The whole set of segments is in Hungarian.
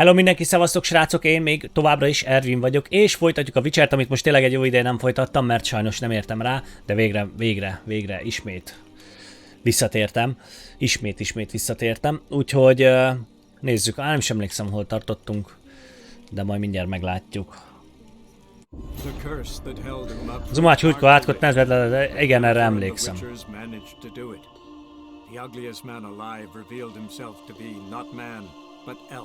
Hello mindenki, szevasztok srácok, én még továbbra is Ervin vagyok, és folytatjuk a Witchert, amit most tényleg egy jó ideje nem folytattam, mert sajnos nem értem rá, de végre ismét visszatértem. Ismét visszatértem, úgyhogy nézzük, nem is emlékszem, hol tartottunk, de majd mindjárt meglátjuk. Az umács húgykó átkot nezved, igen, erre emlékszem.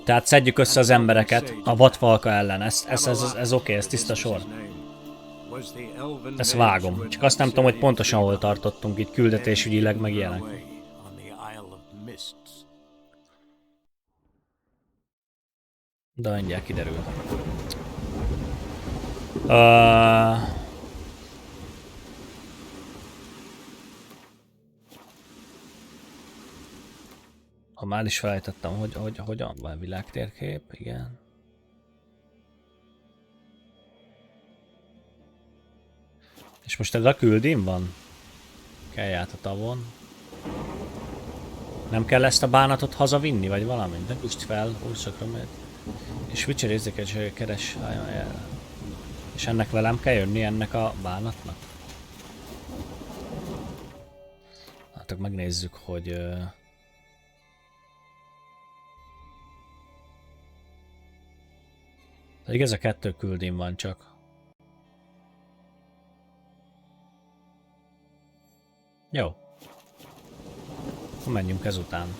Tehát szedjük össze az embereket a vadfalka ellen, ez oké, ez tiszta sor. Ezt vágom, csak azt nem tudom, hogy pontosan hol tartottunk itt küldetésügyileg meg ilyenek. De mindjárt kiderül. Már is felejtettem, hogy hogyan van világtérkép, igen. És most ez a küldin van? Kell át a tavon. Nem kell ezt a bánatot hazavinni, vagy valami? De üst fel, úrszakra megy. És Witcherézéket keres. És ennek velem kell jönni, ennek a bánatnak? Hát megnézzük, hogy... Pedig ez a kettő küldin van csak. Jó. Menjünk ezután.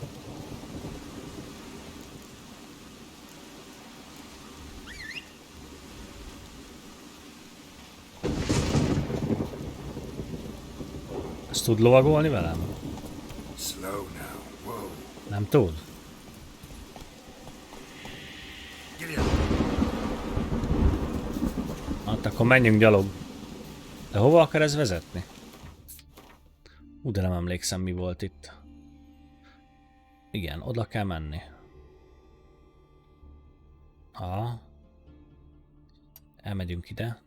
Ezt tud lovagolni velem? Nem tud? Hát akkor menjünk gyalog. De hova akar ez vezetni? De nem emlékszem, mi volt itt. Igen, oda kell menni. Elmegyünk ide.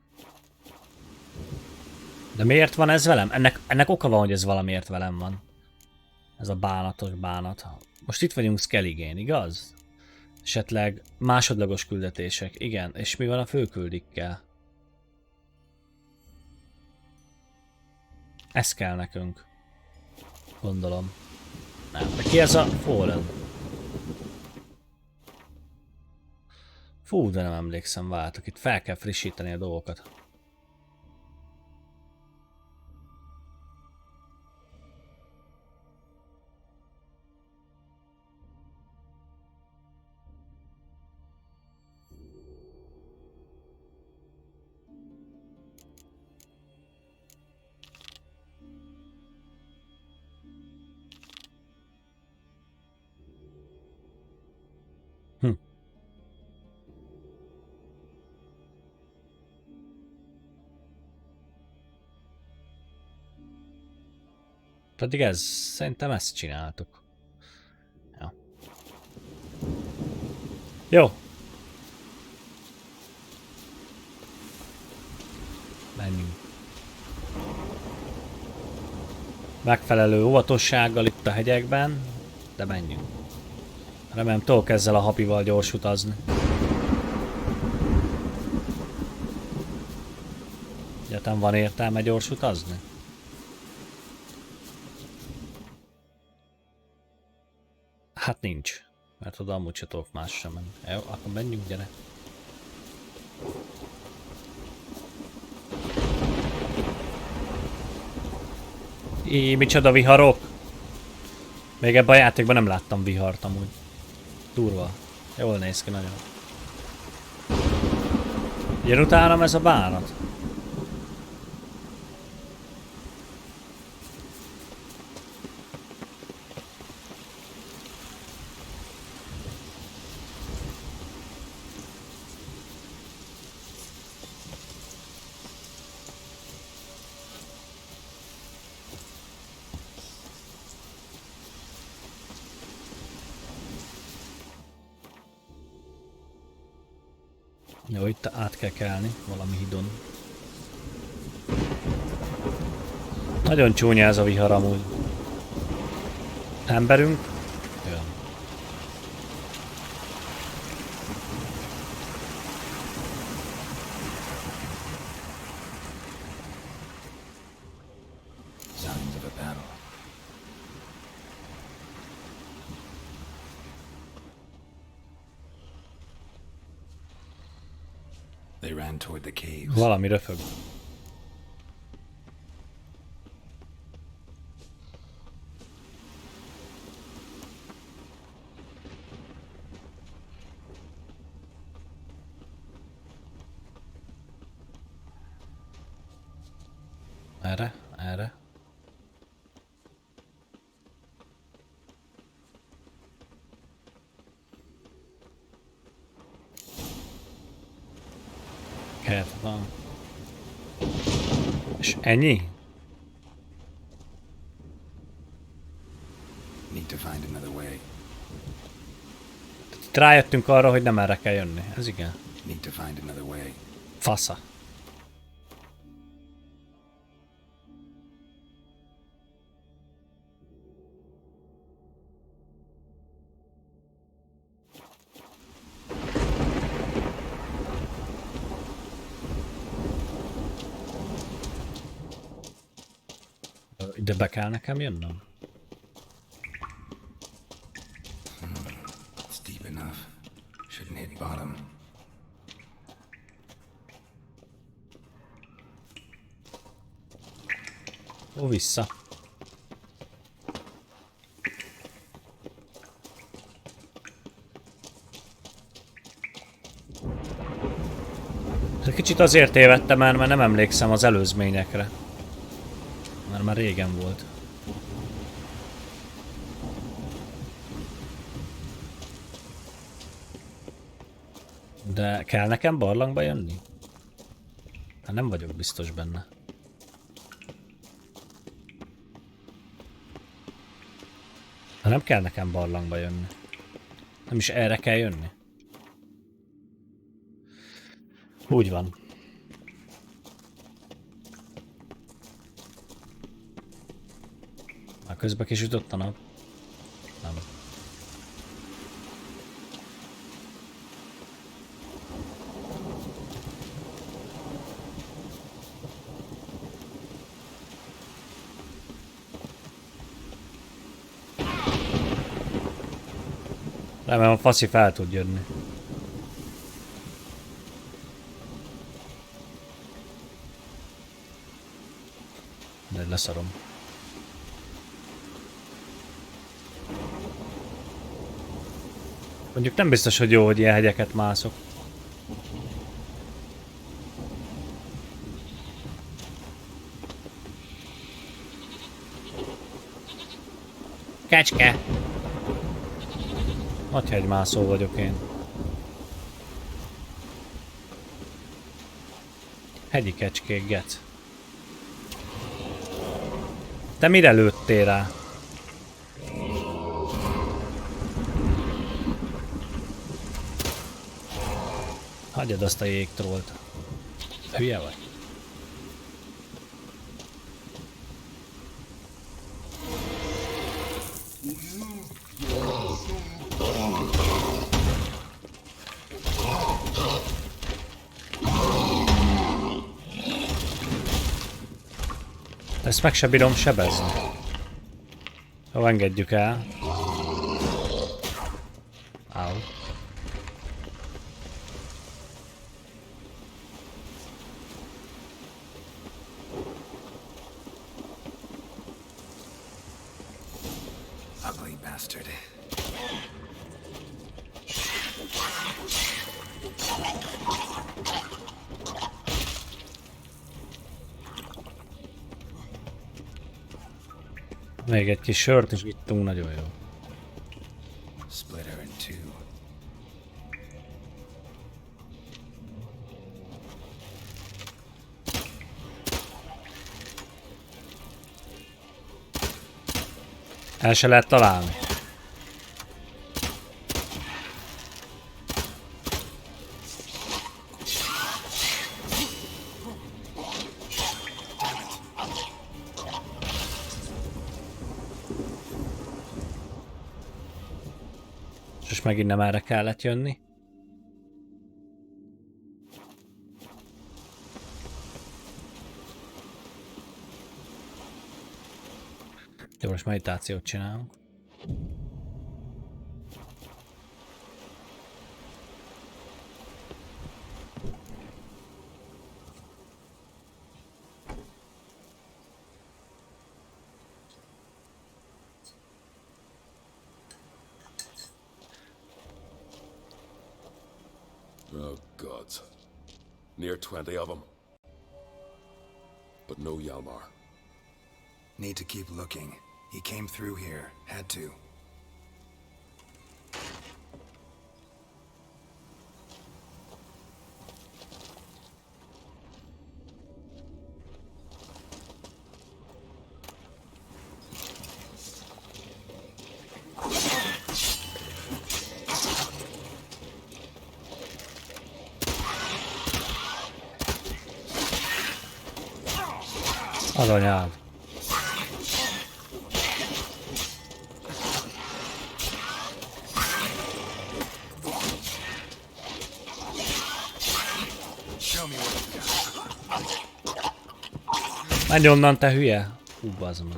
De miért van ez velem? Ennek oka van, hogy ez valamiért velem van. Ez a bánatos bánat. Most itt vagyunk Skelligén, igaz? Esetleg másodlagos küldetések. Igen, és mi van a főküldikkel? Ez kell nekünk. Gondolom. Nem, de ki ez a Fallen? Fú, de nem emlékszem, váltok. Itt fel kell frissíteni a dolgokat. Pedig szerintem ezt csináltuk. Ja. Jó. Menjünk. Megfelelő óvatossággal itt a hegyekben, de menjünk. Remélem tudok ezzel a hapival gyors utazni. Egyetem van értelme gyors utazni? Hát nincs, mert oda amúgy se tudok más sem menni. Jó, akkor menjünk, gyere. Micsoda viharok! Még ebben a játékban nem láttam vihart amúgy. Durva. Jól néz ki nagyon. Jön utánam ez a bánat? Jó, itt át kell kelni valami hidon. Nagyon csúnya ez a vihar amúgy. Emberünk? Jön. They ran toward the caves. Valami röfög. Erre, erre. Kert van. És ennyi? Need to find another way. Itt rájöttünk arra, hogy nem erre kell jönni. Ez igen. Need to find another way. Fasza. Ide be kell nekem jönnöm? It's deep enough. Shouldn't hit bottom. Ó, vissza. Kicsit azért tévedtem el, mert nem emlékszem az előzményekre. Mert már régen volt. De kell nekem barlangba jönni? Hát nem vagyok biztos benne. Hát nem kell nekem barlangba jönni. Nem is erre kell jönni. Úgy van. Már közben kisütött a nap? Nem. Remélem a faszi fel tud jönni. De leszarom. Mondjuk nem biztos, hogy jó, hogy ilyen hegyeket mászok. Kecske! Nagy hegymászó vagyok én. Hegyi kecskék, gec. Te mire lőttél rá? Hagyjad azt a jégtrólt. Hülye vagy? Ezt meg se bírom sebezni. Jó, engedjük el. Áú. Ugly bastard. Még egy kis sört is ittunk, nagyon jó. Split her in two. El se lehet találni. És megint nem erre kellett jönni. Jó, most meditációt csinálunk. Oh, gods. Near 20 of them. But no Yalmar. Need to keep looking. He came through here. Had to. Az anyád. Menj onnan, te hülye! Hú, bazd meg.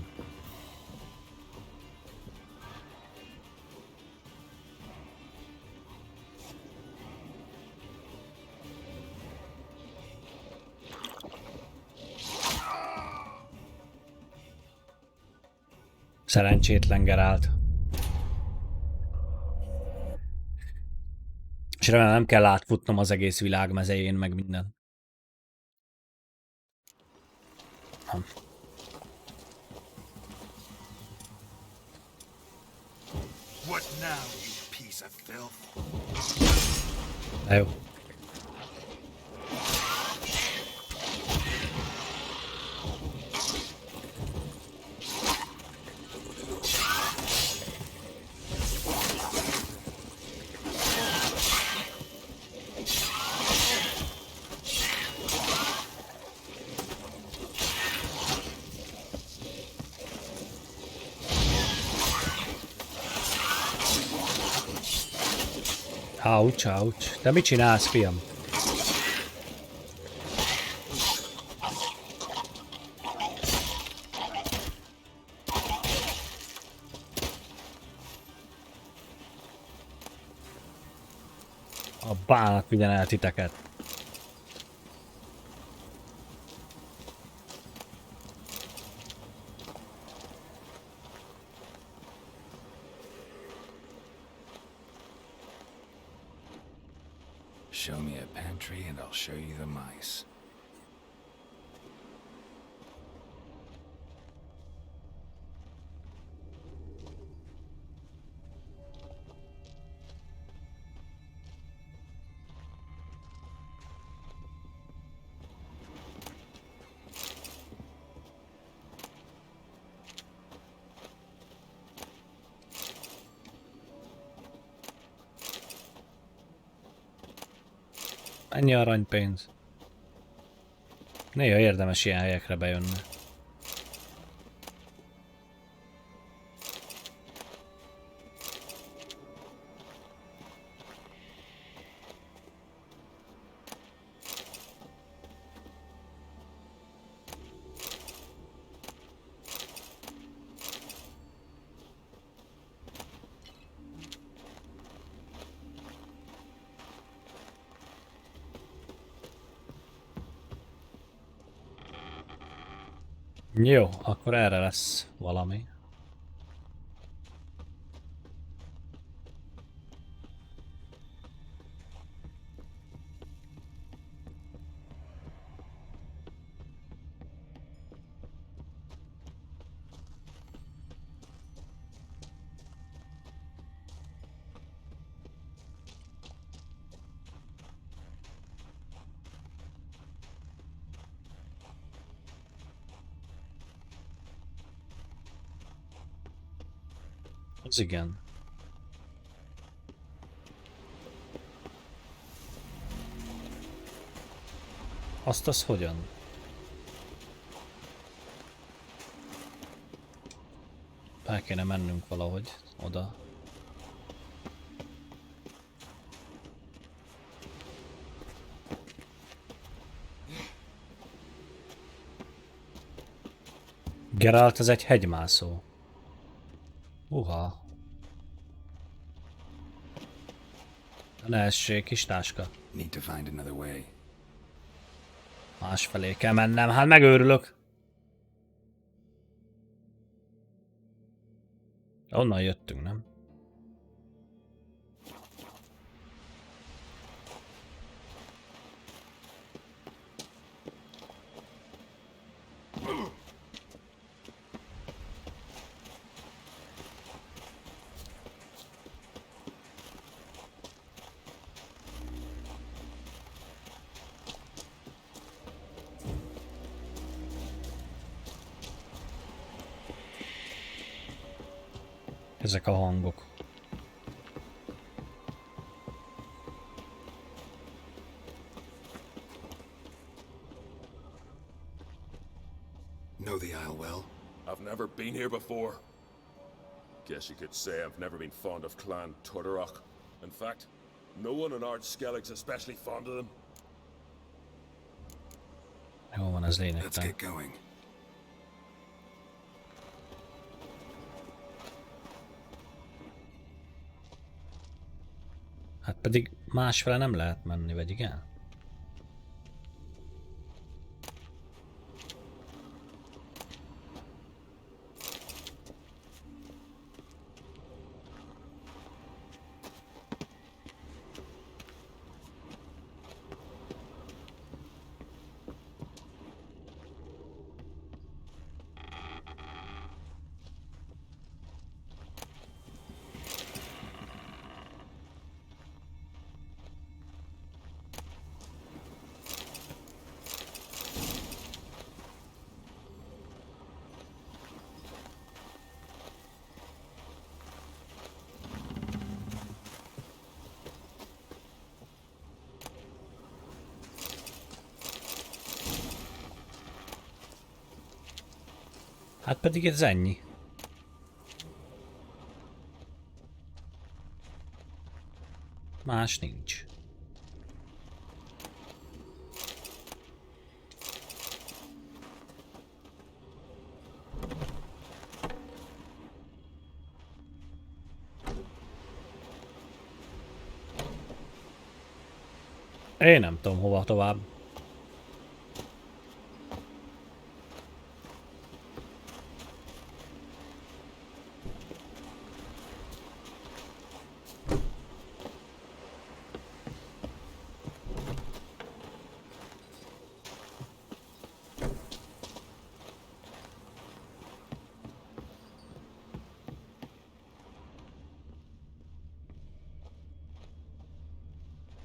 Szerencsétlen Gerált. És remélem nem kell átfutnom az egész világ mezején, meg minden. What now, you piece of filth? De jó. Ouch, ouch. Te mit csinálsz, fiam? A bánat vigyen el titeket. Show me a pantry and I'll show you the mice. Ennyi aranypénz. Néha érdemes ilyen helyekre bejönni. Jó, akkor erre lesz valami. Az igen. Azt az hogyan? El kéne mennünk valahogy oda. Geralt, ez egy hegymászó. Uha. Ne essék, kis táska. Need to find another way. Másfelé kell mennem, hát megőrülök. Onnan jöttünk, nem? ezek a hangok. Know the isle well? I've never been here before. Guess you could say I've never been fond of Clan Tortorok. In fact, no one in Ard Skellig's especially fond of them. Jó van, ez Let's lényegtelen. get going. Hát pedig másfele nem lehet menni, vagy igen? Hát pedig ez ennyi. Más nincs. Én nem tudom hova tovább.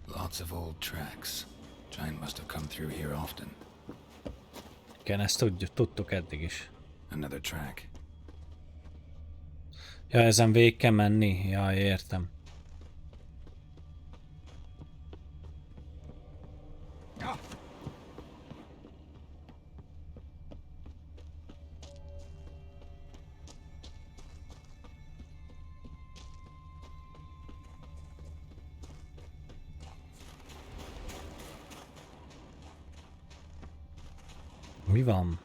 Lots of old tracks. Giant must have come through here often. Igen, ezt tudtuk eddig is. Another track. Ja, ezen végig kell menni? Ja, értem. Mi van?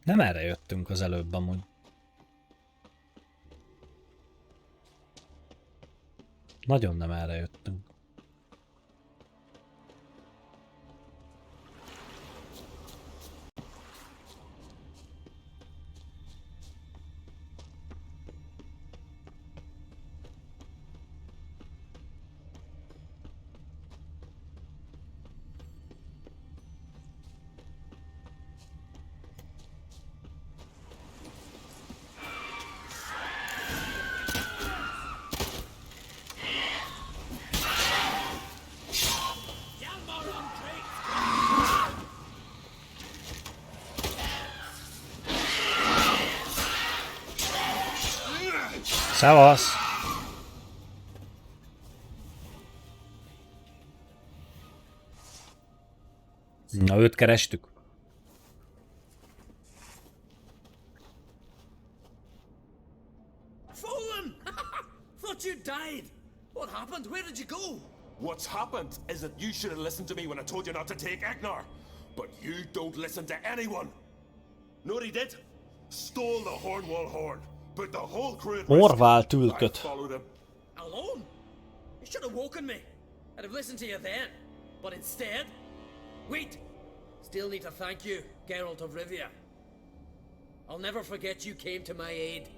Nem erre jöttünk az előbb amúgy. Nagyon nem erre jöttünk. Szevasz! Na, őt kerestük. Fallen! Thought you died. What happened? Where did you go? What's happened is that you should have listened to me when I told you not to take Agnar. But you don't listen to anyone. Know what he did? Stole the Hornwall horn. Put the whole crew at risk. Orvál I tülköt. followed him. Alone? You should have woken me. I'd have listened to you then. But instead... Wait! Still need to thank you, Geralt of Rivia. I'll never forget you came to my aid.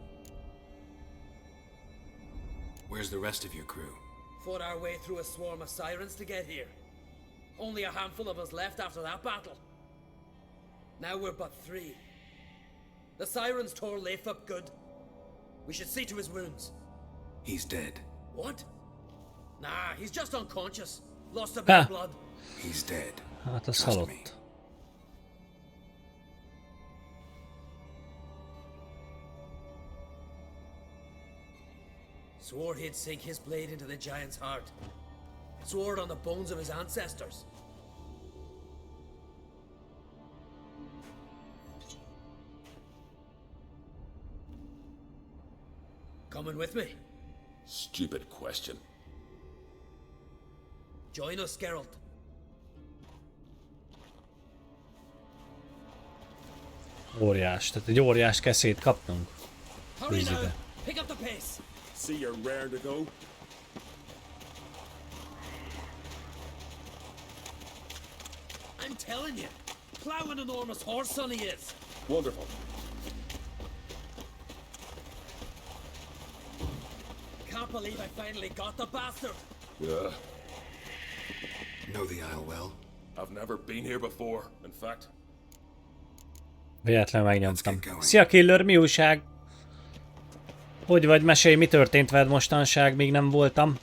Where's the rest of your crew? Fought our way through a swarm of sirens to get here. Only a handful of us left after that battle. Now we're but 3. The sirens tore Leif up good. We should see to his wounds. He's dead. What? Nah, he's just unconscious. Lost a bit of blood. He's dead. Hát az Trust me. halott. Swore he'd sink his blade into the giant's heart. Swore it on the bones of his ancestors. Coming with me? Stupid question. Join us, Geralt. Óriás. Tehát egy óriás keszét kaptunk. Hurry Easy now! there. Pick up the pace! See you're raring to go? I'm telling you, plow an enormous horse son he is. Wonderful. Can't believe I finally got the bastard. Yeah. Know the Isle well? I've never been here before, in fact. Véletlenül megnyomtam. Szia Killer, mi újság? Hogy vagy? Mesélj, mi történt veled mostanság, míg nem voltam?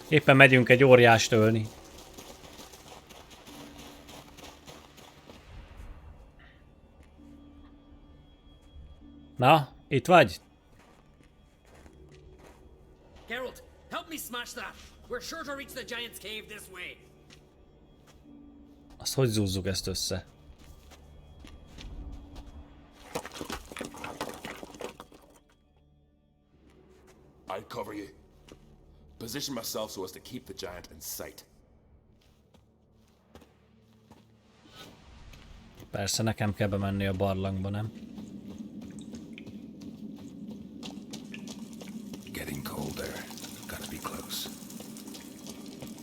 Éppen megyünk egy óriást ölni. Na, itt vagy? Geralt, help me smash that. We're sure to reach the giant's cave this way. Azt hogy zúzzuk ezt össze? I'd cover you. Position myself so as to keep the giant in sight. Persze, nekem kell bemenni a barlangba, nem? Getting colder. Gotta be close.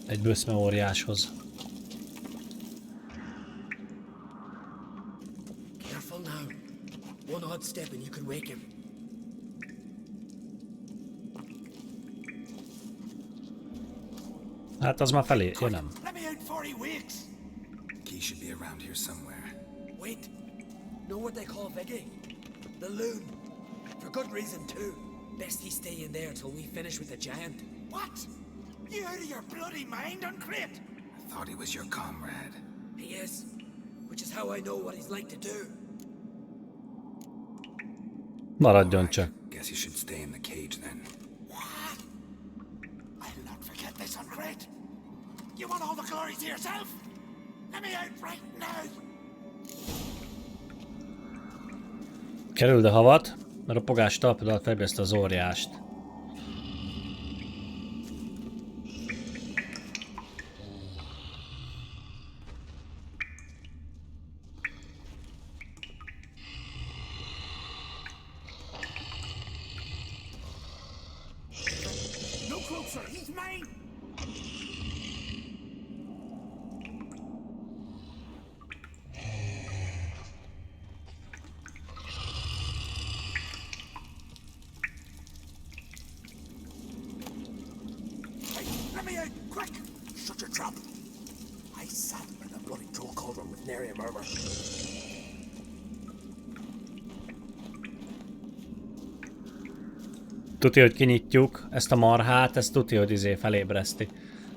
Egy böszme óriáshoz. Careful now. One odd step and you can wake him. Hát az már felé, ja nem. Let me out before he wakes. Key should be around here somewhere. Wait. Know what they call Veggie? The loon. For good reason too. Best he stay in there till we finish with the giant. What? You out of your bloody mind, Uncrate? I thought he was your comrade. He is. Which is how I know what he's like to do. Maradjon csak. Guess you should stay in the cage then. What? I'll not forget this, Uncrate. You want all the glory to yourself? Let me out right now. Kerüld a havat, a ropogás talpod alatt felbreszte az óriást. No closer, he's mine! Let me out, quick! Shut your trap! I sat in a bloody troll cauldron with nary a murmur. Tuti, hogy kinyitjuk ezt a marhát, ezt tuti, hogy felébreszti.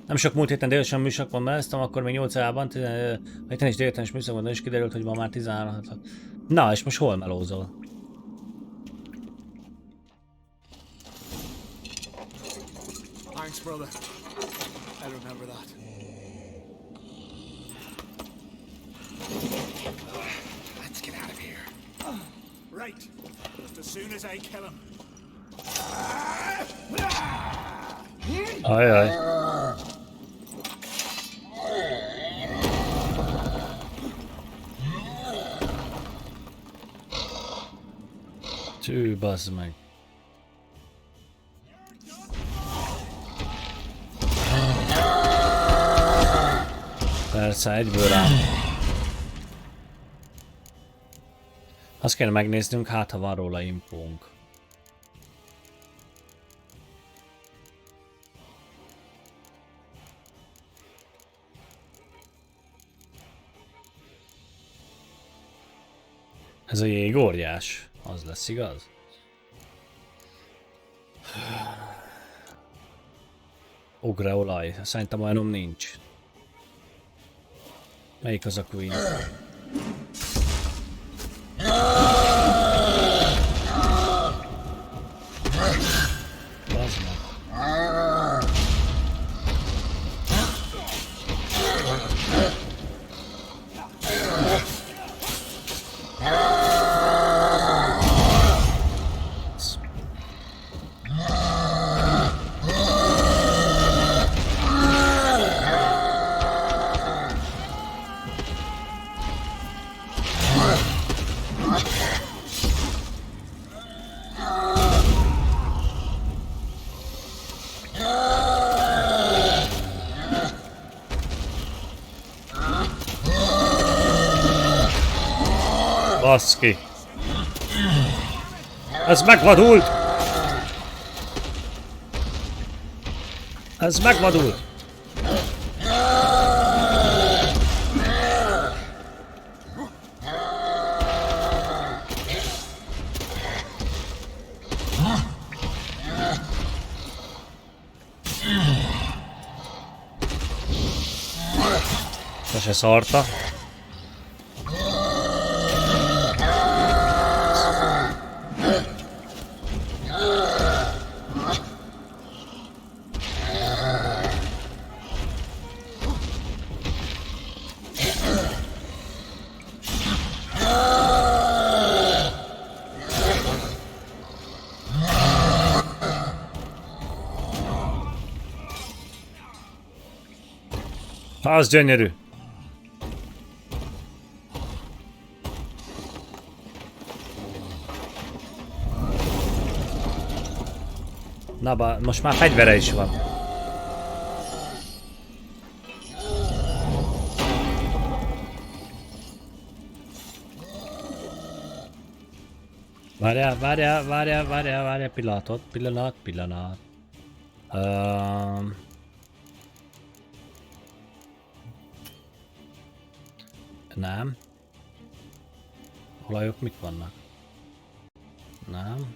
Nem sok múlt héten délesen műszakban beleztem, akkor még 8 órában, héten is délután is műszakban, de is kiderült, hogy ma már 13. Na, és most hol melózol? Thanks, brother. I remember that. Let's get out of here. Right. Just as soon as I kill him. Ajaj. Tű, bazd meg. Persze, egyből rám. Azt kéne megnéznünk, hát ha van róla impónk. Ez a jégóriás. Az lesz, igaz? Ugraolaj. Szerintem olyanom nincs. Melyik az a Queen? Az meg. Baszki. Ez megvadult! Ez megvadult! Te se szarta. Az gyönyörű. Na most már fegyvere is van. Várjál, pillanat. Nem. Olajok mik vannak? Nem.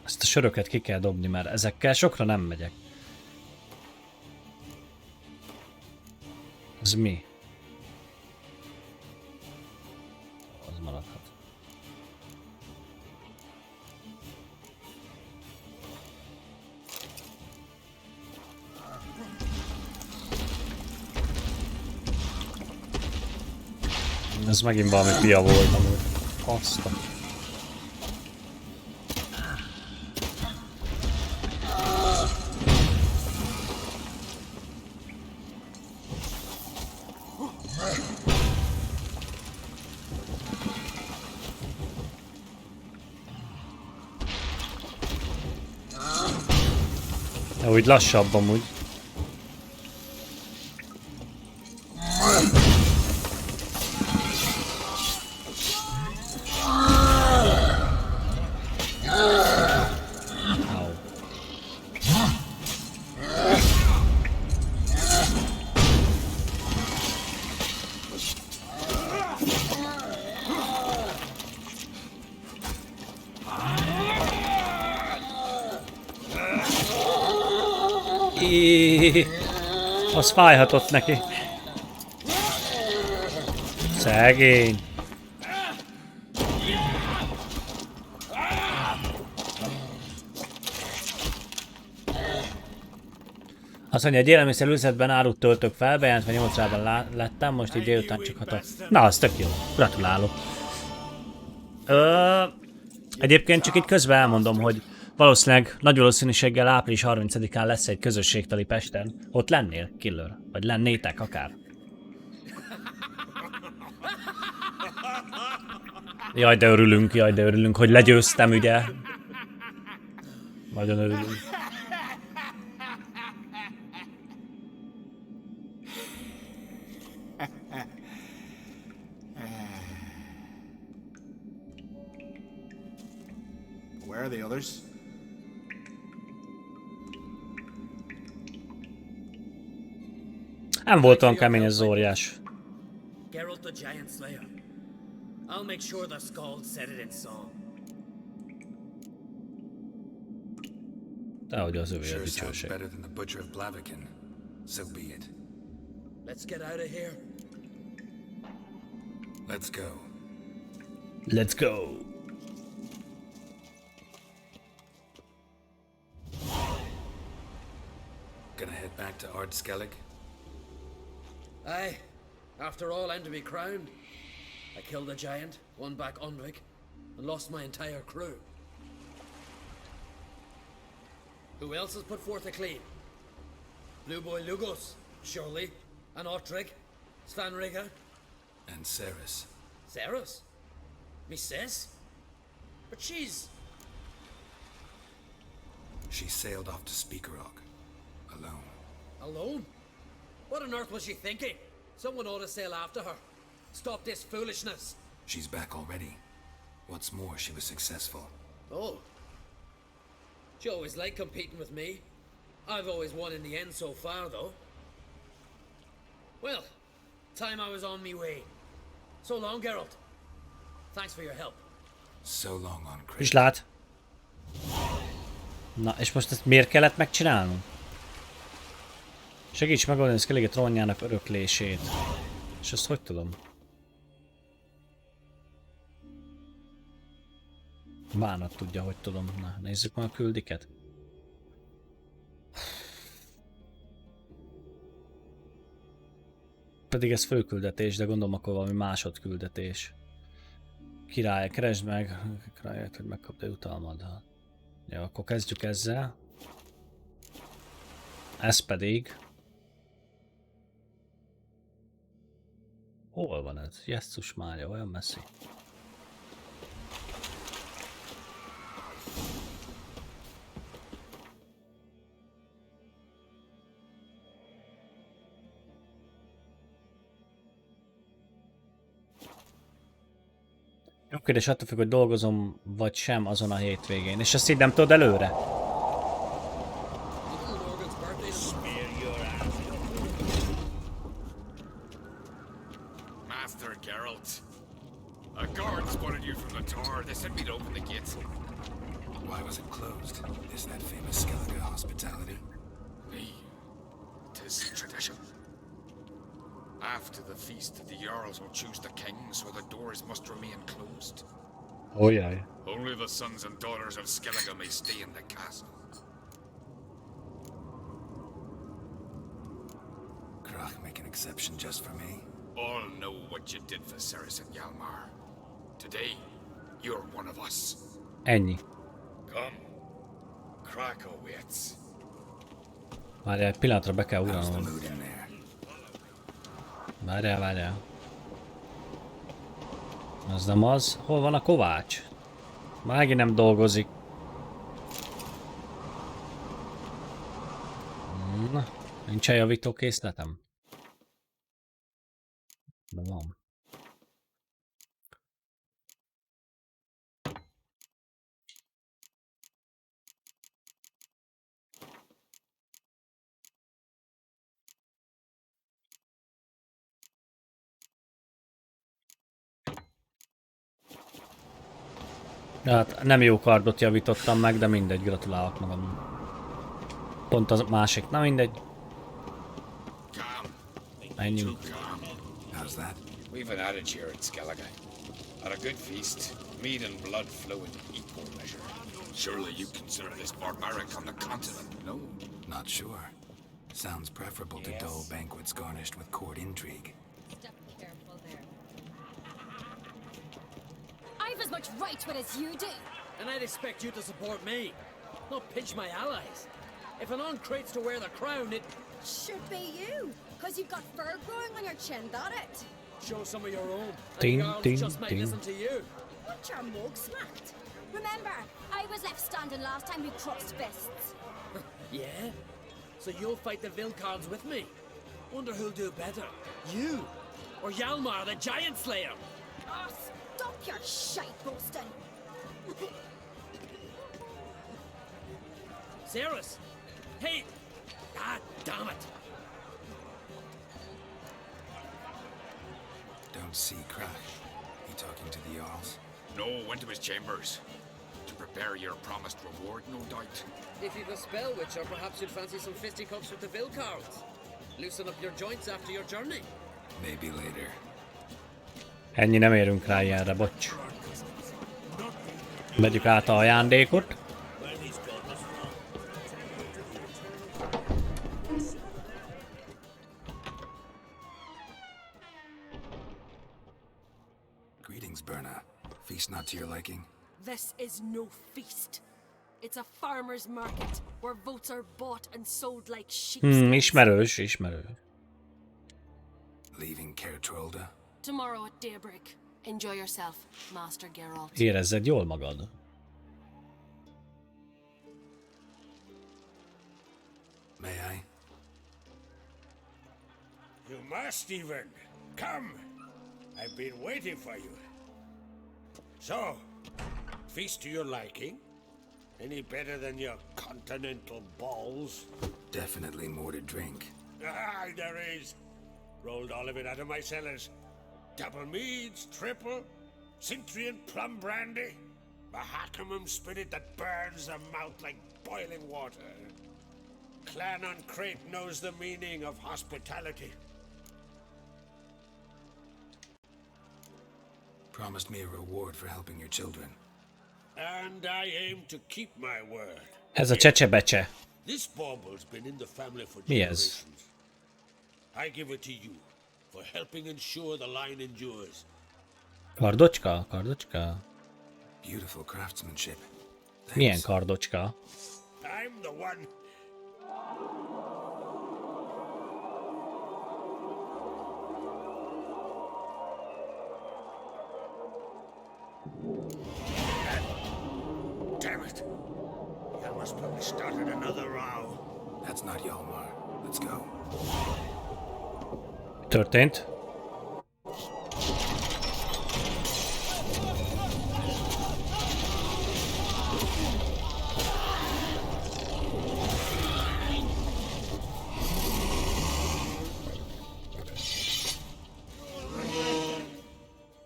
Ezt a söröket ki kell dobni, mert ezekkel sokra nem megyek. Ez mi? Az maradhat. Ez megint valami pia volt amúgy. Azt. Úgy lassabb amúgy. Az fájhatott neki. Szegény. Azt mondja, egy élelmiszerüzletben árut töltök fel, bejelentve 8 órában lettem, most így délután csak hatott. Na, az tök jó. Gratulálok. Egyébként csak itt közben elmondom, hogy valószínűleg nagy valószínűséggel április 30-án lesz egy közösségtali Pesten. Ott lennél, Killer? Vagy lennétek akár? Jaj, de örülünk, hogy legyőztem, ugye? Nagyon örülünk. Where are the others? Nem volt olyan kemény ez az óriás. Geralt the Giant Slayer. I'll make sure the Skald said it in song. Dehogy az övé a Sure sounds dicsőség. better than the butcher of Blaviken. So be it. Let's get out of here. Let's go. Let's go! Gonna head back to Ardskellig? Aye. After all, I'm to be crowned. I killed the giant, won back Undvik, and lost my entire crew. Who else has put forth a claim? Blue Boy Lugos, surely, and Ottrig, Svanrigga, And Ceres. Ceres, me sis. But she's She sailed off to Speakerog. Alone. alone. What on earth was she thinking? Someone ought to sail after her. Stop this foolishness. She's back already. What's more, she was successful. Oh. She always liked competing with me. I've always won in the end so far, though. Well, time I was on me way. So long, Geralt. Thanks for your help. So long on Chris. Viszlát! Na, és most ezt miért kellett megcsinálnunk? Segíts megoldani Skellige trónjának öröklését. És ezt hogy tudom? Bánat tudja, hogy tudom. Na, nézzük meg a küldiket. Pedig ez főküldetés, de gondolom akkor valami másodküldetés. Király, keresd meg, királyát, hogy megkapd a jutalmadat. Jó, akkor kezdjük ezzel. Ez pedig... Hol van ez? Jesszus Mária, olyan messzi. Jó kérdés, attól függ, hogy dolgozom vagy sem azon a hétvégén. És ezt így nem tudod előre? Little Morgan's birthday Master Geralt. A guard spotted you from the tower. They said we'd open the gates. Why was it closed? Is that famous Skellige hospitality? Nay, 'tis tradition. After the feast, the Jarls will choose the king, so the doors must remain closed. Oh jaj. Only the sons and daughters of Skellige may stay in the castle. Krach make an exception just for me? All know what you did for Ceres and Hjalmar. Today, you're one of us. Ennyi. Come. Krakow waits. Várjál, egy pillanatra be kell How's the ugranom. mood in there? Várjál, várjál. Az nem az. Hol van a kovács? Mági nem dolgozik. Na, nincs javító készletem? De van. Hát nem jó kardot javítottam meg, de mindegy, gratulálok magam. Pont az másik, na mindegy. Calm. Menjünk. Calm. How's that? We've an adage here at Skellige. At a good feast, meat and blood flow in equal measure. Surely you consider this barbaric on the continent, no? Not sure. Sounds preferable to dull banquets garnished with court intrigue. Step careful there. I've as much right to it as you do. And I'd expect you to support me, not pinch my allies. If an uncrate's to wear the crown, it Should be you, because you've got fur growing on your chin, that it? show some of your own. And Ding, the girls ding, just might ding. listen to you. Want your mug smacked? Remember, I was left standing last time we crossed fists. Yeah? So you'll fight the Vilcards with me? Wonder who'll do better, you or Hjalmar the Giant Slayer? Oh, stop your shite boasting. Ceres! Hey! God damn it! don't see crack. He talking to the Jarls? No, went to his chambers. To prepare your promised reward, no doubt. If you've a spell witcher, perhaps you'd fancy some fisticuffs with the Vilcards. Loosen up your joints after your journey. Maybe later. Ennyi nem érünk rá ilyenre, bocs. Vegyük át a ajándékot. Greetings, Berna. Feast not to your liking? This is no feast. It's a farmer's market where votes are bought and sold like sheep. Ismerős, ismerős. Leaving Caer Trolda? Tomorrow at daybreak. Enjoy yourself, Master Geralt. Érezzed jól magad. May I? You must, even. Come. I've been waiting for you. So, feast to your liking? Any better than your continental balls? Definitely more to drink. Ah, there is. Rolled all of it out of my cellars. Double meads, triple, Cintrian plum brandy, Mahakimum spirit that burns the mouth like boiling water. Clan on Crate knows the meaning of hospitality. Promised me a reward for helping your children. And I aim to keep my word. Ez a csecsebecse. This bauble's been in the family for Mi ez? generations. I give it to you for helping ensure the line endures. Kardocska? Kardocska? Beautiful craftsmanship. Milyen kardocska? I'm the one. Damn it. Yalmar's probably started another row. That's not Yalmar. Let's go. Történt?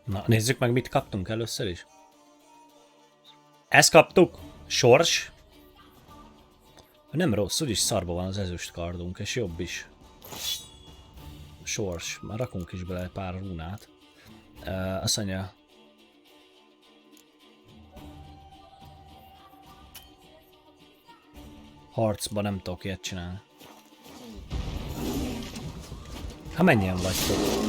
Na, nézzük meg, mit kaptunk először is. Ezt kaptuk. Sors. Nem rossz, úgyis szarba van az ezüst kardunk, és jobb is. Sors. Már rakunk is bele pár rúnát. Azt mondja... Harcba nem tudok ilyet csinálni. Ha mennyien vagytok?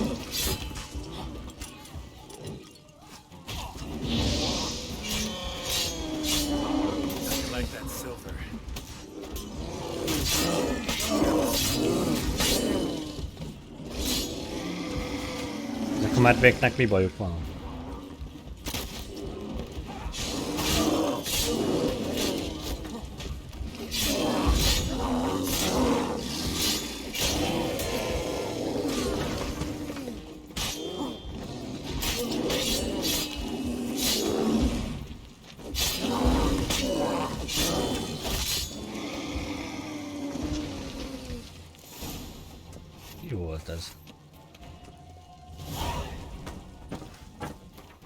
Ezek a medvéknek mi bajuk van? Jó volt ez.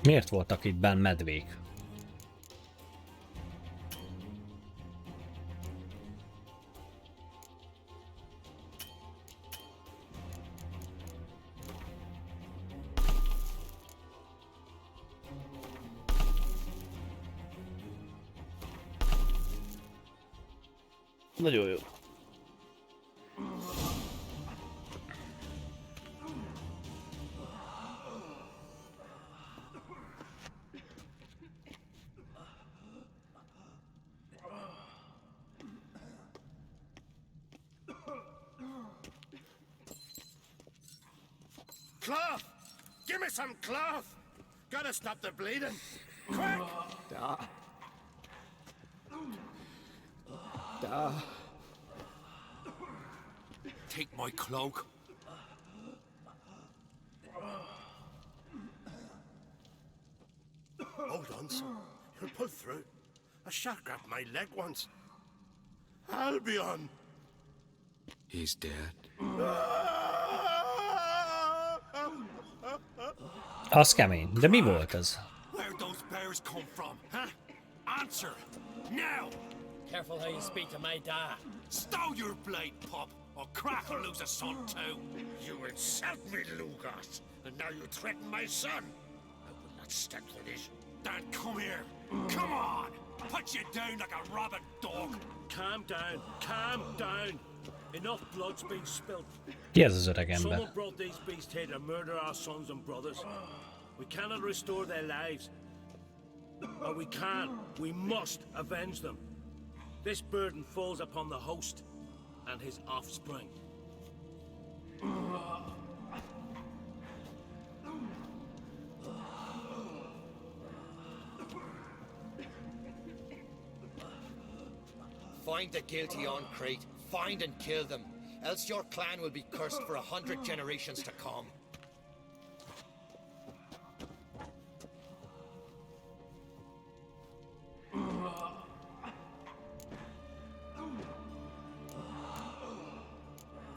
Miért voltak itt benn medvék? Nagyon jó. Cloth! Give me some cloth! Gotta stop the bleeding! Quick! Take my cloak. Hold on, son. You'll pull through. A shark grabbed my leg once. Albion! He's dead. Az kemény. De mi volt ez? Where'd those bears come from, huh? Answer! Now! Careful how you speak to my dad. Stow your blade, pup, or Crack will lose a son too! You insult me, Lugas, and now you threaten my son. I will not stand for this. Then come here! Come on! Put you down like a rabid dog! Calm down, calm down. Enough blood's been spilled. Ki ez az öreg ember? Someone brought these beasts here to murder our sons and brothers. We cannot restore their lives. But we can, we must avenge them. This burden falls upon the host and his offspring. Find the guilty on Crete, find and kill them, else your clan will be cursed for 100 generations to come.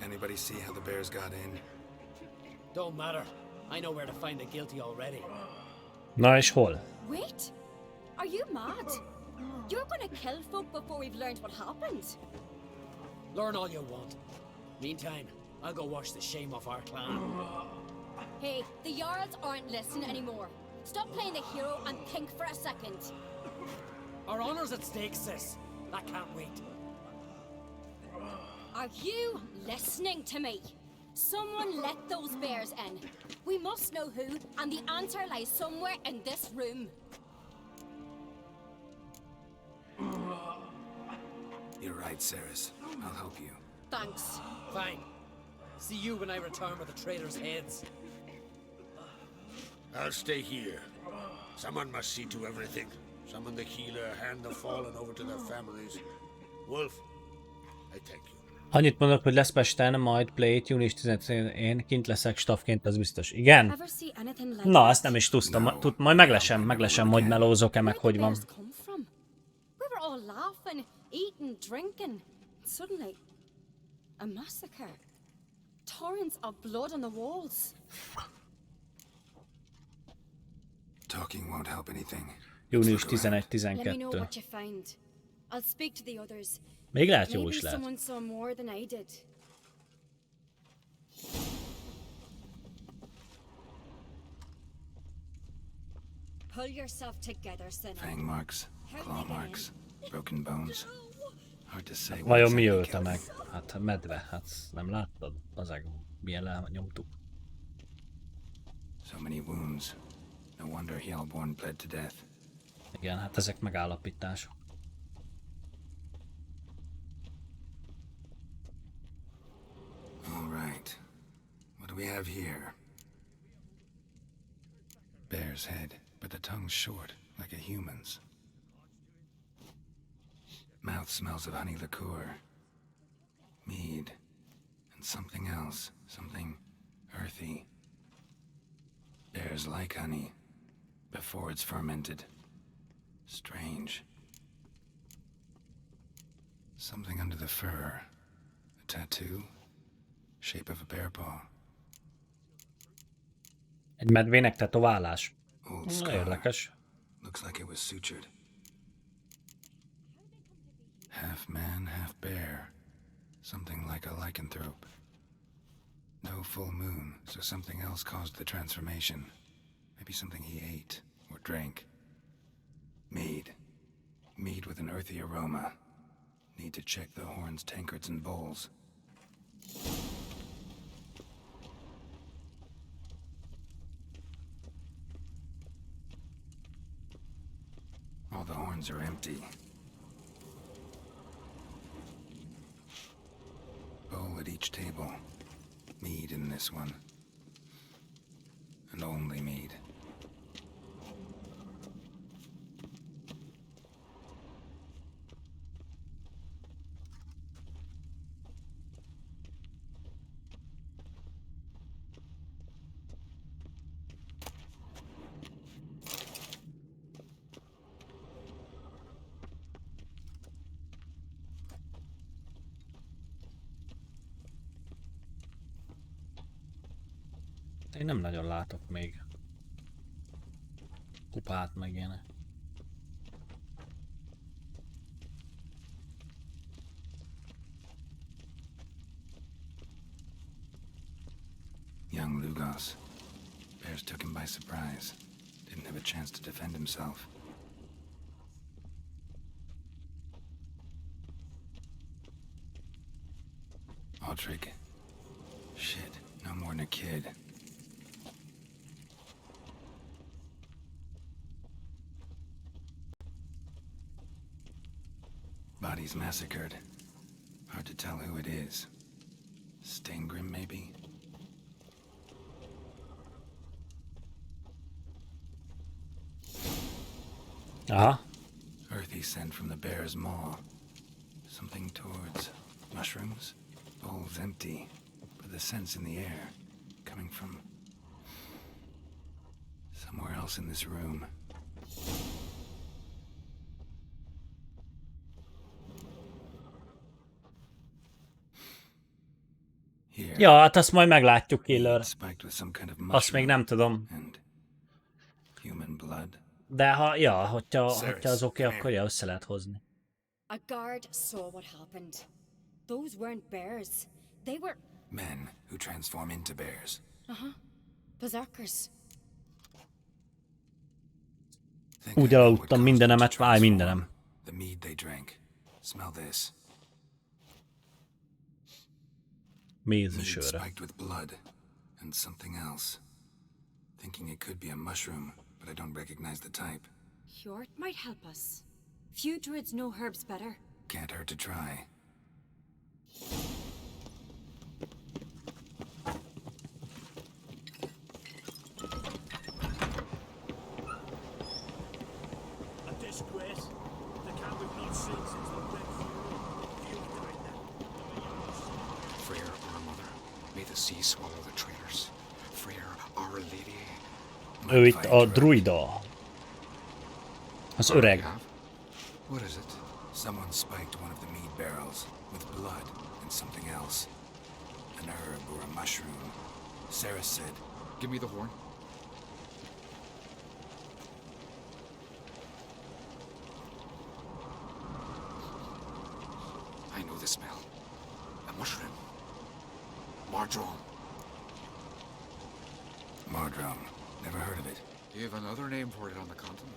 Anybody see how the bears got in? Don't matter. I know where to find the guilty already. Na és hol? Wait! Are you mad? You're gonna kill folk before we've learned what happened. Learn all you want. Meantime, I'll go wash the shame off our clan. Hey, the Jarls aren't listening anymore. Stop playing the hero and think for a second. Our honor's at stake, sis. That can't wait. Are you listening to me? Someone let those bears in. We must know who, and the answer lies somewhere in this room. You're right, Ceres. I'll help you. Thanks. Fine. See you when I return with the traitors' heads. I'll stay here. Someone must see to everything. Summon the healer, hand the fallen over to their families. Wolf, I thank you. Annyit mondok, hogy lesz Pesten, majd Play-t június 15-én kint leszek staffként, az biztos. Igen? Ever see anything like Na, ezt that? nem is tudtam. Majd meglesem, hogy melózok-e, meg Where'd hogy the van. bears come from? We were all laughing, eating, drinking. Suddenly, a massacre. Torrents of blood on the walls. Talking won't help anything. Június Let me know 11-12. what you find. I'll speak to the others. Még lehet jó Maybe is lehet. someone saw more than I did. Pull yourself together, Sinner. Fang marks, claw marks, broken bones. Hard to say. Vajon mi ölte meg? Hát medve, hát nem láttad? Azeg, milyen nyomtuk. So many wounds. No wonder Hellborn bled to death. Igen, hát ezek megállapítások. All right. What do we have here? Bear's head, but the tongue's short, like a human's. Mouth smells of honey liqueur, mead, and something else, something earthy. Bears like honey, before it's fermented. Strange. Something under the fur. A tattoo. Shape of a bear paw. Egy medvének tetoválás. Old Na, scar. érdekes. Looks like it was sutured. Half man, half bear. Something like a lycanthrope. No full moon, so something else caused the transformation. Maybe something he ate or drank. Mead. Mead with an earthy aroma. Need to check the horns, tankards, and bowls. All the horns are empty. Bowl at each table. Mead in this one. And only mead. Én nem nagyon látok még. kupát meg ilyenek. Young Lugos. Bears took him by surprise. Didn't have a chance to defend himself. Aldrich. Shit, no more than a kid. Bodies massacred. Hard to tell who it is. Stengrim, maybe? Aha. Earthy scent from the bear's maw. Something towards mushrooms? Bowl's empty, but the scent's in the air. Coming from somewhere else in this room. Here. Ja, hát azt majd meglátjuk, Killer. Spiked with some kind of Azt még nem tudom. and human blood. De hogyha az oké, akkor ja, össze lehet hozni. A guard saw what happened. Those weren't bears. They were Men who transform into bears. berserkers. Think Úgy I know what aludtam caused mindenemet, them to fáj transform. mindenem. The mead they drank. Smell this. Mead Mézsőre. spiked with blood and something else. Thinking it could be a mushroom, but I don't recognize the type. Hjort might help us. Few druids know herbs better. Can't hurt to try. A disgrace. The camp we've not seen since the Red Fury died now. Freyr, our mother, may the sea swallow the traitors. Freyr, our lady. Ő itt a druida. Az What do we öreg. have? What is it? Someone spiked one of the mead barrels with blood and something else. An herb or a mushroom. Sarah said, Give me the horn. I know the smell. A mushroom. Mardrome. Mardrum. Never heard of it. You have another name for it on the continent.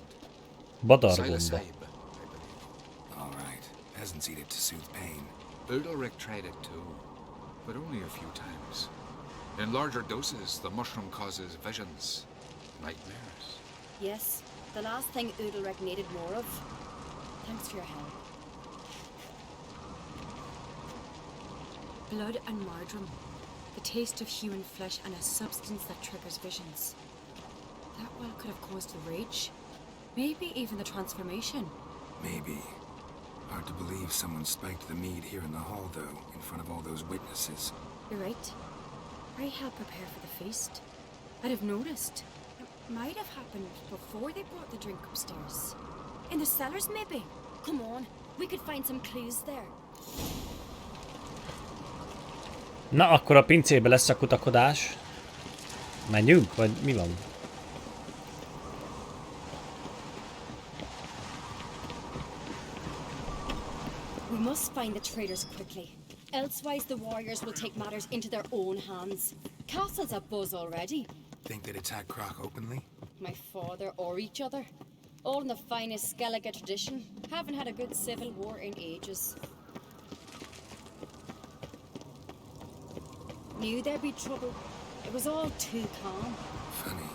Badargomba. Psilocybe, I believe. All right. Peasants eat it to soothe pain. Ulrich tried it too, but only a few times. In larger doses, the mushroom causes visions, nightmares. Yes, the last thing Udalrek needed more of. Thanks for your help. Blood and marjoram. The taste of human flesh and a substance that triggers visions. That well could have caused the rage. Maybe even the transformation. Maybe. Hard to believe someone spiked the mead here in the hall, though, in front of all those witnesses. You're right. I helped prepare for the feast. I'd have noticed. It might have happened before they brought the drink upstairs. In the cellars, maybe. Come on, we could find some clues there. Na, akkor a pincébe lesz a kutakodás. Menjünk, vagy mi van? We must find the traitors quickly. Elsewise, the warriors will take matters into their own hands. Castle's a buzz already. Think they'd attack Croc openly? My father or each other. All in the finest Skellige tradition. Haven't had a good civil war in ages. Knew there'd be trouble. It was all too calm. Funny.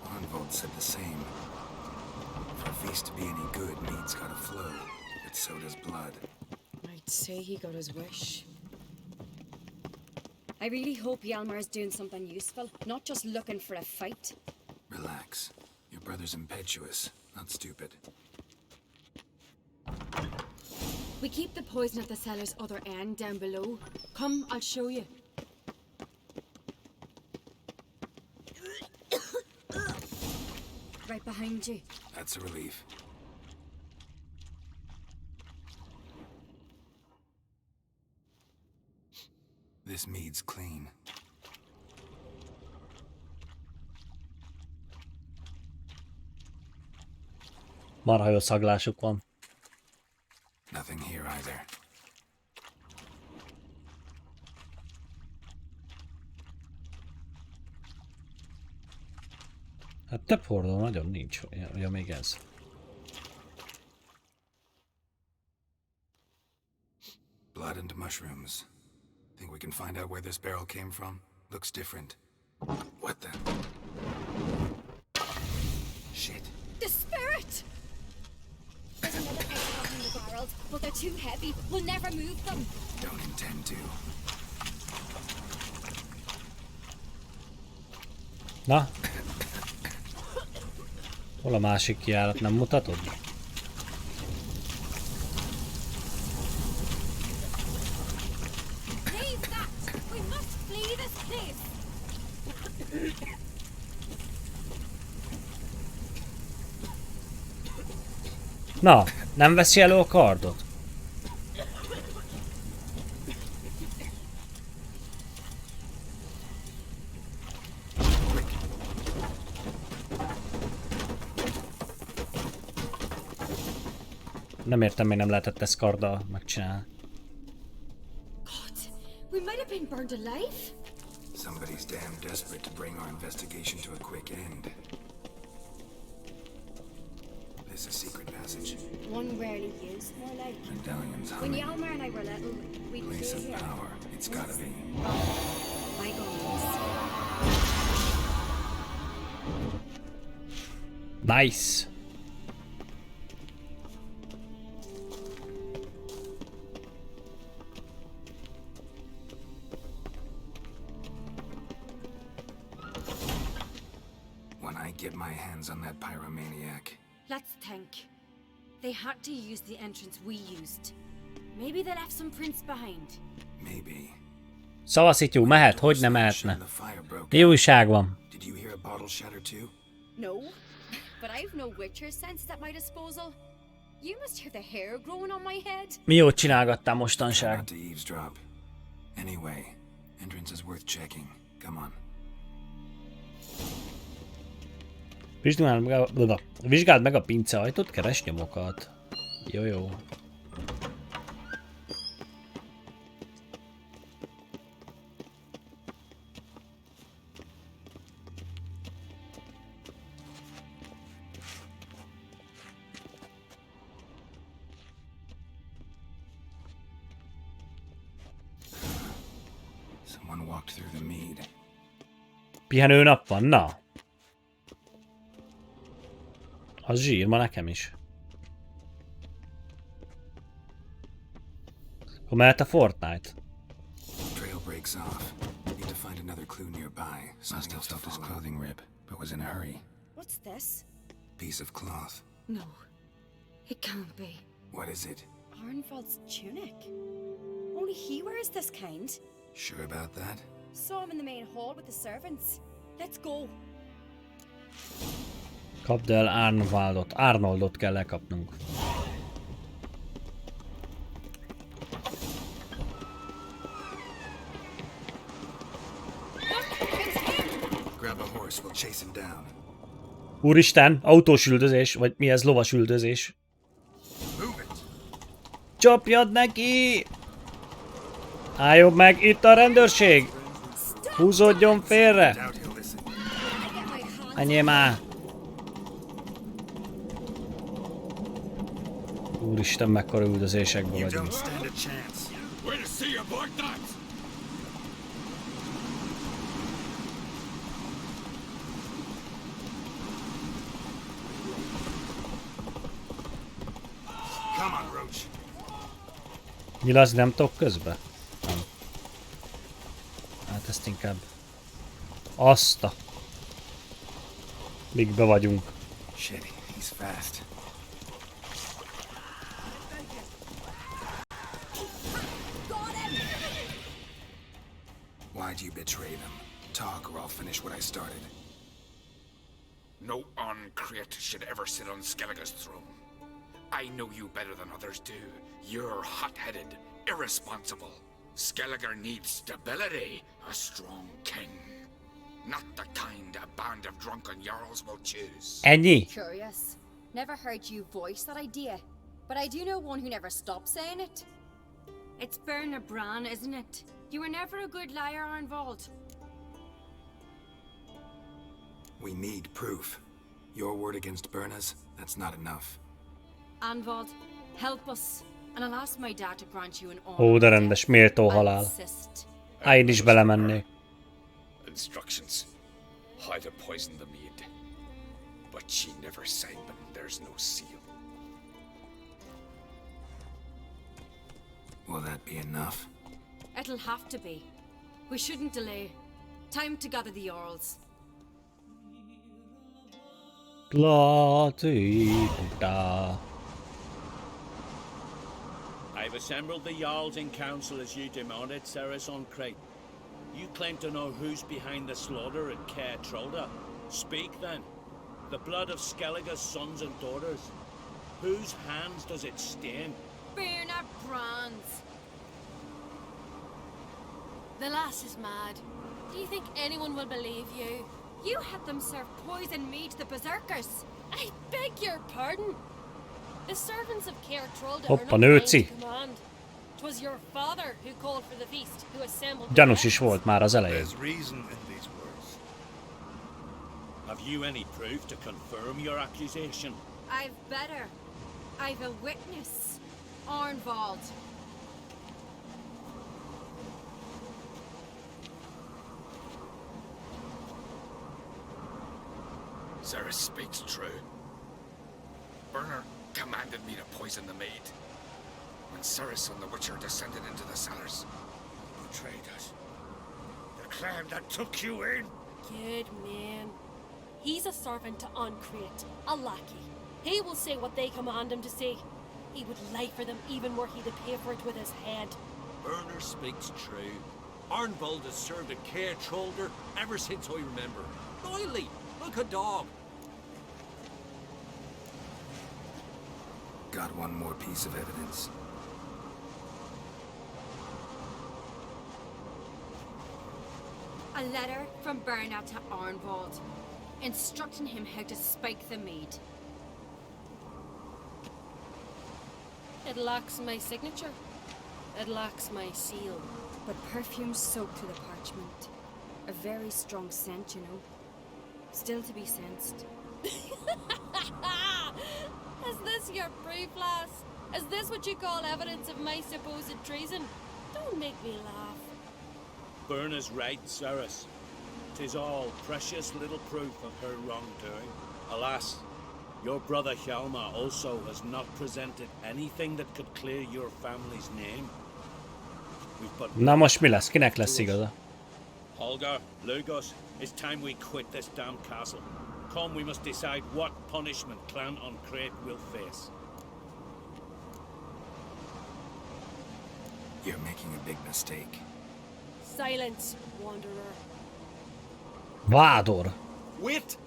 Arnvold said the same. For a feast to be any good, mead's gotta flow. But so does blood. I'd say he got his wish. I really hope Hjalmar's doing something useful, not just looking for a fight. Relax. Your brother's impetuous, not stupid. We keep the poison at the cellar's other end down below. Come, I'll show you. Right behind you. That's a relief. This mead's clean. 'Cause Marha jó szaglásuk van. Nothing here either. Hát több hordó nagyon nincs, ugye még ez. Blood and mushrooms. Think we can find out where this barrel came from? Looks different. What the? Shit. The spirit! There's another extra in the barrels, but they're too heavy. We'll never move them. Don't intend to. Na? Hol a másik kijárat, nem mutatod? Leave that! We must flee this place! Na, nem veszi elő a kardot? Nem értem, miért nem lehetett ezt karddal megcsinálni. God, we might have been burned alive. Somebody's damn desperate to bring our investigation to a quick end. There's a secret passage. One rarely used, more like. Medallions When humming. Yalmar and I were little, we'd Place play of here. power. It's gotta be. My goodness. Nice! When I get my hands on that pyromaniac. Let's think. They had to use the entrance we used. Maybe they left some prints behind. Maybe. Szavaszityú, mehet, hogy ne mehetne. The fire broke Mi out. újság van? Did you hear a bottle shatter too? No, but I've no Witcher sense at my disposal. You must hear the hair growing on my head. Mi jót csinálgattál Try mostanság? not to eavesdrop. Anyway, entrance is worth checking. Come on. Vizsgáld meg a pinceajtót, keres nyomokat. Jó, jó. Someone walked through the mead. Pihenő nap van, na. Az zsír, ma nekem is. Akkor mehet a Fortnite. Trail breaks off. Need to find another clue nearby. Something else stopped his clothing rip, but was in a hurry. What's this? Piece of cloth. No, it can't be. What is it? Arnvald's tunic. Only he wears this kind. Sure about that? Saw him in the main hall with the servants. Let's go. Kapd el Arnoldot. Arnoldot kell lekapnunk. Grab a horse, we'll chase him down. Úristen, autós üldözés, vagy mi ez, lovas üldözés. Move it! Csapjad neki! Álljon meg, itt a rendőrség! Húzódjon félre! Doubt he'll listen. Menjél már! Úristen, mekkora üldözésekben You vagyunk. don't stand a chance. Way to see your boy that! Come on, Roach. Nyilazni nem tudok közbe? Nem. Hát ezt inkább... Azt a... Míg be vagyunk. Shit, he's fast. Why'd you betray them? Talk or I'll finish what I started. No uncreate should ever sit on Skellige's throne. I know you better than others do. You're hot-headed, irresponsible. Skellige needs stability, a strong king. Not the kind a band of drunken jarls will choose. Ennyi? Curious. Never heard you voice that idea, but I do know one who never stops saying it. It's Berna Bran, isn't it? You were never a good liar, Arnvald. We need proof. Your word against Berna's, that's not enough. Arnvald, help us. And I'll ask my dad to grant you an Ó, de rendes, méltó I'll halál. insist. Én is belemennék. Instructions. How to poison the mead. But she never signed them. There's no seal. Will that be enough? It'll have to be. We shouldn't delay. Time to gather the Jarls. I've assembled the Jarls in council as you demanded, Ceres on Crate. You claim to know who's behind the slaughter at Caer Trolda. Speak then. The blood of Skellige's sons and daughters. Whose hands does it stain? Berna Bran's. The lass is mad. Do you think anyone will believe you? You had them serve poison mead to the berserkers. I beg your pardon. The servants of Caer Trolda Hoppa, are not nőci. trained to command. 'Twas your father who called for the feast, who assembled the Gyanús is guests. volt már az elején. There's reason in these words. Have you any proof to confirm your accusation? I've better. I've a witness. Arnvald. Ceres speaks true. Berner commanded me to poison the maid. When Ceres and the Witcher descended into the cellars. Betrayed us. The clan that took you in. Good man. He's a servant to Ancrate, a lackey. He will say what they command him to say. He would lie for them even were he to pay for it with his head. Berner speaks true. Arnvald has served at Caer Trolda ever since I remember. Loyally, like a dog. Got one more piece of evidence. A letter from Berna to Arnvald, instructing him how to spike the mead. It lacks my signature. It lacks my seal. But perfume soaked through the parchment. A very strong scent, you know. Still to be sensed. Is this your proof, lass? Is this what you call evidence of my supposed treason? Don't make me laugh. Berna's right, Ceres. 'Tis all precious little proof of her wrongdoing. Alas, your brother Hjalmar also has not presented anything that could clear your family's name. We've but Na most mi lesz? Kinek lesz igaza? Holger, Lugos, it's time we quit this damn castle. Come, we must decide what punishment Clan Ancrate will face. You're making a big mistake. Silence, wanderer. Vádor. Wait!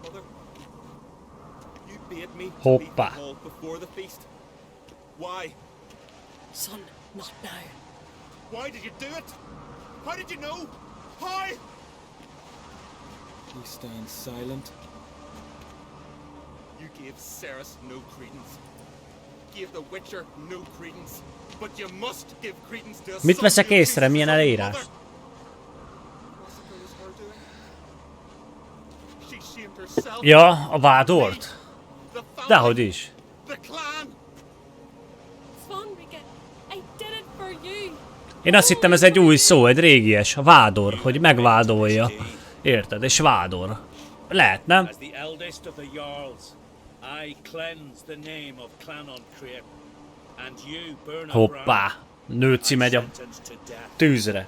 Mother, you bade me to leave the Hoppá. hall before the feast. Why? Son, not now. Why did you do it? How did you know? How? He stands silent. You gave Ceres no credence. Gave the Witcher no credence. But you must give credence to a Mit son veszek you észre? accuse Milyen of elírás? mother. Massacre was her doing. She shamed herself. Ja, a vádort. The family, Dehogy is. the clan. Svanrika, I did it for you. Én azt hittem, ez egy új szó, egy régies, a vádor, hogy megvádolja. Érted? És vádor. Lehet, nem? As the eldest of the Jarls, I cleanse the name of Clan Ancrate, and you, Berna Hoppá. Nőci megy a sentenced to death. tűzre.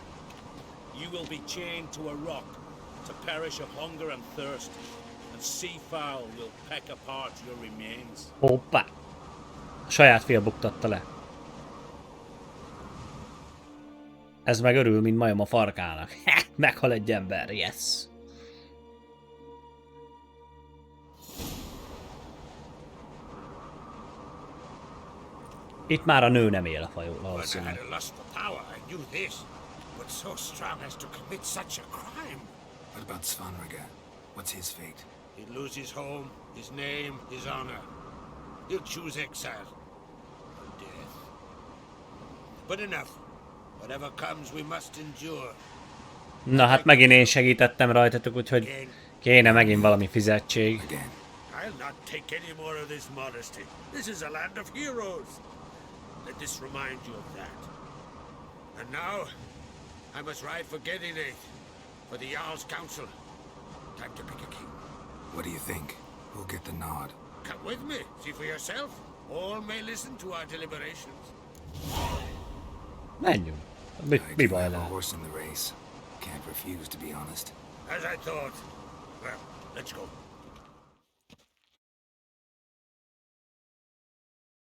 You will be chained to a rock to perish of hunger and thirst, and seafowl will peck apart your remains. Hoppá. A saját fia buktatta le. Ez meg örül, mint majom a farkának. Meghal egy ember, yes. Itt már a nő nem él a fajó, But I valószínűleg. had a lust for power, I knew this. But so strong as to commit such a crime. What about Svanrige? What's his fate? He'd lose his home, his name, his honor. He'll choose exile or death. But enough. Whatever comes, we must endure. Na hát megint én segítettem rajtatok, úgyhogy kéne megint valami fizetség. I'll not take any more of this modesty. This is a land of heroes. Let this remind you of that. And now, I must ride for Gedinate, for the Jarl's council. Time to pick a king. What do you think? Who'll get the nod? Come with me, see for yourself. All may listen to our deliberations. Menjünk. Mi baj lehet? Horse in the race. Can't refuse, to be honest. As I thought. Well, let's go.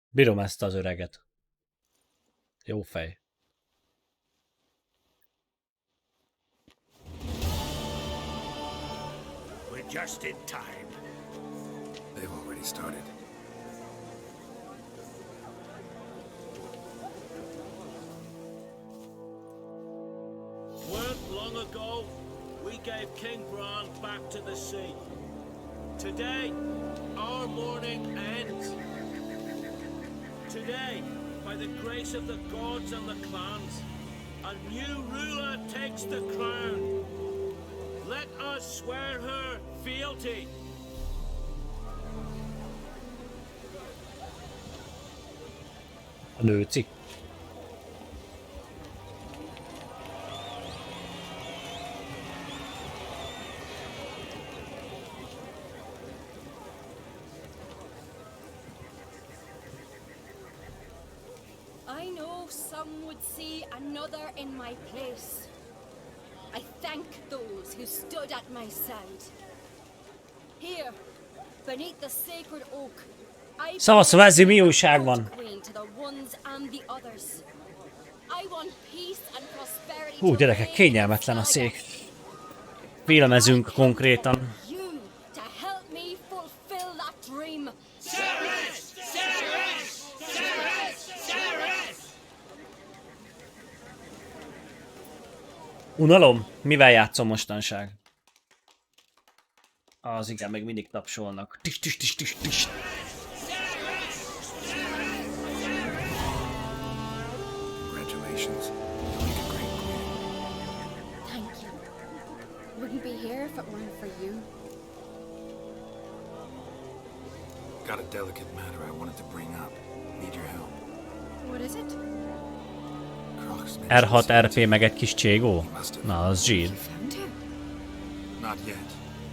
Bírom ezt az öreget. Jó fej. We're just in time. They've already started. Weren't long ago, we gave King Bran back to the sea. Today, our mourning ends. Today, by the grace of the gods and the clans, a new ruler takes the crown. Let us swear her fealty. A nőci. I know some would see another in my place. I thank those who stood at my side. Here, beneath the sacred oak, I Szavasz, Vezzi, mi újság van? Hú, gyerekek, kényelmetlen a szék. Vélemezünk konkrétan. Unalom? Mivel játszom mostanság? Az igen, még mindig tapsolnak. Tis, tis, tis, tis, tis. Congratulations. You make a great queen. Thank you. Wouldn't be here if it weren't for you. Got a delicate matter I wanted to bring up. Need your help. What is it? R6 RP meg egy kis cségó? Na, az zsír. Not yet,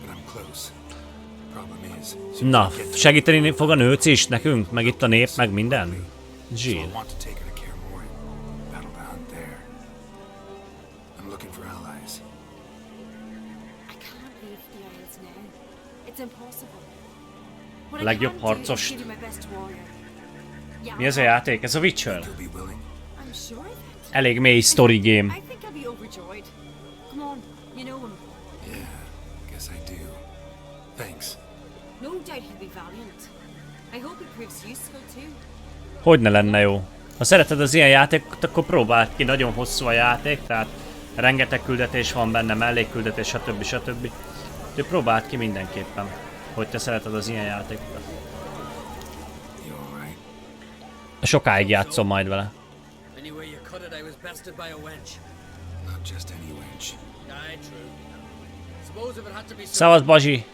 but I'm close. Problem is, Na, segíteni fog a nőc is nekünk? Meg itt a nép, meg minden? Zsír. A legjobb harcos. Mi ez a játék? Ez a Witcher. Elég mély story game. Hogy ne lenne jó? Ha szereted az ilyen játékot, akkor próbáld ki, nagyon hosszú a játék, tehát rengeteg küldetés van benne, mellékküldetés, stb. Stb. De próbáld ki mindenképpen, hogy te szereted az ilyen játékokat. Sokáig játszom majd vele. Szavasz, Bazsi!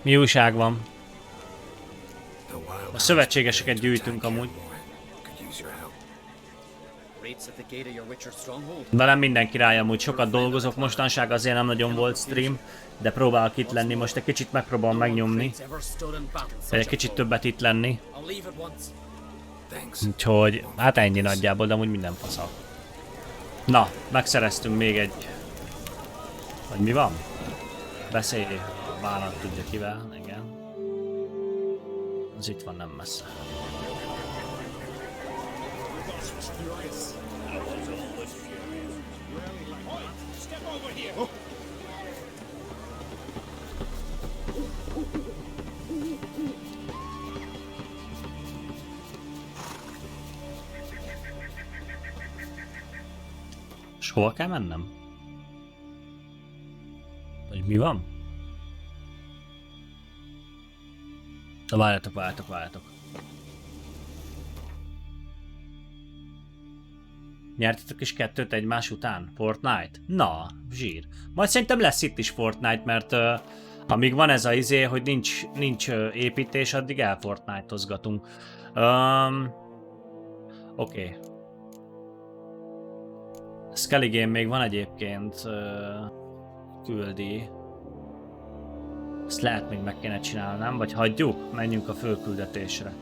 Mi újság van? A szövetségeseket gyűjtünk amúgy. Velem minden király, amúgy sokat dolgozok mostanság, azért nem nagyon volt stream, de próbálok itt lenni, most egy kicsit megpróbálom megnyomni. Egy kicsit többet itt lenni. Úgyhogy, hát ennyi nagyjából, de amúgy minden faszal. Na, megszereztünk még egy... Vagy mi van? Beszélj, a vállalat tudja kivel, igen. Az itt van, nem messze. És hova kell mennem? Hogy mi van? Na, várjatok. Nyertetek is 2-t egymás után? Fortnite? Na, zsír. Majd szerintem lesz itt is Fortnite, mert amíg van ez a izé, hogy nincs építés, addig elfortnite-ozgatunk. Oké. Skelly Game még van egyébként küldi. Ezt lehet még meg kéne csinálni, nem? Vagy hagyjuk? Menjünk a fölküldetésre.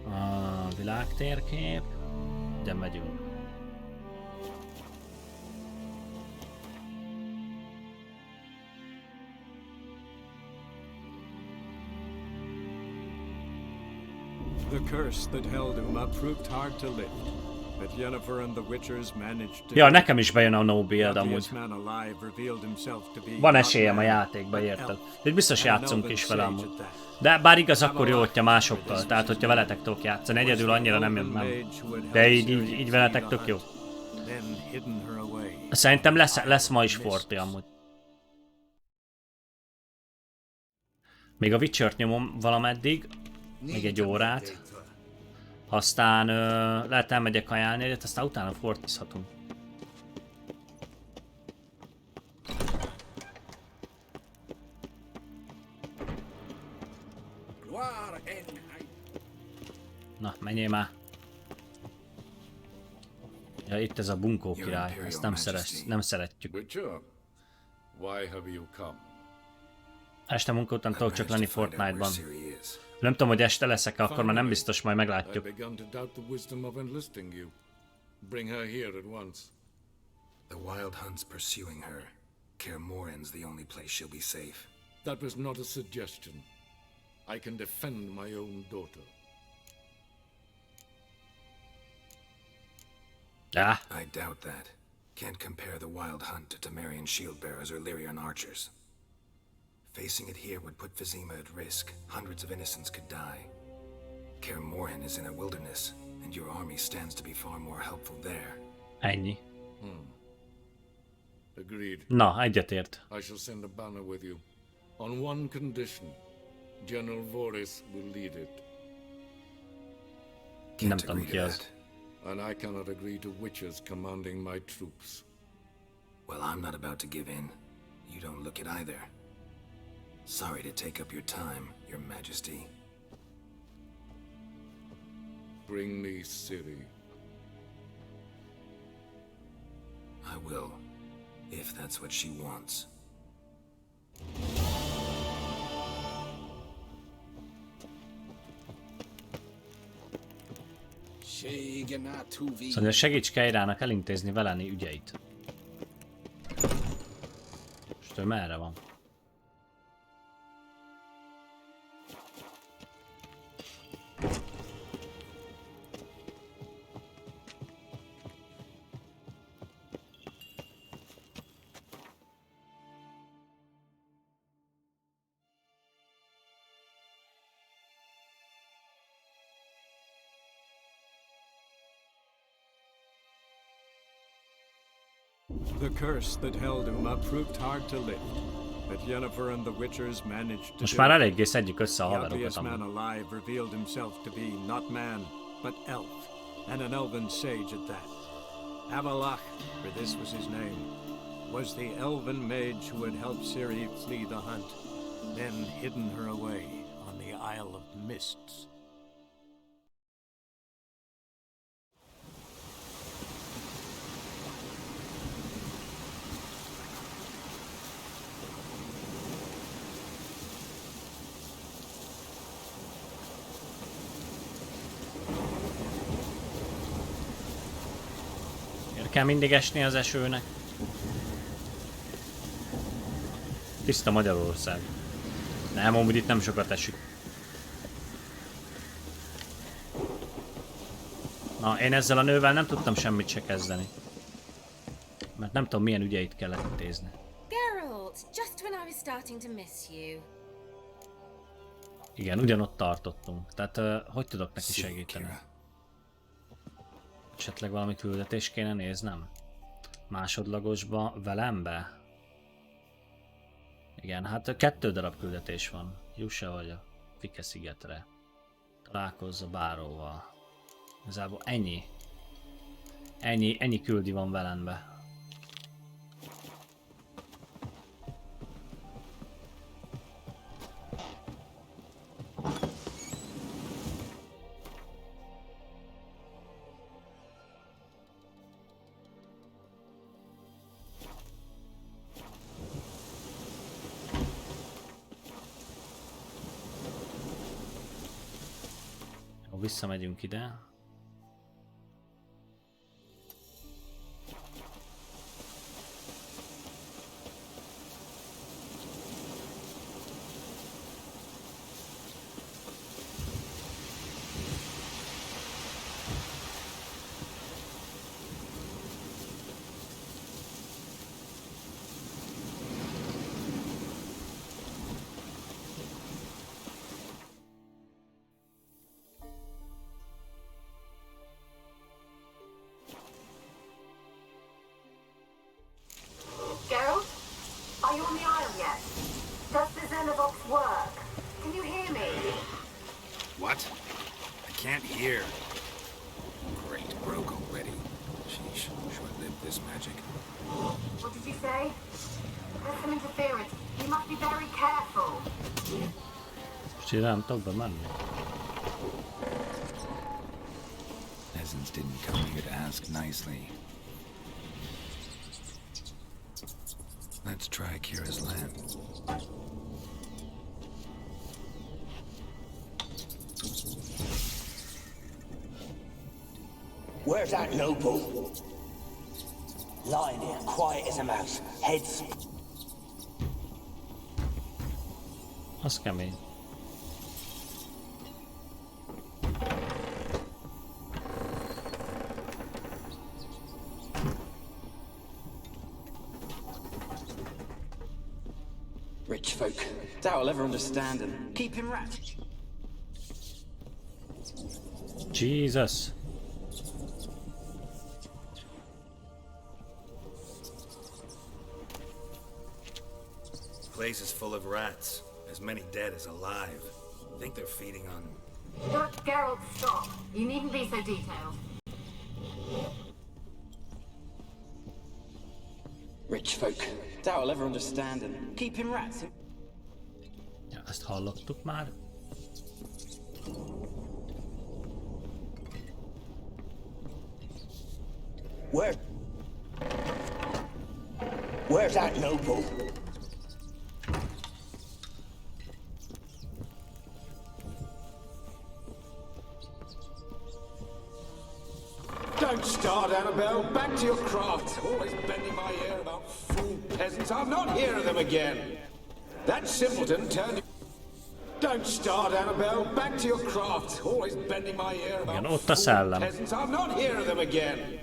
A világtérkép. De megyünk. The curse that held Uma proved hard to lift, but Yennefer and the Witchers managed to... Ja, nekem is bejön a no build amúgy. Van esélyem a játékba, érted? De biztos játszunk is vele amúgy. De bár igaz, akkor jó, hogyha másokkal, tehát hogyha veletek tudok játszani. Egyedül annyira nem. De így veletek tök jó. Szerintem lesz ma is Forti amúgy. Még a Witchert nyomom valameddig. Még egy órát. Aztán lehet elmegyek ajánlni egyet, aztán utána fortizhatunk. Na, menjél már. Ja, itt ez a bunkó király, ezt nem szeretjük. Este munka után tudok csak lenni Fortnite-ban. Nem tudom, hogy este leszek-e, akkor már nem biztos, majd meglátjuk. The Wild Hunt's pursuing her. Kaer Morhen's the only place she'll be safe. That was not a suggestion. I can defend my own daughter. I doubt that. Can't compare the Wild Hunt to Temerian shield bearers or Lyrian archers. Facing it here would put Vizima at risk. Hundreds of innocents could die. Kaer Morhen is in a wilderness, and your army stands to be far more helpful there. Ennyi. Agreed. Na, egyetért. I shall send a banner with you. On one condition. General Voris will lead it. Nem tudom ki az. And I cannot agree to Witchers commanding my troops. Well, I'm not about to give in. You don't look it either. Sorry to take up your time, Your Majesty. Bring me Ciri. I will, if that's what she wants. Szóval segíts Keirának elintézni Veleni ügyeit. Most ő merre van? The curse that held Uma proved hard to lift, but Yennefer and the Witchers managed to. Most már eléggé szedjük össze a The haverokat ugliest man amúgy. alive revealed himself to be not man, but elf, and an elven sage at that. Avalach, for this was his name, was the elven mage who had helped Ciri flee the hunt, then hidden her away on the Isle of Mists. Kell mindig esni az esőnek. Tiszta Magyarország. Nem, amúgy itt nem sokat esik. Na, én ezzel a nővel nem tudtam semmit se kezdeni. Mert nem tudom, milyen ügyeit kellett intézni. Geralt, just when I was starting to miss you. Igen, ugyanott tartottunk. Tehát hogy tudok neki segíteni? Esetleg valami küldetés kéne néznem? Másodlagosba, velembe? Igen, hát 2 darab küldetés van. Jussa vagy a Fike szigetre. Találkozz a báróval. Igazából ennyi. Ennyi küldi van velembe. Visszamegyünk ide. What? I can't hear. Great, broke already. Sheesh, short-lived this magic. What did you say? There's some interference. You must be very careful. Csinálom, tudok bemenni. Peasants didn't come here to ask nicely. Let's try Kira's land. Where's that noble? Lying here, quiet as a mouse, heads. Az kemény. Rich folk, doubt I'll ever understand them. Keep him wrapped. Jesus. The place is full of rats. As many dead as alive. I think they're feeding on... Look, Geralt, stop. You needn't be so detailed. Rich folk, doubt I'll ever understand them. Keep him wrapped. Ja, ezt hallottuk már. Where's that noble? Don't start, Annabelle. Back to your craft. Always bending my ear about fool peasants. I'll not hear of them again. That simpleton turned... Don't start, Annabelle. Back to your craft. Always bending my ear about fool peasants. I'll not hear of them again.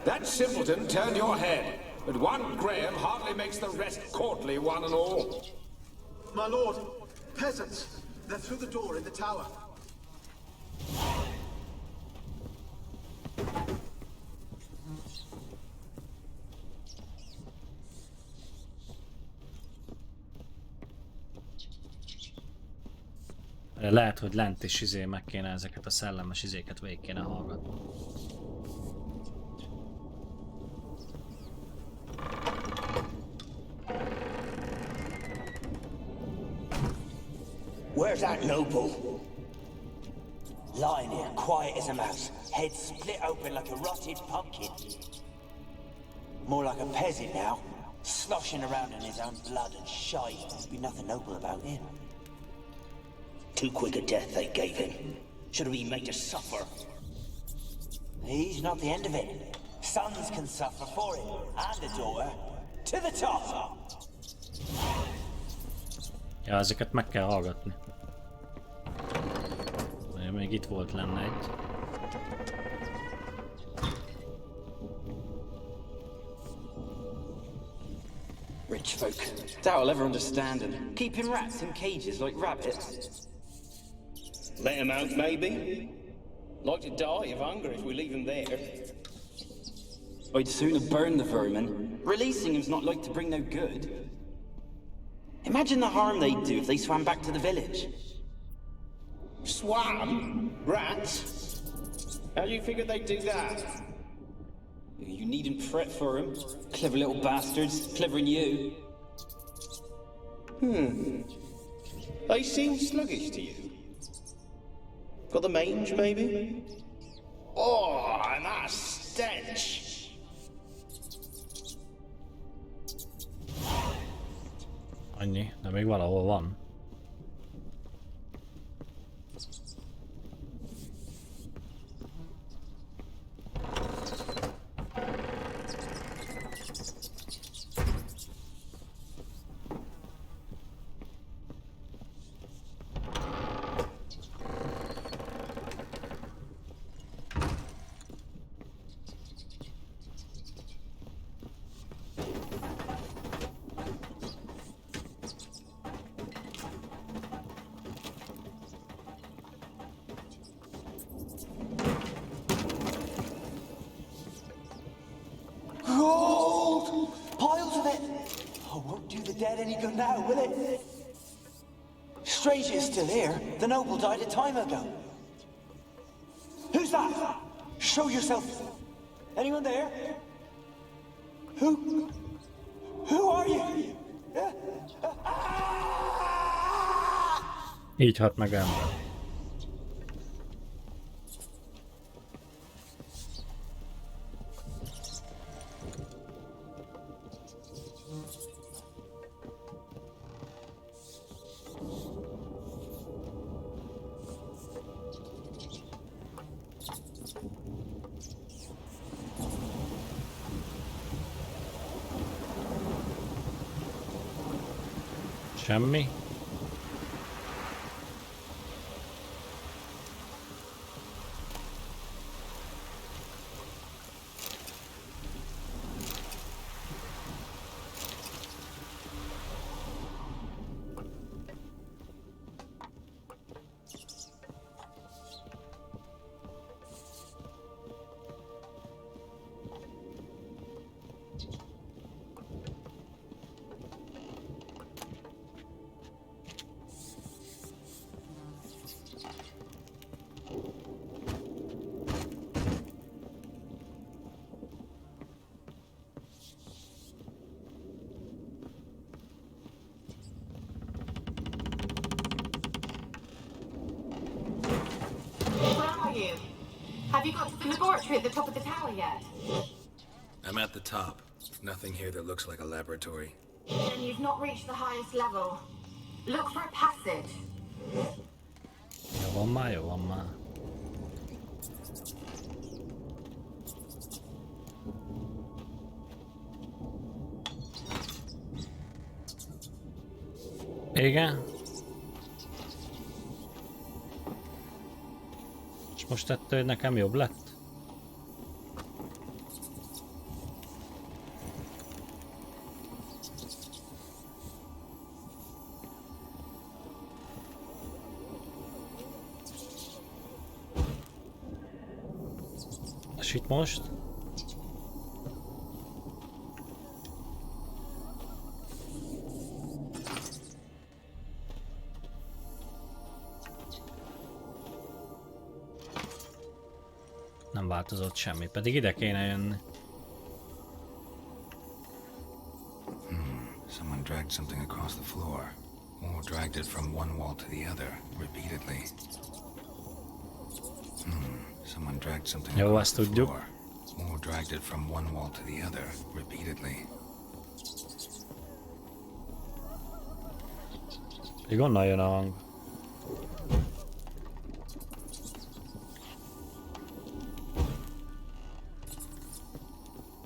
That simpleton turned your head. But one Graham hardly makes the rest courtly, one and all. My lord, peasants. They're through the door in the tower. Lehet, hogy lent is meg kéne ezeket a szellemes izéket végig kéne hallgatni. Where's that noble? Lying here, quiet as a mouse, head split open like a rotted pumpkin. More like a peasant now, sloshing around in his own blood and shite. Be nothing noble about him. Too quick a death they gave him. Should have been made to suffer. He's not the end of it. Sons can suffer for him, and a daughter. To the top! Ja, ezeket meg kell hallgatni. Még itt volt lenne egy. Rich folk, doubt I'll ever understand them. Keep him rats in cages like rabbits. Let him out, maybe? Like to die of hunger if we leave him there. I'd sooner burn the vermin. Releasing him's not like to bring no good. Imagine the harm they'd do if they swam back to the village. Swam? Rats? How do you figure they'd do that? You needn't fret for him. Clever little bastards, cleverer than you. They seem sluggish to you. Got the mange, maybe? Oh, and that stench! Annyi, de még valahol van. Gold! Piles of it! Oh, won't do the dead any good now, will it? Strange it's still here. The noble died a time ago. Who's that? Show yourself. Anyone there? Who are you? Így hat meg ember. Semmi. Have you got to the laboratory at the top of the tower yet? I'm at the top. Nothing here that looks like a laboratory. Then you've not reached the highest level. Look for a passage. Jó van már, jó van már. Igen. És most ettől, hogy nekem jobb lett? És itt most? Nem változott semmi, pedig ide kéne jönni. Someone dragged something across the floor. Or dragged it from one wall to the other, repeatedly. Someone dragged something Jó, across azt the tudjuk. floor. Or dragged it from one wall to the other, repeatedly. Még onnan jön a hang.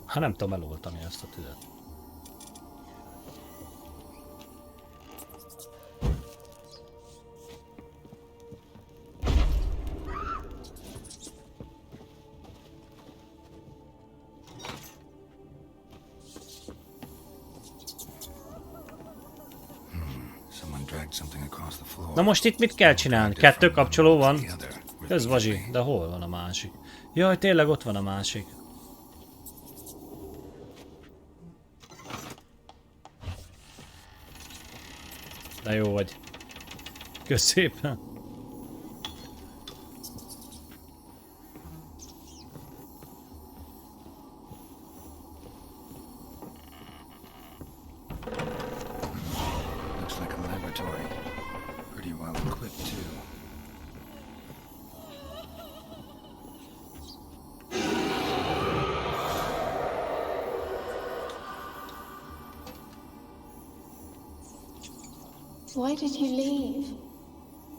Ha nem tudom eloltani ezt a tüzet. something across the floor. Na most itt mit kell csinálni? 2 kapcsoló van? Közvazsi, de hol van a másik? Jaj, tényleg ott van a másik. De jó vagy. Kösz szépen. Looks like a laboratory. Pretty well equipped too. Why did you leave?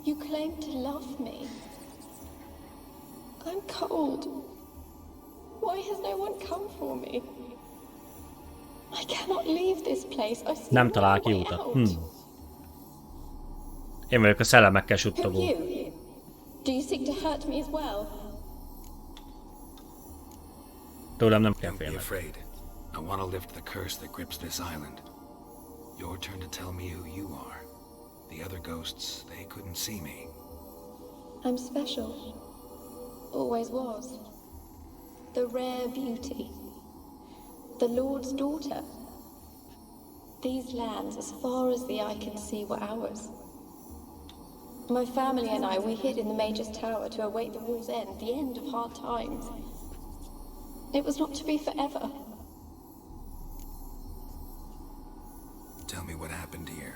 You claimed to love me. I'm cold. Why has no one come for me? I cannot leave this place. I see Nem no talál ki way utat. out. Én vagyok a szellemekkel Who suttogó. you? Do you seek to hurt me as well? Tőlem nem kell Don't be félni. afraid. I want to lift the curse that grips this island. Your turn to tell me who you are. The other ghosts, they couldn't see me. I'm special. Always was. The rare beauty. The Lord's daughter. These lands, as far as the eye can see, were ours. My family and I, we hid in the Major's tower to await the war's end, the end of hard times. It was not to be forever. Tell me what happened here.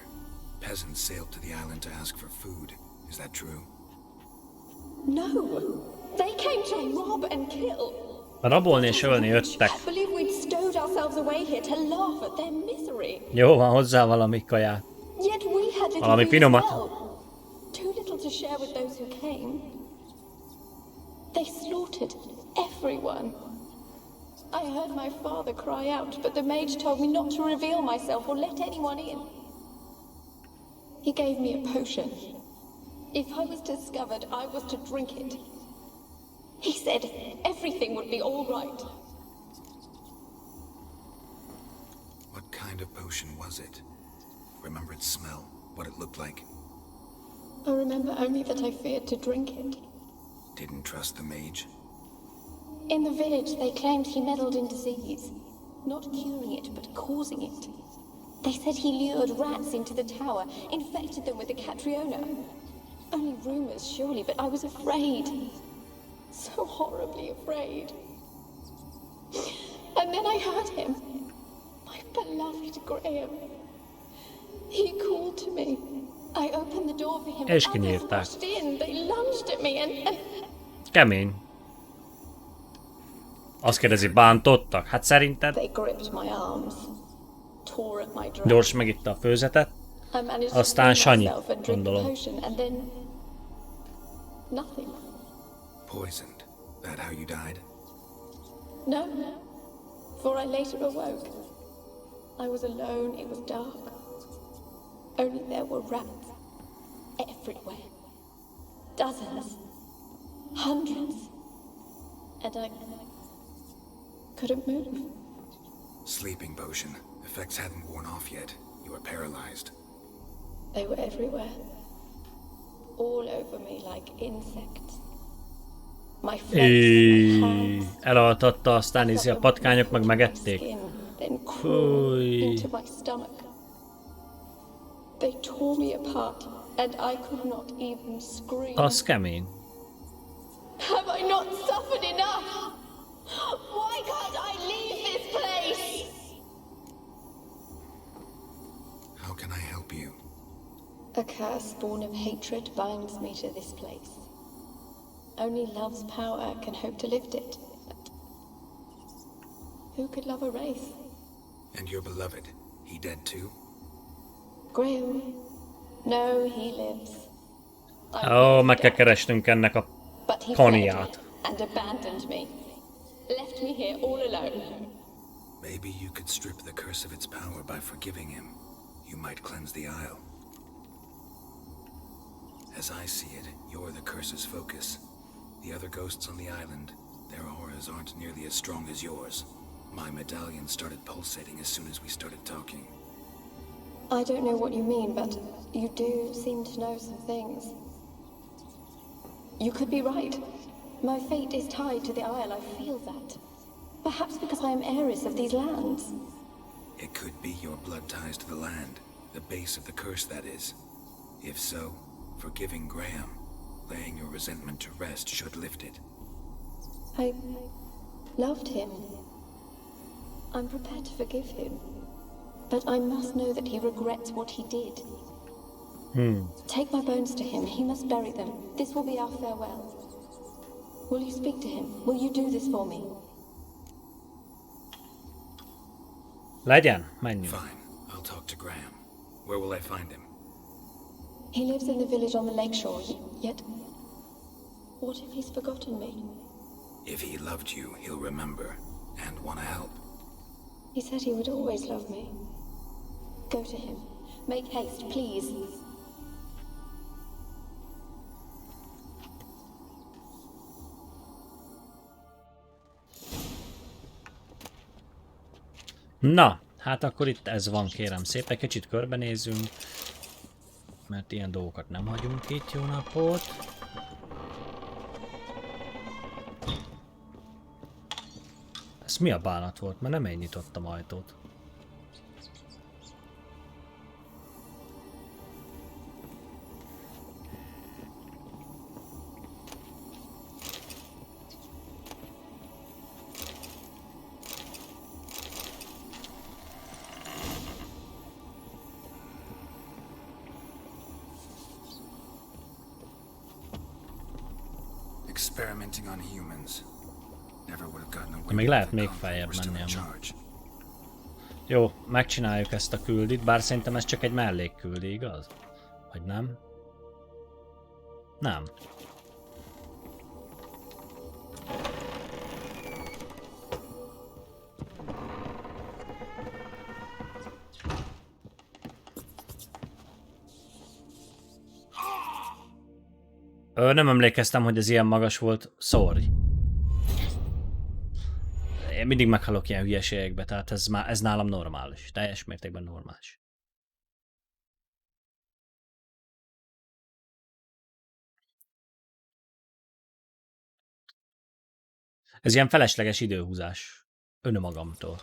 Peasants sailed to the island to ask for food. Is that true? No! They came to rob and kill. Rabolni és ölni jöttek. I believe we'd stowed ourselves away here to laugh at their misery. Jó, van hozzá valami kaját. Yet we had little Valami food as finomat. well. Too little to share with those who came. They slaughtered everyone. I heard my father cry out, but the mage told me not to reveal myself or let anyone in. He gave me a potion. If I was discovered, I was to drink it. He said everything would be all right. What kind of potion was it? Remember its smell? What it looked like? I remember only that I feared to drink it. Didn't trust the mage? In the village, they claimed he meddled in disease. Not curing it, but causing it. They said he lured rats into the tower, infected them with the Catriona. Only rumors, surely, but I was afraid. So horribly afraid. And then I heard him. My beloved Graham. He called to me. I opened the door for him. És Others kinyírták. rushed in. They lunged at me and... Kemény. Azt kérdezi, bántottak? Hát szerinted? They gripped my arms. Tore at my dress. Gyors megitta a főzetet. I managed Aztán to free Sanyi, myself and drink the gondolom. potion, and then nothing. Poisoned. That how you died? No, for I later awoke. I was alone, it was dark. Only there were rats everywhere. Dozens. Hundreds. And I couldn't move. Sleeping potion. Effects hadn't worn off yet. You were paralyzed. They were everywhere. All over me like insects. My face, my hands, Elaltatta, aztán a patkányok meg megették. then crawled Fúj. into my stomach. They tore me apart, and I could not even scream. Az kemény. Have I not suffered enough? Why can't I leave this place? How can I help you? A curse born of hatred binds me to this place. Only love's power can hope to lift it. But who could love a race? And your beloved, he dead too? Graham? No, he lives. Ó, meg kell keresnünk ennek a But he Koniát. fled and abandoned me. Left me here all alone. Maybe you could strip the curse of its power by forgiving him. You might cleanse the isle. As I see it, you're the curse's focus. The other ghosts on the island, their auras aren't nearly as strong as yours. My medallion started pulsating as soon as we started talking. I don't know what you mean, but you do seem to know some things. You could be right. My fate is tied to the Isle, I feel that. Perhaps because I am heiress of these lands. It could be your blood ties to the land, the base of the curse, that is. If so, forgiving Graham, laying your resentment to rest, should lift it. I loved him. I'm prepared to forgive him. But I must know that he regrets what he did. Take my bones to him. He must bury them. This will be our farewell. Will you speak to him? Will you do this for me? Legyen, menjünk. Fine, I'll talk to Graham. Where will I find him? He lives in the village on the lakeshore, yet... What if he's forgotten me? If he loved you, he'll remember, and want to help. He said he would always love me. Go to him. Make haste, please. Na, hát akkor itt ez van, kérem szépen. Kicsit körbenézzünk, mert ilyen dolgokat nem hagyunk itt. Jó napot! Ez mi a bánat volt? Mert nem én nyitottam ajtót. Experimenting on humans. Never would have gotten away. Még lehet még feljebb menni. Jó, megcsináljuk ezt a küldit, bár szerintem ez csak egy mellékküldi, igaz? Vagy nem? Nem. Nem emlékeztem, hogy ez ilyen magas volt. Sorry. Én mindig meghalok ilyen hülyeségekbe, tehát ez nálam normális. Teljes mértékben normális. Ez ilyen felesleges időhúzás. Önmagamtól.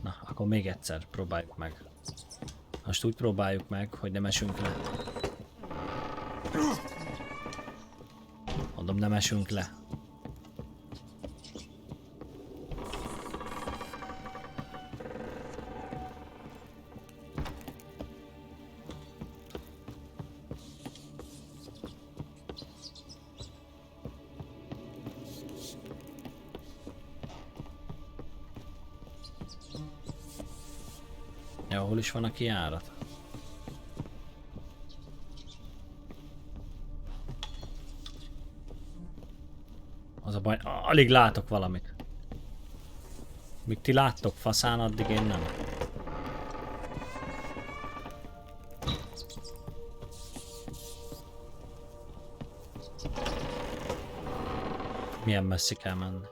Na, akkor még egyszer próbáljuk meg. Most úgy próbáljuk meg, hogy nem esünk le. Mondom, nem esünk le. Ja, hol is van a kijárat? Az a baj, alig látok valamit. Míg ti láttok faszán, addig én nem. Milyen messzi kell menni?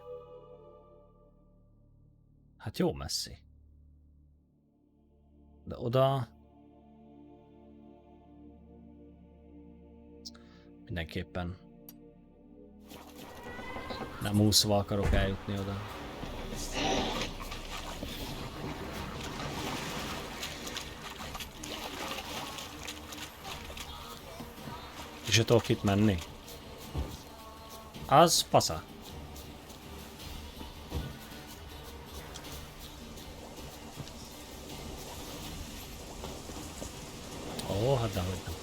Hát jó messzi. De oda... Mindenképpen nem úszva akarok eljutni oda. És tudok itt menni? Az fasza. Ó, hát dehogy nem.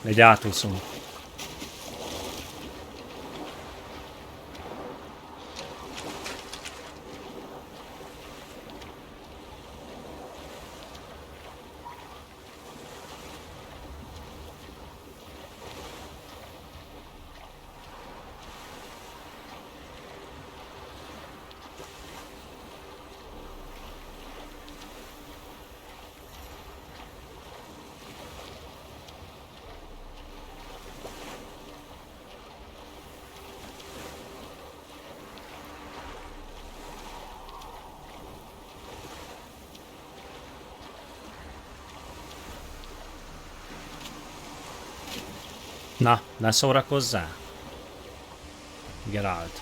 Egy átúszunk. Na, ne szórakozzál. Geralt.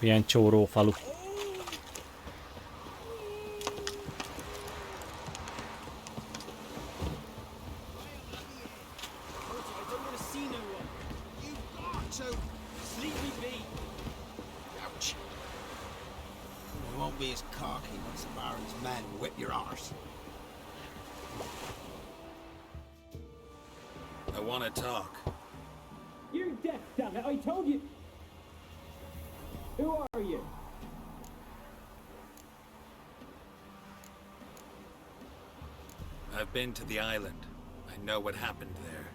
Milyen csóró falu. I want to talk. You're deaf, damn it! I told you. Who are you? I've been to the island. I know what happened there.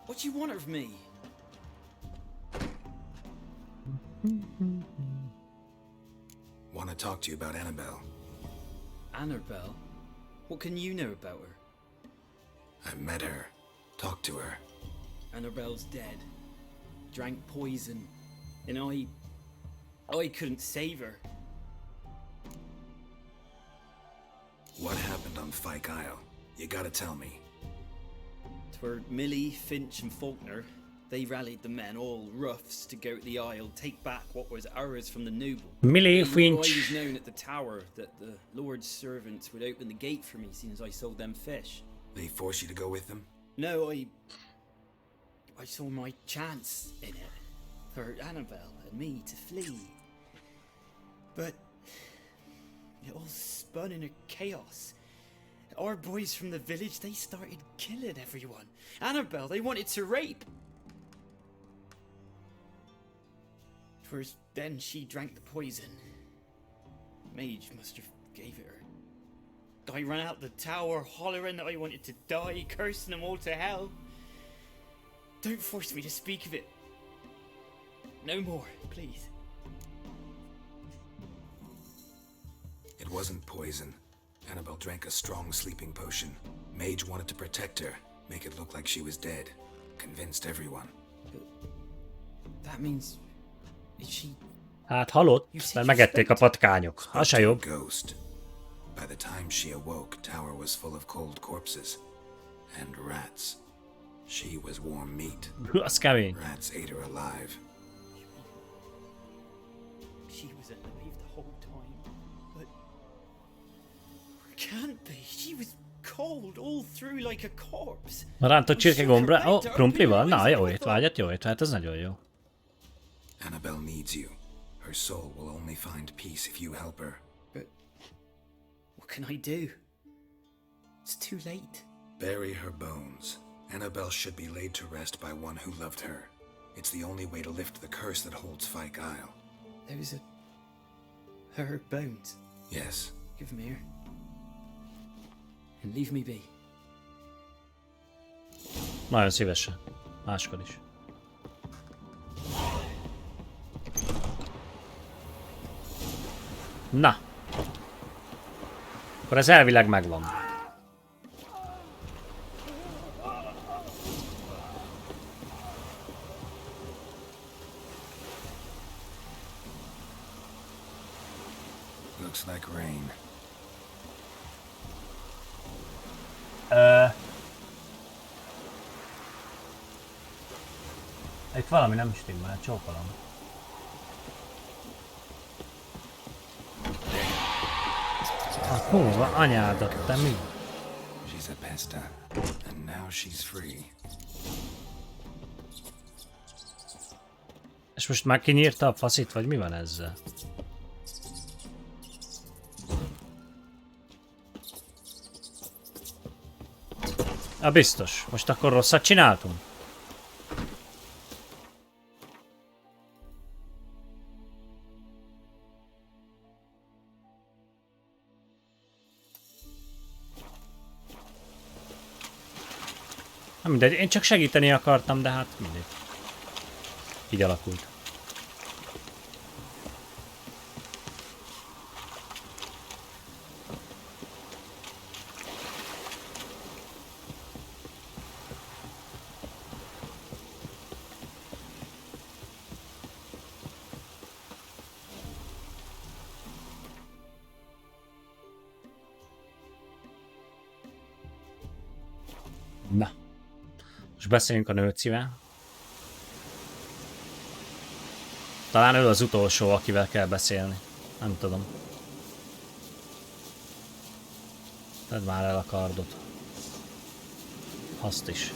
What do you want of me? Want to talk to you about Annabelle. Annabelle? What can you know about her? I met her. Talked to her. Annabelle's dead. Drank poison. And I couldn't save her. What happened on Fyke Isle? You gotta tell me. 'Twere Millie, Finch and Faulkner. They rallied the men, all roughs, to go to the Isle, take back what was ours from the noble. Millie, I Finch. was known at the tower that the Lord's servants would open the gate for me, seeing as I sold them fish. They force you to go with them? No, I saw my chance in it. For Annabelle and me to flee. But it all spun in a chaos. Our boys from the village, they started killing everyone. Annabelle, they wanted to rape. 'Twas then she drank the poison. Mage must have gave it her. I ran out the tower hollering that I wanted to die, cursing them all to hell. Don't force me to speak of it. No more, please. It wasn't poison. Annabelle drank a strong sleeping potion. Mage wanted to protect her, make it look like she was dead. Convinced everyone. But that means... Is she... Hát halott, mert megették a patkányok. Az se jobb. Ghost. By the time she awoke, tower was full of cold corpses. And rats. She was warm meat. Az kemény. Rats ate her alive. She was alive the whole time, but... Can't be. She was cold all through like a corpse. Rántott csirkegombra? Ó, krumplival? Na, jó étvágyat, jó étvágyat, ez nagyon jó. Annabelle needs you. Her soul will only find peace if you help her. But... What can I do? It's too late. Bury her bones. Annabelle should be laid to rest by one who loved her. It's the only way to lift the curse that holds Fyke Isle. Those are... her bones? Yes. Give them here. And leave me be. Nagyon szívesen. Máskor is. Na. Akkor ez elvileg megvan. Looks like rain. Itt valami nem stimmel, csókolom. A kurva anyádat, te mi? She's a pesta, and now she's free. És most már kinyírta a faszit, vagy mi van ezzel? Biztos. Most akkor rosszat csináltunk? Na mindegy, én csak segíteni akartam, de hát mindegy. Így alakult. Na. Most beszéljünk a nőcivel. Talán ő az utolsó, akivel kell beszélni. Nem tudom. Tedd már el a kardot. Azt is.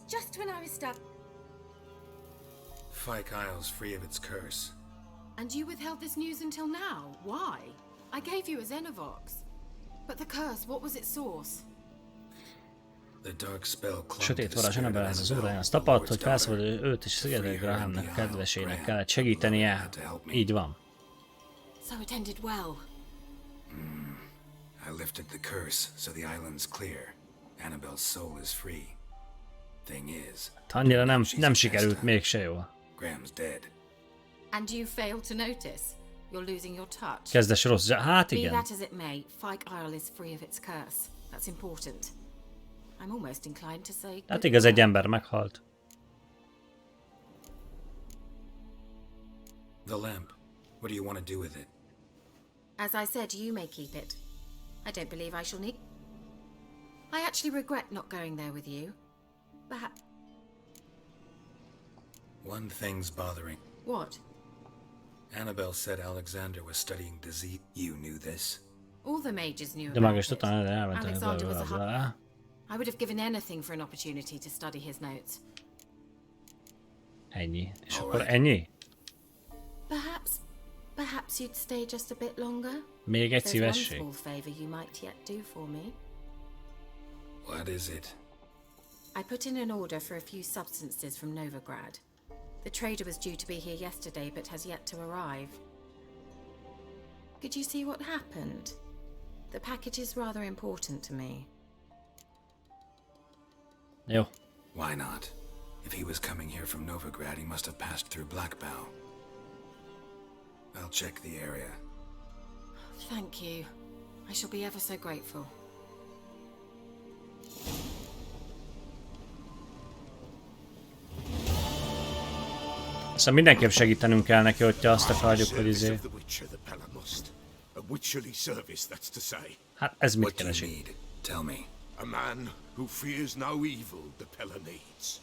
Just when I was stuck. Fyke Isle's free of its curse. And you withheld this news until now? Why? I gave you a Xenovox. But the curse, what was its source? The dark spell clung Sötét to the varázs spirit Annabelle of az Annabelle, óráján. Azt tapasztalt, hogy the Lord's felszabadul őt és szigetek Grahamnek kedvesének kellett segítenie. Így van. So it ended well. I lifted the curse, so the island's clear. Annabelle's soul is free. Thing is, Annyira nem sikerült mégse jól. Graham's dead. And you failed to notice? You're losing your touch. Kezdes rossz, hát Be igen. that as it may, Fyke Isle is free of its curse. That's important. I'm almost inclined to say. Hát igaz, egy ember meghalt. The lamp. What do you want to do with it? As I said, you may keep it. I don't believe I shall need. I actually regret not going there with you. Perhaps. One thing's bothering. What? Annabelle said Alexander was studying disease. You knew this? All the mages knew De about magas it. tudtam, de elmentem. Alexander was a I would have given anything for an opportunity to study his notes. Ennyi. És akkor ennyi? Perhaps you'd stay just a bit longer? Még egy There's szívesség. one small favor you might yet do for me. What is it? I put in an order for a few substances from Novigrad. The trader was due to be here yesterday, but has yet to arrive. Could you see what happened? The package is rather important to me. Jó. Why not? If he was coming here from Novigrad, he must have passed through Blackbow. I'll check the area. Thank you. I shall be ever so grateful. Szóval mindenképp segítenünk kell neki, hogyha azt akarjuk, hogy izé... Hát ez mit keresik? Tell me. A man who fears no evil the Pella needs.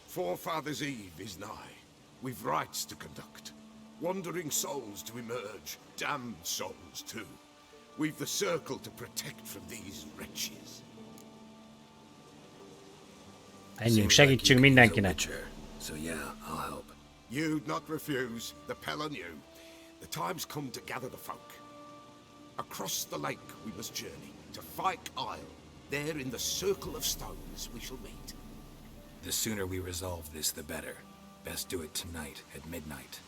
Forefathers' Eve is nigh. We've rites to conduct. Wandering souls to emerge. Damned souls too. We've the circle to protect from these wretches. Menjünk, segítsünk mindenkinek. So yeah, I'll help. You'd not refuse. The Pella knew. The time's come to gather the folk. Across the lake we must journey to Fyke Isle. There in the circle of stones we shall meet. The sooner we resolve this, the better. Best do it tonight at midnight.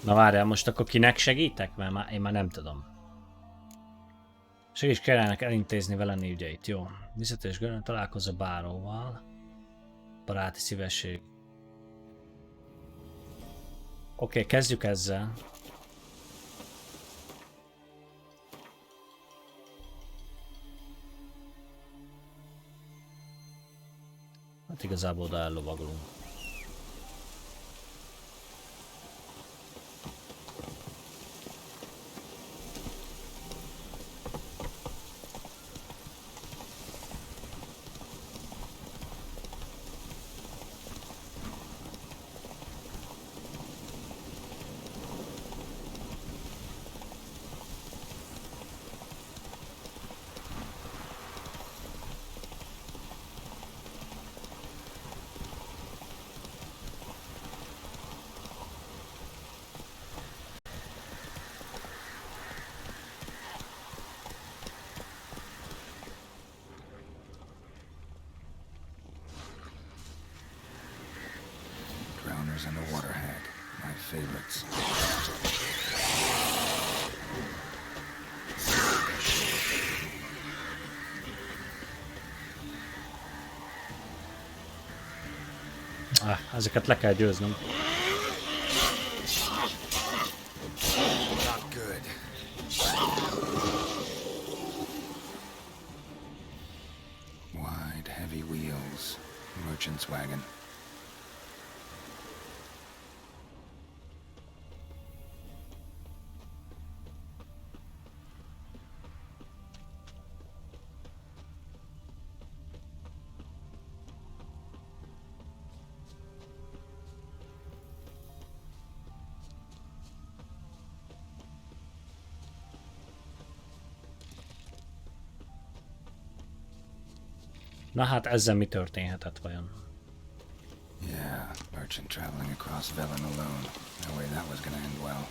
Na várjál, most akkor kinek segítek? Mert én már nem tudom. Segíts Kerának elintézni velem ügyeit, jó. Visszatérés görön, találkozz a báróval. Baráti szívesség. Oké, kezdjük ezzel. Hát igazából oda ellovagolunk. Ezeket le kell győznöm. Not good. Wide, heavy wheels. Merchant's wagon. Na hát ezzel mi történhetett vajon? Yeah, merchant traveling across Velem alone. No way that was gonna end well.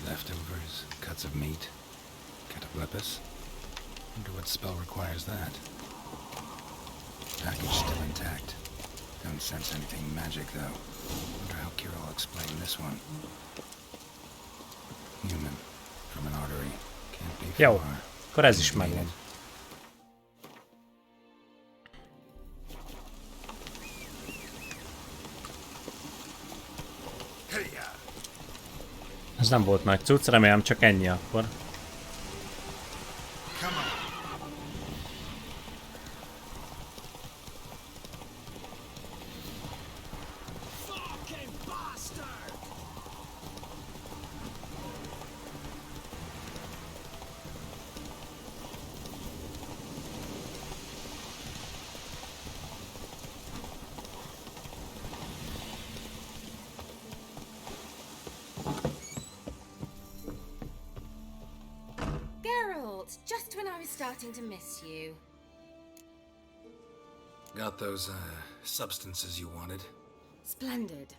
Leftovers, cuts of meat, cataplepis. Wonder what spell requires that. Package still intact. Don't sense anything magic though. Wonder how Kira will explain this one. Human, from an artery. Can't be Jó, far. akkor ez is megvan. Ez nem volt nagy cucc, remélem csak ennyi akkor. Just when I was starting to miss you. Got those, substances you wanted? Splendid.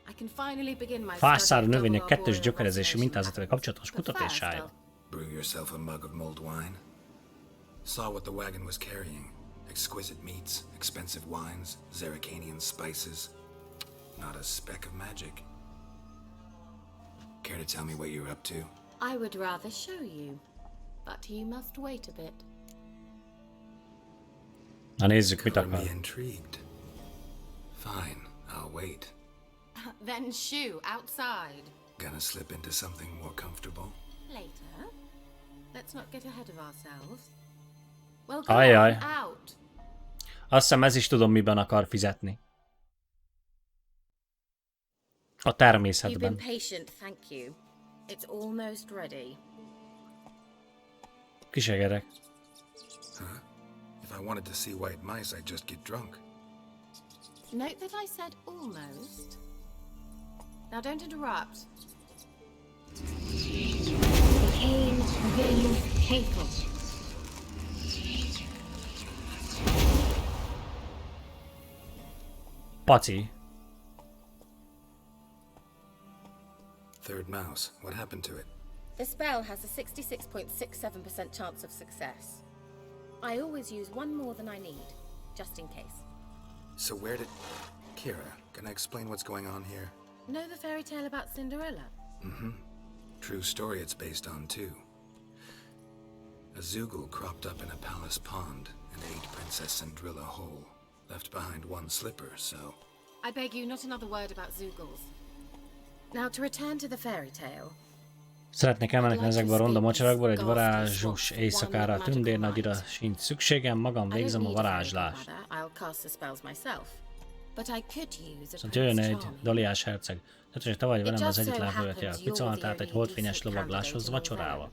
I can finally begin my Fászáró növények kettős gyökerezési mintázatával kapcsolatos kutatására. Brew yourself a mug of mulled wine. Saw what the wagon was carrying. Exquisite meats, expensive wines, Zeracanian spices. Not a speck of magic. Care to tell me what you're up to? I would rather show you. But you must wait a bit. Na nézzük, mit akar. Intrigued. Fine, I'll wait. Then shoo, outside. Gonna slip into something more comfortable? Later. Let's not get ahead of ourselves. Well, Ajaj. out. Azt hiszem ez is tudom miben akar fizetni. A természetben. You've been patient, thank you. It's almost ready. Kisegerek. Huh? If I wanted to see white mice, I'd just get drunk. Note that I said almost. Now don't interrupt. Pain, vein, hateful. Paci. Third mouse. What happened to it? The spell has a 66.67% chance of success. I always use one more than I need, just in case. So where did... Kira, can I explain what's going on here? Know the fairy tale about Cinderella? Mm-hmm. True story it's based on, too. A Zoogle cropped up in a palace pond and ate Princess Cinderella whole. Left behind one slipper, so... I beg you, not another word about Zoogles. Now to return to the fairy tale. Szeretnék elmenekni ezekből a ronda mocsarakból, egy varázsos éjszakára a tündérnagyira sincs szükségem, magam végzem a varázslást. Szóval jöjjön egy daliás herceg. Tehát, hogy te vagy velem az egyetlen hölgyel picoltát egy holdfényes lovagláshoz vacsorával.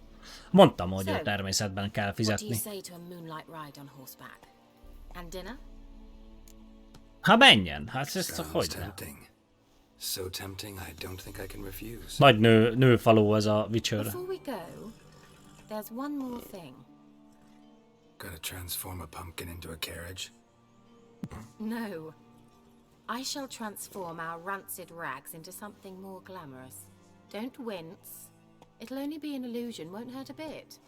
Mondtam, hogy a természetben kell fizetni. Ha menjen, hát ezt hogy ne? So tempting, I don't think I can refuse. Nagy nőfaló ez a Witcher. Before we go, there's one more thing. Gotta transform a pumpkin into a carriage? No. I shall transform our rancid rags into something more glamorous. Don't wince. It'll only be an illusion, won't hurt a bit.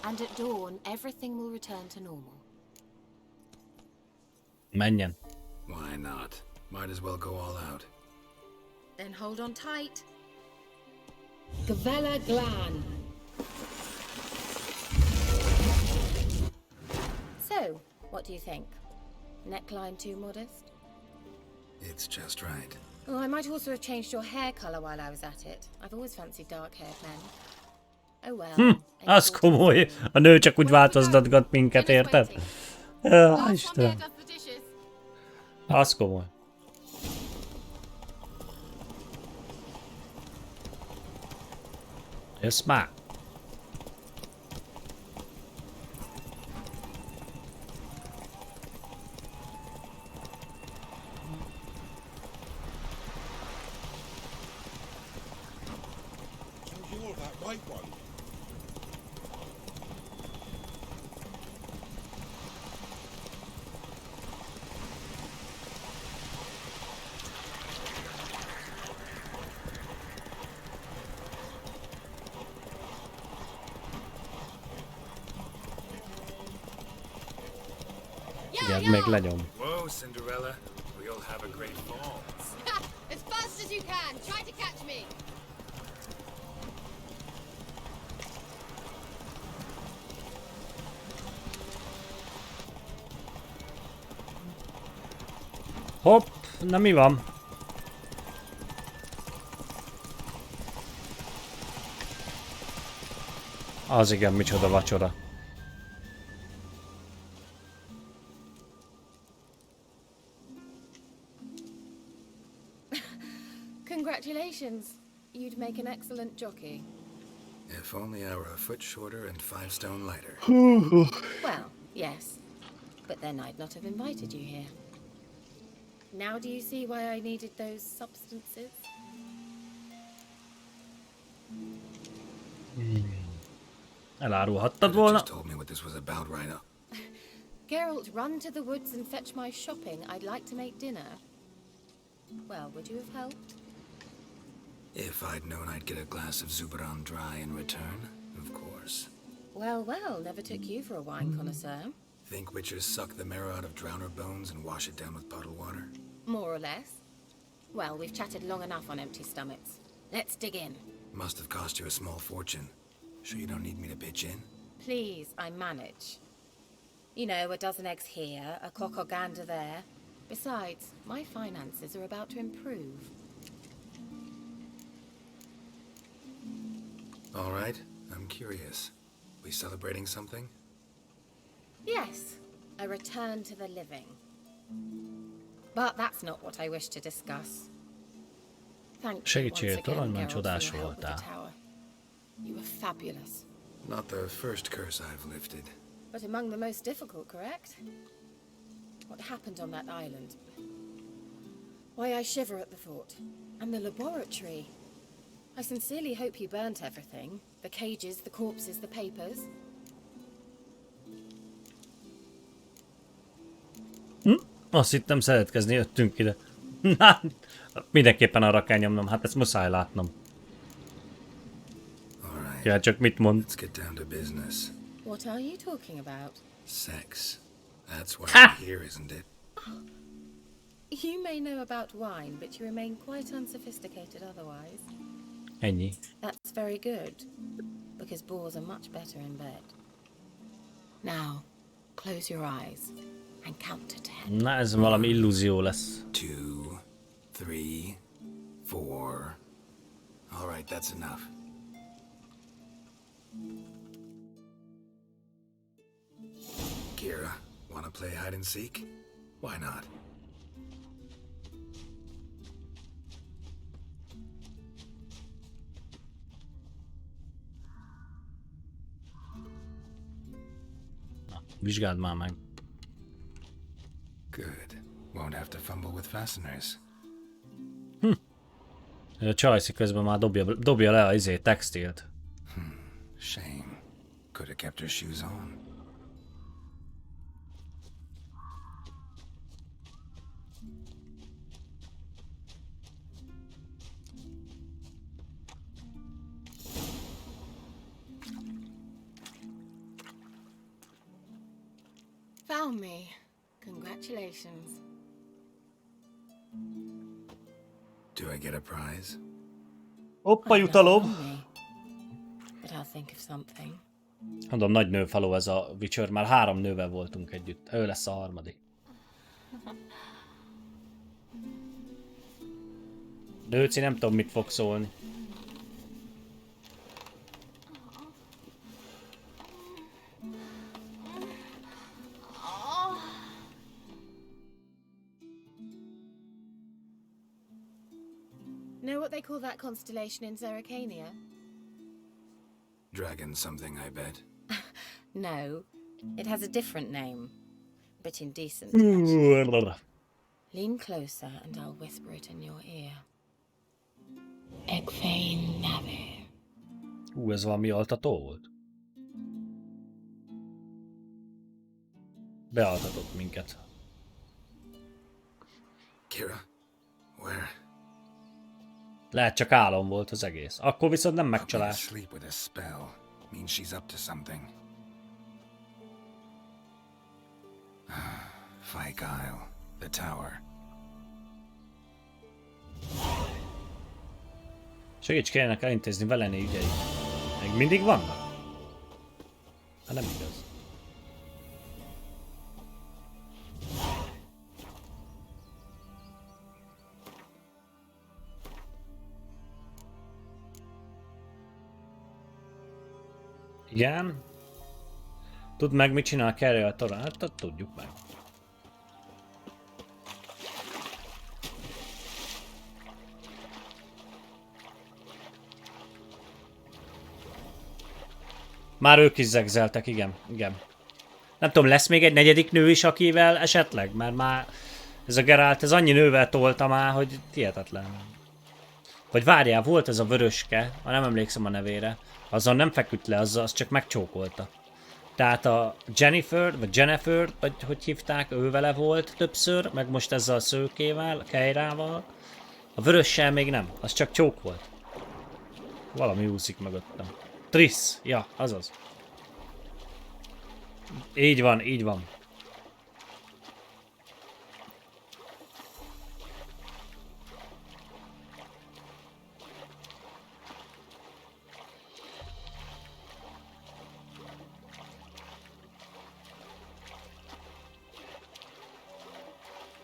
And at dawn, everything will return to normal. Menjen. Why not? Might as well go all out. Then hold on tight. Gavella Glan. So, So, what do you think? Neckline too modest? It's just right. Oh, I might also have changed your hair colour while I was at it. I've always fancied dark-haired men. Oh well. Az komoly. A nő csak úgy változtatgat minket, érted? Istenem. Az komoly. Jössz már. Még lenyom. Whoa, Cinderella. We'll have a great fall. As fast as you can. Try to catch me. Hopp, na mi van? Az igen, micsoda vacsora. Congratulations. You'd make an excellent jockey. If only I were a foot shorter and 5 stone lighter. Well, yes. But then I'd not have invited you here. Now do you see why I needed those substances? Elárulhattad volna? Just told me what this was about right up. Geralt, run to the woods and fetch my shopping. I'd like to make dinner. Well, would you have helped? If I'd known I'd get a glass of Zubaran dry in return, of course. Well, well, never took you for a wine connoisseur. Think witchers suck the marrow out of drowner bones and wash it down with puddle water? More or less. Well, we've chatted long enough on empty stomachs. Let's dig in. Must have cost you a small fortune. Sure you don't need me to pitch in? Please, I manage. You know, a dozen eggs here, a cock or gander there. Besides, my finances are about to improve. All right, I'm curious. We celebrating something? Yes, a return to the living. But that's not what I wish to discuss. Thank you once again, Geralt, for your help with the tower. You were fabulous. Not the first curse I've lifted. But among the most difficult, correct? What happened on that island? Why, I shiver at the thought. And the laboratory. I sincerely hope you burnt everything. The cages, the corpses, the papers. Azt hittem szeretkezni, jöttünk ide. Mindenképpen arra kell nyomnom, hát ezt muszáj látnom. Ja, csak mit mond? Let's get down to business. What are you talking about? Sex. That's why I'm here, isn't it? You may know about wine, but you remain quite unsophisticated otherwise. Ennyi. That's very good, because boars are much better in bed. Now, close your eyes and count to 10. Na, ez valami illúzió lesz. 2, 3, 4. All right, that's enough. Kira, wanna play hide and seek? Why not? Na, vizsgáld már meg. Good. Won't have to fumble with fasteners. A csajszi közben már dobja le a textilt. Shame. Could have kept her shoes on. Found me. Congratulations. Do I get a prize? Hoppa, jutalom! But I'll think of something. Mondom, nagy nőfaló ez a Witcher, már 3 nővel voltunk együtt. Ő lesz a harmadik. Nőci, nem tudom, mit fog szólni. Know what they call that constellation in Zerrikania? Dragon something, I bet. No, it has a different name, but indecent. Lean closer and I'll whisper it in your ear. Egfein Nave. Ez valami altató volt? Bealtatott minket. Kira, where? Lehet csak álom volt az egész. Akkor viszont nem megcsalás. Sleep with a spell means she's up to something. Fyke Isle, the tower. Segíts, kellene elintézni Veleni ügyeit. Még mindig vannak? Hát nem igaz. Igen. Tudd meg, mit csinál Carrie a torán? Hát tudjuk meg. Már ők is zegzeltek, igen, igen. Nem tudom, lesz még egy 4. nő is, akivel esetleg? Mert már ez a Geralt, ez annyi nővel tolta már, hogy hihetetlen. Vagy várjál, volt ez a vöröske, ha nem emlékszem a nevére. Azzal nem feküdt le, az csak megcsókolta. Tehát a Jennifer, vagy hogy hívták, ő vele volt többször, meg most ezzel a szőkével, Keirával. A vörössel még nem, az csak csók volt. Valami úszik mögöttem. Triss, ja, azaz. Így van, így van.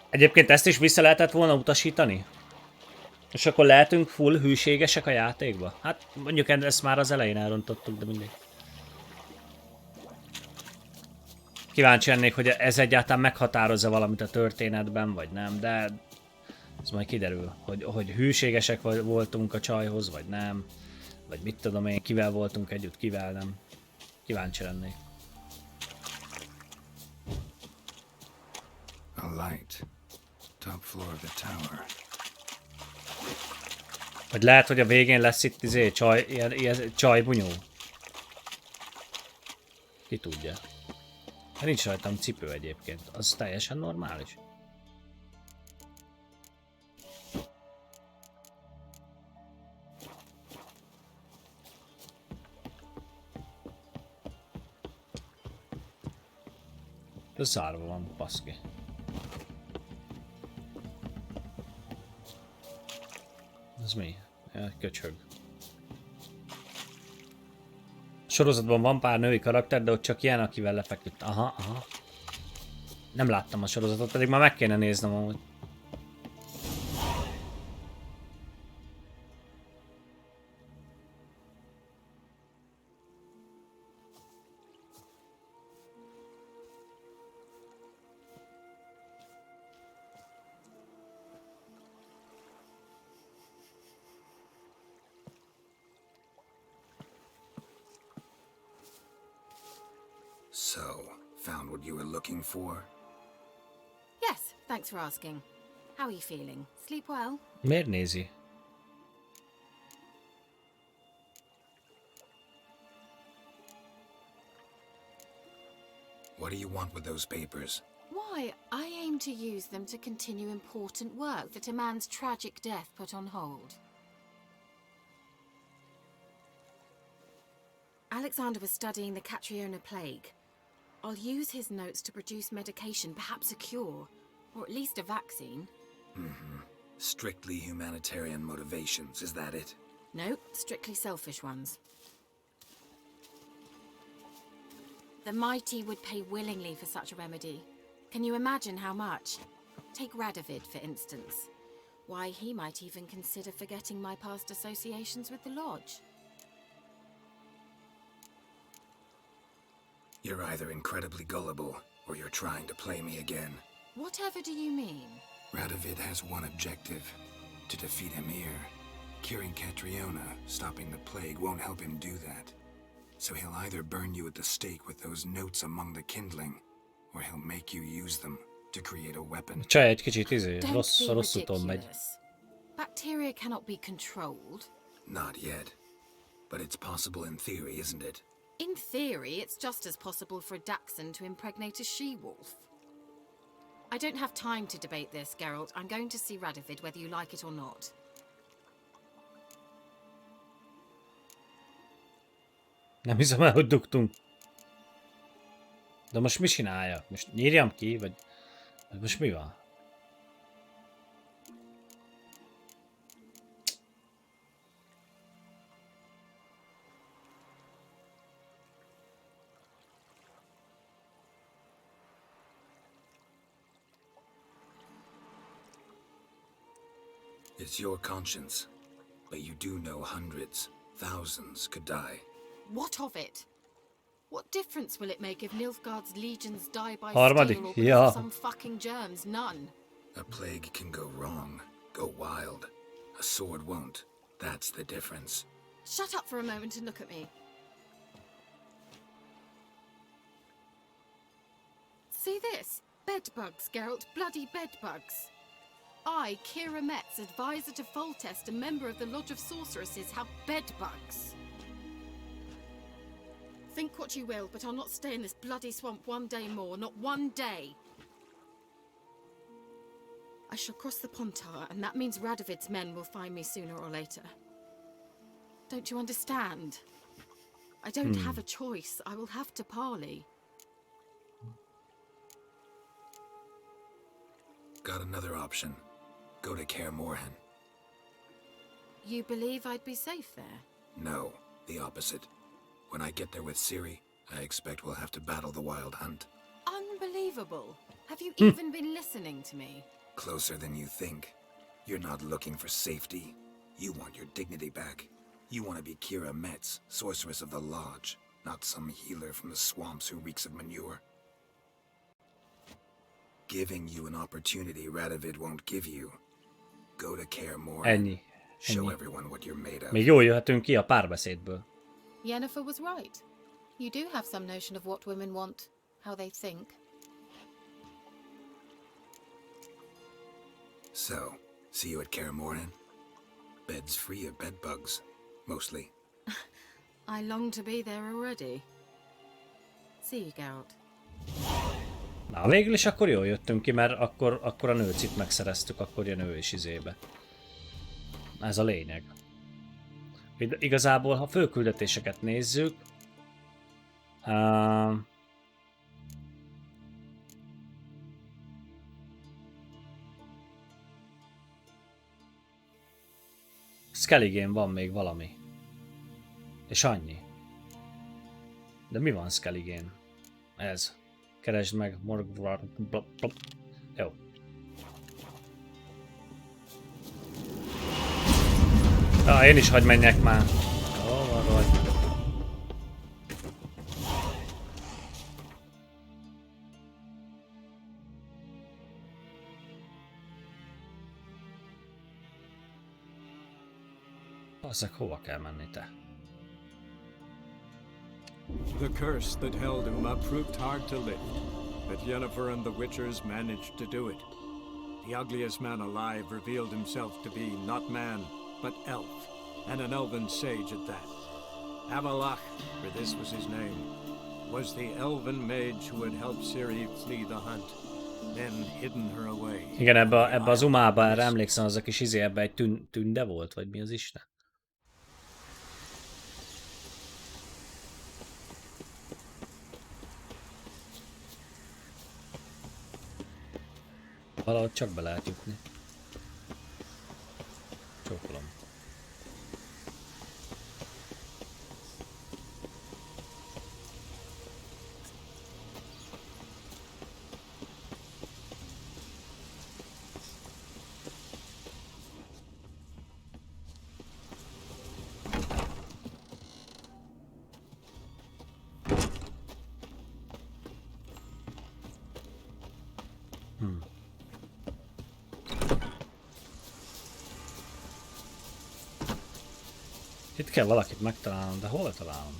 Egyébként ezt is vissza lehetett volna utasítani? És akkor lehetünk full hűségesek a játékba? Hát mondjuk ezt már az elején elrontottuk, de mindig. Kíváncsi lennék, hogy ez egyáltalán meghatározza valamit a történetben, vagy nem, de ez majd kiderül, hogy hűségesek voltunk a csajhoz, vagy nem. Vagy mit tudom én, kivel voltunk együtt, kivel nem. Kíváncsi lennék. A light. Top floor of the tower. Vagy lehet, hogy a végén lesz itt ilyen csajbunyó. Ki tudja. Hát nincs rajtam cipő egyébként. Az teljesen normális. Ez zárva van, baszki. Ez mi? Köcsög. A sorozatban van pár női karakter, de ott csak ilyen, akivel lefeküdt. Aha, aha. Nem láttam a sorozatot, pedig már meg kéne néznem amúgy. So, found what you were looking for? Yes, thanks for asking. How are you feeling? Sleep well? Miért nézi? What do you want with those papers? Why, I aim to use them to continue important work that a man's tragic death put on hold. Alexander was studying the Catriona plague. I'll use his notes to produce medication, perhaps a cure, or at least a vaccine. Mm-hmm. Strictly humanitarian motivations, is that it? No, strictly selfish ones. The mighty would pay willingly for such a remedy. Can you imagine how much? Take Radovid, for instance. Why, he might even consider forgetting my past associations with the Lodge. You're either incredibly gullible, or you're trying to play me again. Whatever do you mean? Radovid has one objective: to defeat Emir. Curing Catriona, stopping the plague, won't help him do that. So he'll either burn you at the stake with those notes among the kindling, or he'll make you use them to create a weapon. Csaj egy kicsit Don't be rossz úton megy. ridiculous. Bacteria cannot be controlled. Not yet. But it's possible in theory, isn't it? In theory, it's just as possible for a dachshund to impregnate a she-wolf. I don't have time to debate this, Geralt. I'm going to see Radovid whether you like it or not. Nem hiszem el, hogy dugtunk. De most mi csinálja? Most nyírjam ki, vagy most mi van? It's your conscience. But you do know hundreds, thousands could die. What of it? What difference will it make if Nilfgaard's legions die by Harmadik, steel or because ja. of some fucking germs? None. A plague can go wrong, go wild. A sword won't. That's the difference. Shut up for a moment and look at me. See this? Bedbugs, Geralt. Bloody bedbugs. I, Kira Metz, advisor to Foltest, a member of the Lodge of Sorceresses, have bedbugs. Think what you will, but I'll not stay in this bloody swamp one day more. Not one day. I shall cross the Pontar, and that means Radovid's men will find me sooner or later. Don't you understand? I don't have a choice. I will have to parley. Got another option. Go to Kaer Morhen. You believe I'd be safe there? No, the opposite. When I get there with Ciri, I expect we'll have to battle the Wild Hunt. Unbelievable. Have you even been listening to me? Closer than you think. You're not looking for safety. You want your dignity back. You want to be Kira Metz, sorceress of the Lodge, not some healer from the swamps who reeks of manure. Giving you an opportunity Radovid won't give you. Go to Kaer Morhen. Ennyi. Show everyone what you're made of. Még jól jöhetünk ki a párbeszédből. Yennefer was right. You do have some notion of what women want, how they think. So, see you at Kaer Morhen? Bed's free of bedbugs, mostly. I long to be there already. See you, Geralt. Na, végül is akkor jól jöttünk ki, mert akkor a nőcit megszereztük, akkor jön ő is izébe. Ez a lényeg. Igazából, ha főküldetéseket nézzük... Skelligén van még valami. És annyi. De mi van Skelligén? Ez. Keresd meg, jó. Én is hadd menjek már. Jó, vagy. Bazzeg, hova kell menni te? The curse that held Uma proved hard to lift, but Yennefer and the Witchers managed to do it. The ugliest man alive revealed himself to be not man, but elf, and an elven sage at that. Avalach, for this was his name, was the elven mage who had helped Ciri flee the hunt, then hidden her away. Igen, ebbe az Umába, erre emlékszem, az a kis izé, ebbe egy tünde volt, vagy mi az Isten? Valahogy csak be lehet jutni. Csókolom. Itt kell valakit megtalálnom, de hol találom?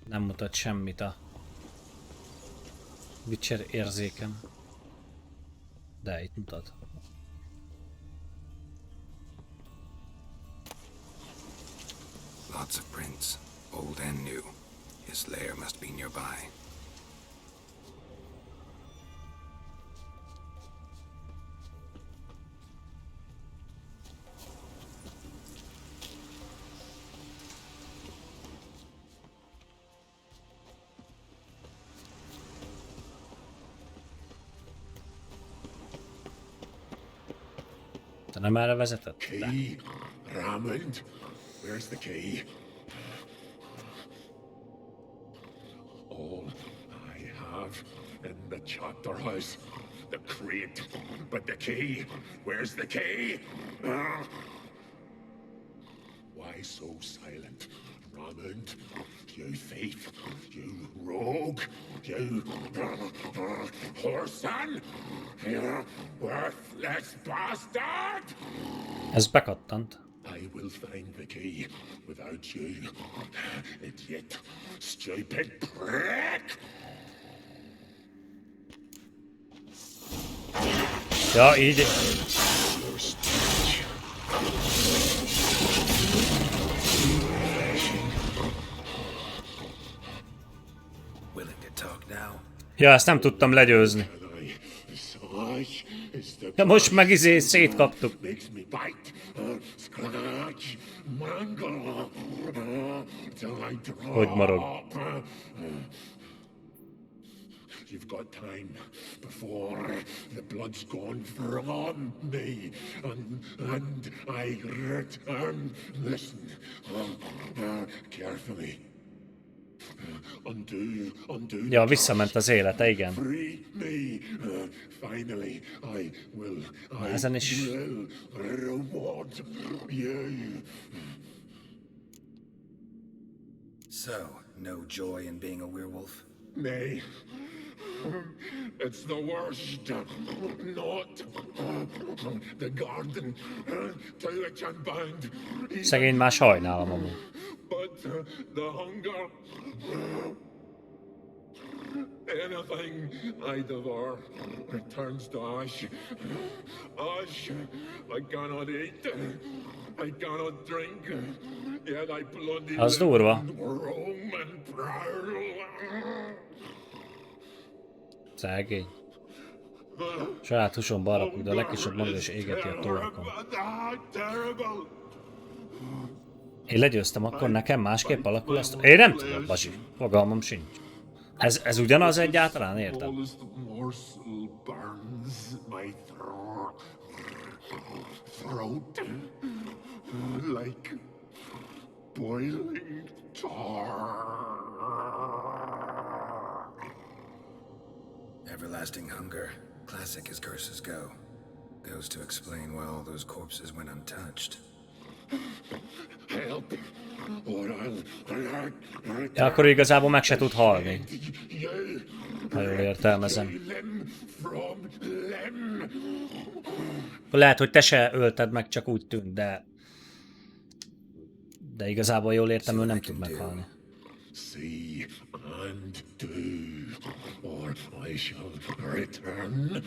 Nem mutat semmit a Witcher érzékem. De itt mutat. Lots of prints, old and new. His lair must be nearby. Te nem erre vezetett? Key, Raymond. Where's the key? All I have in the chapter house, the crate, but the key. Where's the key? Why so silent, Raymond? You thief, you rogue, you whoreson, you worthless bastard! Ez bekattant. I will find the key without you, idiot, stupid prick! Ja, így. Ja, ezt nem tudtam legyőzni. De most meg szétkaptuk. Hogy marad? You've got time before the blood's gone from me, and I return. Listen, carefully. Undo. Ja, visszament az élete, igen. Free me. Finally, I will Ezen is. Reward you. So, no joy in being a werewolf? Nay. It's the worst. Not the garden to which I'm bound. Szegény már sajnálom amúgy. But the hunger. Anything I devour returns to ash. Ash. I cannot eat. I cannot drink. Yet I bloody Az durva. roam and prowl. Szegény. Saját húsomba alakul, de a legkisebb maga is égeti a torkon. Én legyőztem, akkor nekem másképp alakul azt? Én nem tudom, basi. Fogalmam sincs. Ez ugyanaz egyáltalán, érted? Like boiling tar. Everlasting hunger, classic as curses go. Goes to explain why all those corpses went untouched. Help, or I'll... Ja, akkor igazából meg se tud halni. Ha jól értelmezem. Lehet, hogy te se ölted meg, csak úgy tűnt, de igazából jól értem, ő nem tud meghalni. See and do, or I shall return.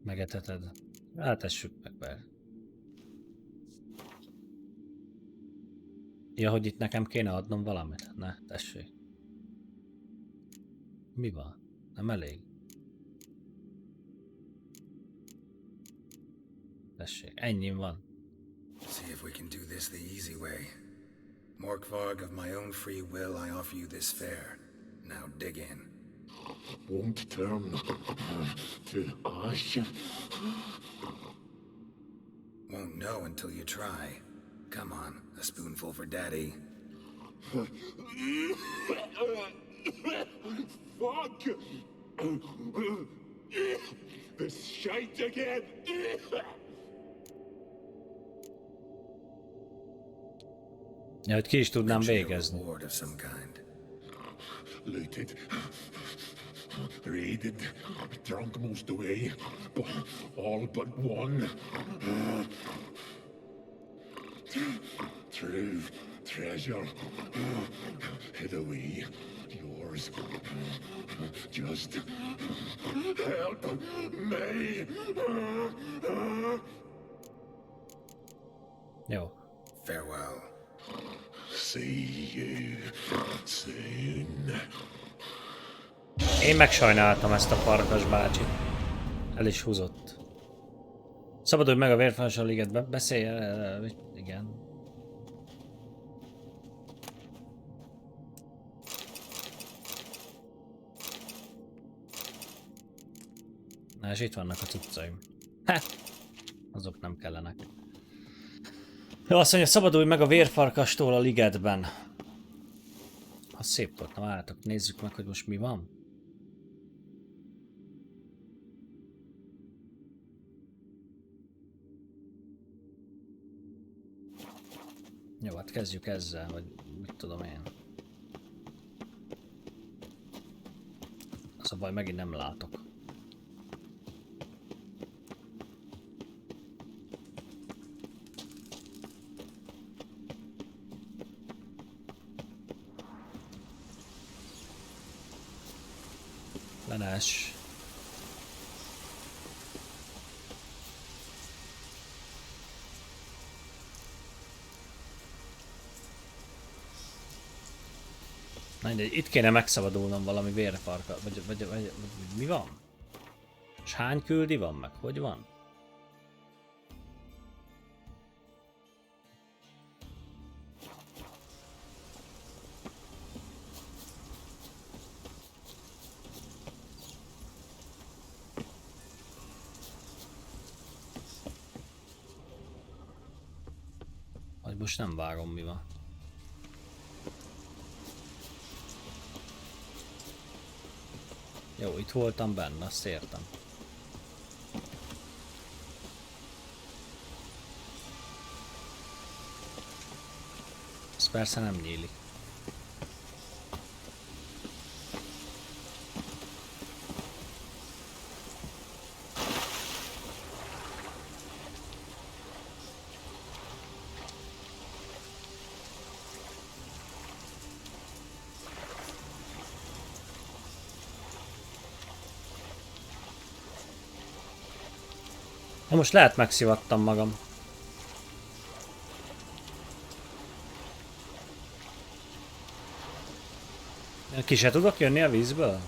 Megeteted. Hát tessük meg be. Ja, hogy itt nekem kéne adnom valamit? Ne, tessék. Mi van? Nem elég? Tessék, ennyi van. See if we can do this the easy way. Morkvarg, of my own free will, I offer you this fare. Now dig in. Won't turn to ash. Won't know until you try. Come on, a spoonful for Daddy. Fuck! This shite again! Ja, hogy ki is tudnám végezni. Looted, raided, drunk most away, all but one. True treasure, hid away, yours. Just help me. Jó. Farewell. See you soon. Én megsajnáltam ezt a farkas bácsit. El is húzott. Szabadulj meg a vérfarkas ligetbe. Beszélj el. Igen. Na és itt vannak a cuccaim. Azok nem kellenek. Jó, azt mondja, szabadulj meg a vérfarkastól a ligetben. Ha szép volt, na várjátok, nézzük meg, hogy most mi van. Jó, hát kezdjük ezzel, vagy mit tudom én. Az a baj, megint nem látok. Lenás. Na mindegy, itt kéne megszabadulnom valami vérfarka, vagy mi van? És hány küldi van meg? Hogy van? Vagy most nem vágom, mi van. Jó, itt voltam benne, azt értem. Ez persze nem nyílik. Na most lehet megszivattam magam. Ki se tudok jönni a vízből?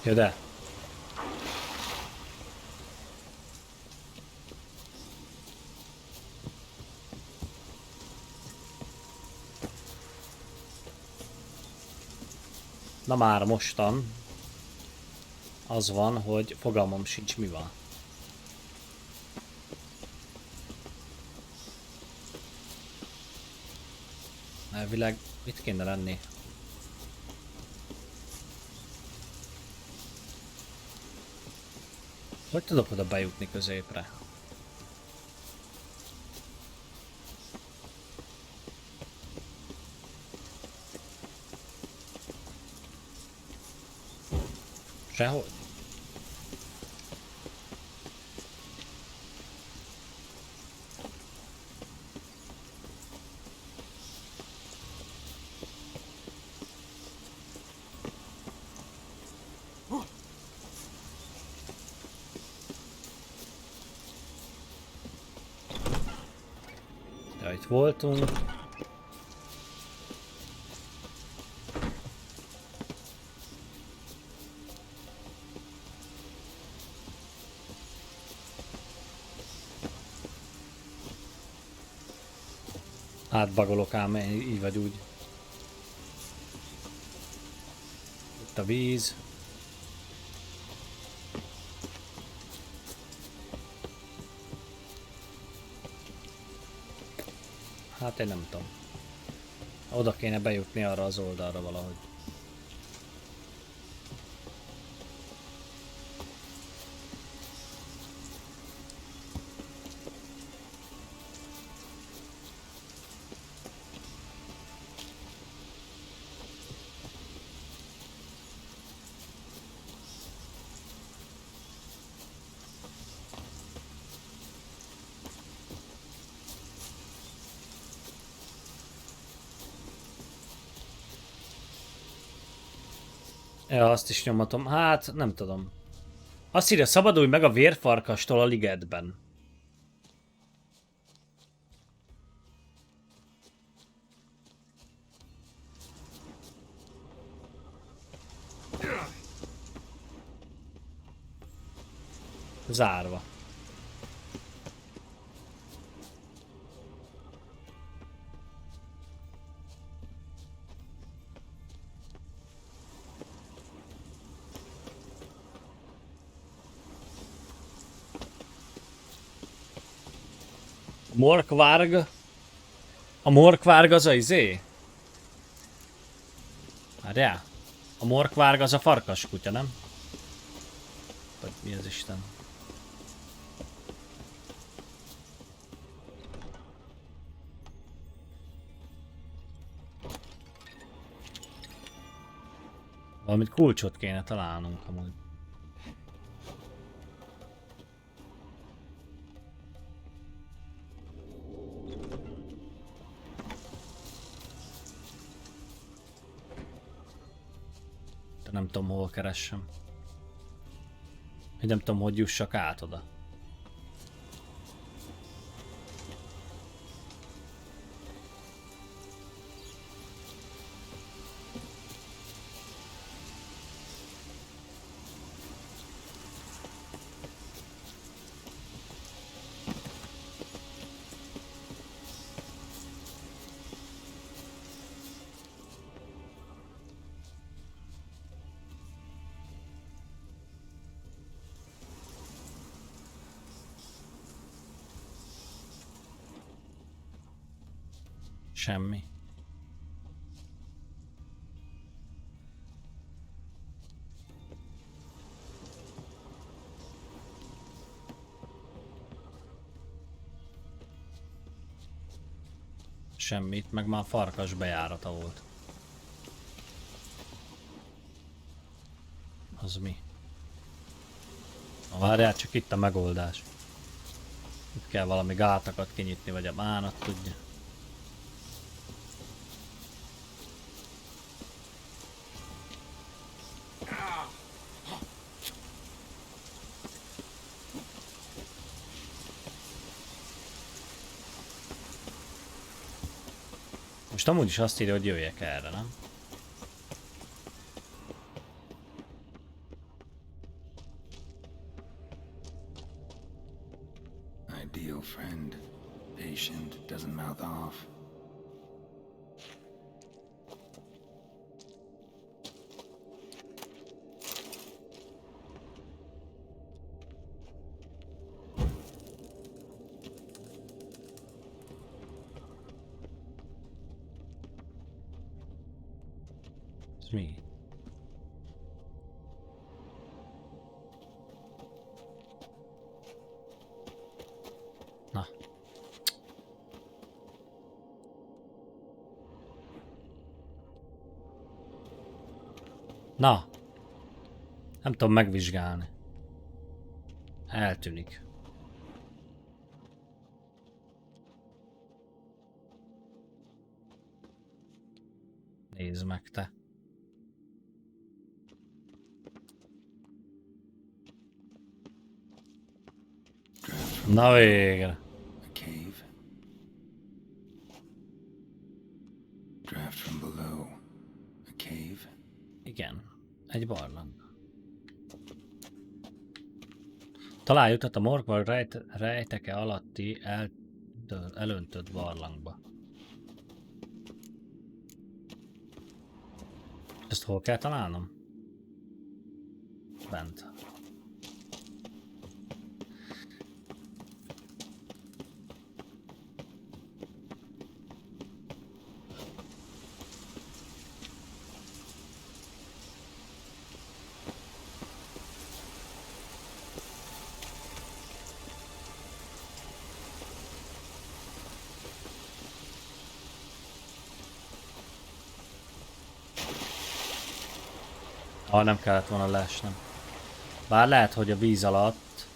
Ja, de. Na már mostan az van, hogy fogalmam sincs mi van. Elvileg mit kéne lenni? Hogy tudok oda bejutni középre? Sehogy. Ja, itt voltunk. Átbagolok ám, így vagy úgy. Itt a víz. Hát én nem tudom. Oda kéne bejutni arra az oldalra valahogy. Ja, azt is nyomatom. Hát, nem tudom. Azt írja, szabadulj meg a vérfarkastól a ligetben. Zárva. Morkvárg? A morkvárg az a izé? Várjál. A morkvárg az a farkas kutya, nem? Vagy mi az Isten? Valamit kulcsot kéne találnunk amúgy. De nem tudom, hol keressem. Nem tudom, hogy jussak át oda. Semmi. Semmit, meg már farkas bejárata volt. Az mi? Várjál, csak itt a megoldás. Itt kell valami gátakat kinyitni, vagy a bánat tudja. Most amúgy is azt írja, hogy jöjjek erre, nem? Ideal friend, patient, doesn't mouth off. Mi? Na. Na. Nem tudom megvizsgálni. Eltűnik. Nézd meg te. Na végre. A cave. Draft from below. A cave. Igen, egy barlang. Találj utat a morkvar rejteke alatti elöntött barlangba. Ezt hol kell találnom? Bent. Nem kellett volna leesnem. Bár lehet, hogy a víz alatt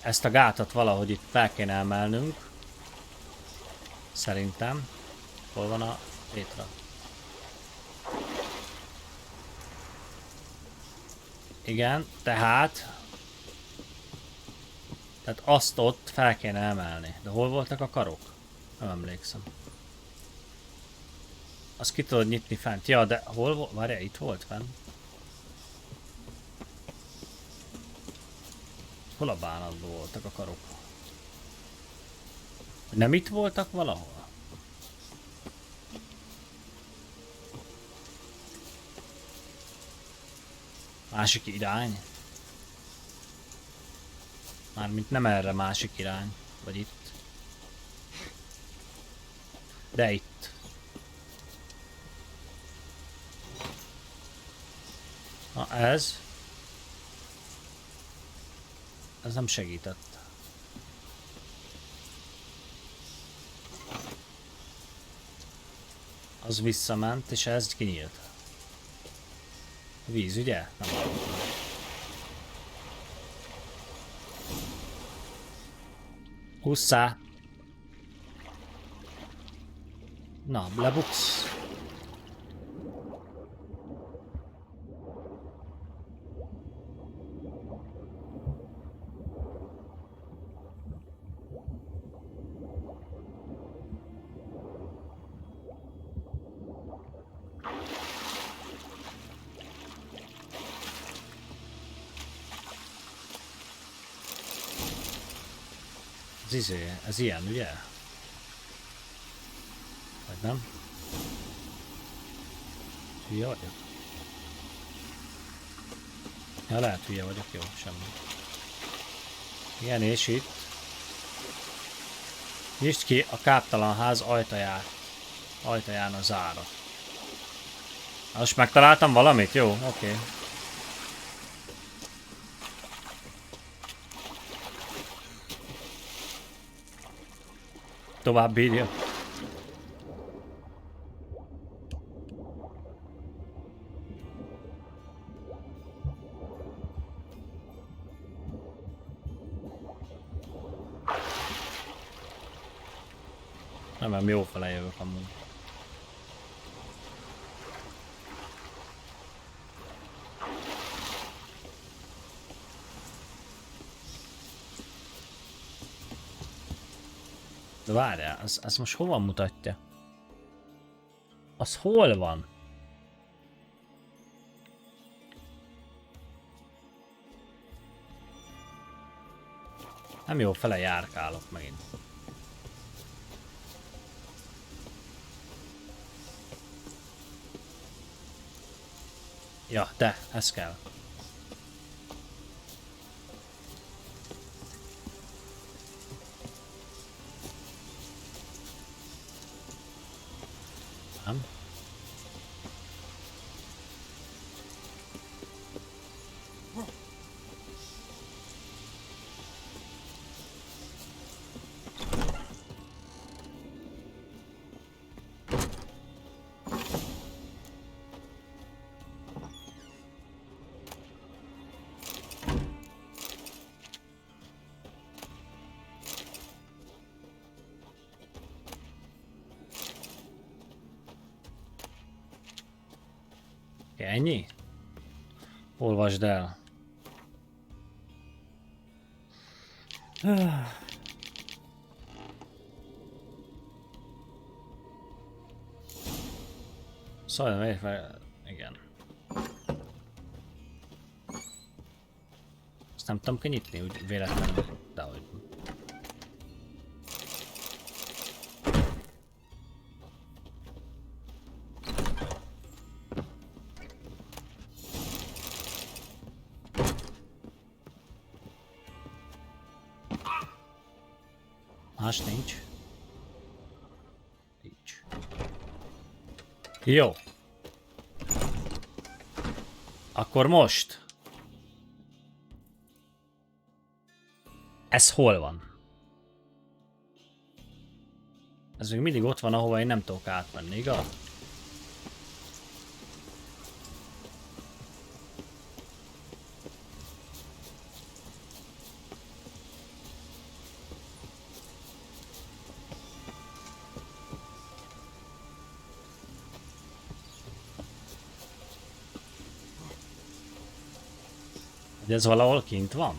ezt a gátat valahogy itt fel kéne emelnünk. Szerintem. Hol van a létra? Igen, tehát azt ott fel kéne emelni. De hol voltak a karok? Nem emlékszem. Azt ki tudod nyitni fent. Ja, de hol volt? Várjál, itt volt fent. Hol a bánatban voltak a karok? Nem itt voltak valahol? Másik irány? Mármint nem erre, másik irány. Vagy itt. De itt. Na ez. Ez nem segített. Az visszament, és ez kinyílt. A víz, ugye? Nem hallottam. Hússzá! Na, lebuksz. Ez ilyen, ugye? Vagy nem? Hülye vagyok? Ja, lehet hülye vagyok, jó, semmi. Igen, és itt. Nyisd ki a káptalan ház ajtaján a zárat. Most megtaláltam valamit? Jó, oké. Tovább bírja. Nem, jó fele jövök amúgy. De várjál, az most hova mutatja? Az hol van? Nem jó fele járkálok megint. Ja, de, ez kell. Nem. Ennyi? Olvasd el. Szóval miért fel... Igen. Ezt nem tudom kinyitni, úgy véletlenül. Dehogy. Más nincs. Nincs. Jó. Akkor most. Ez hol van? Ez még mindig ott van, ahova én nem tudok átmenni, igaz? Ez valahol kint van?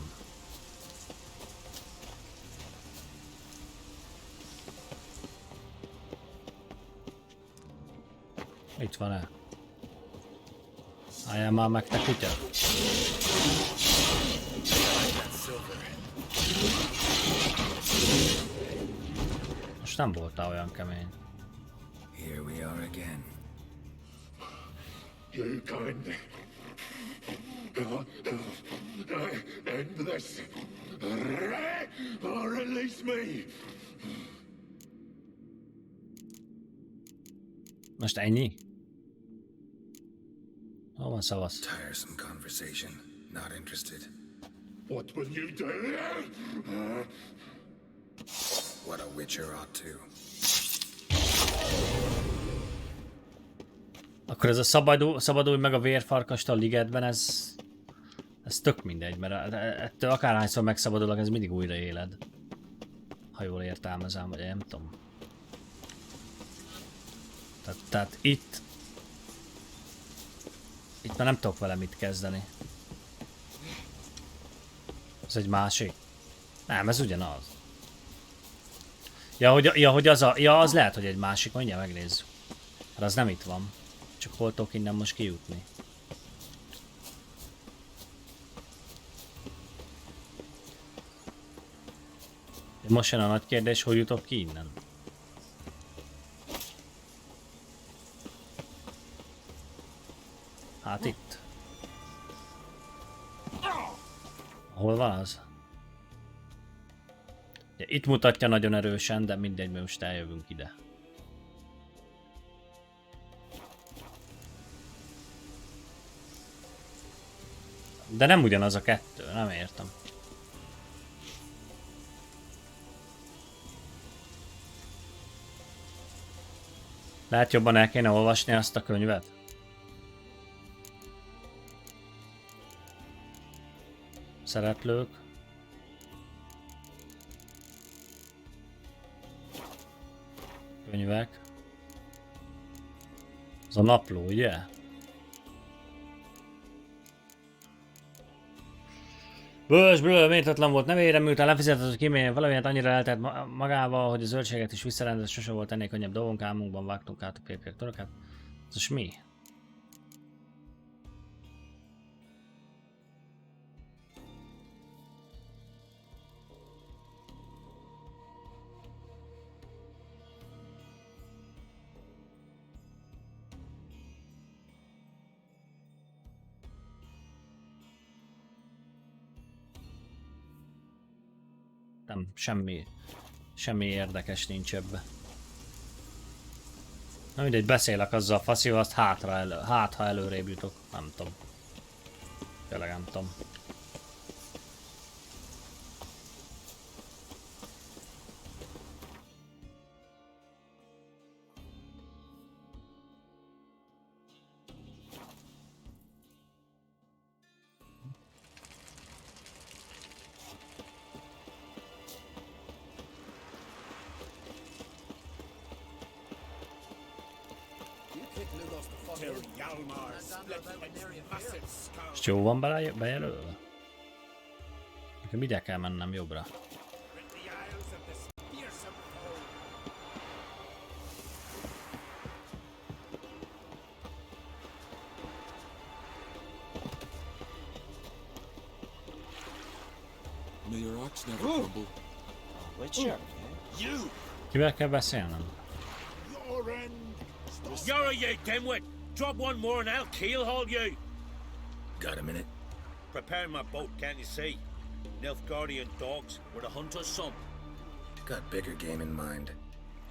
Itt van-e? Álljál már meg, te kutya! Most nem voltál olyan kemény. Here we are again. You kind. End this. Or release me. Most ennyi? Hol van szavasz? Tiresome conversation. Not interested. What will you do? What a Witcher ought to. Akkor ez a szabadulj meg a vérfarkastól a ligetben, ez tök mindegy, mert ettől akárhányszor megszabadulok, ez mindig újra éled. Ha jól értelmezem, vagy nem tudom. Tehát itt már nem tudok vele mit kezdeni. Ez egy másik? Nem, ez ugyanaz. Ja, az lehet, hogy egy másik, mondja, megnézzük. Hát az nem itt van. Csak hol tudok innen most kijutni? Most jön a nagy kérdés, hogy jutok ki innen? Hát itt. Hol van az? Ja, itt mutatja nagyon erősen, de mindegy, mert most eljövünk ide. De nem ugyanaz a kettő, nem értem. Lehet jobban el kéne olvasni azt a könyvet? Szereplők. Könyvek. Ez a napló, ugye? Bős, méltatlan volt nevére, miután lefizetett, hogy kímél valamilyen annyira eltelt magával, hogy a zöldséget is visszarendez, sose volt ennél könnyebb dolgunk, álmunkban vágtunk át a férfiak torokát. Ez most mi? Nem, semmi érdekes nincs ebbe. Na mindegy, beszélek azzal a faszival, azt hát ha előrébb jutok, nem tudom. Tényleg nem tudom. És jó van bejelölve? Nekem ide kell mennem jobbra. Kivel kell beszélnem? You're a you dimwit! Drop one more and I'll keelhaul you! Got a minute? Preparing my boat, can't you see? Nilfgaardian dogs were the hunter's son. Got bigger game in mind.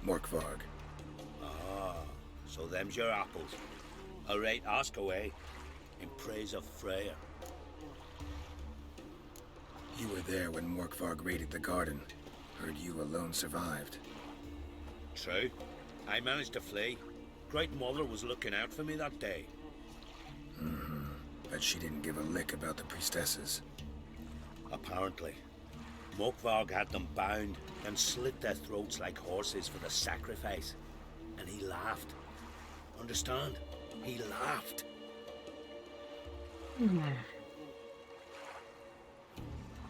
Morkvarg. Ah, so them's your apples. Alright, ask away. In praise of Freya. You were there when Morkvarg raided the garden. Heard you alone survived. True. I managed to flee. Great Mother was looking out for me that day. But she didn't give a lick about the priestesses. Apparently. Morkvarg had them bound and slit their throats like horses for the sacrifice. And he laughed. Understand? He laughed.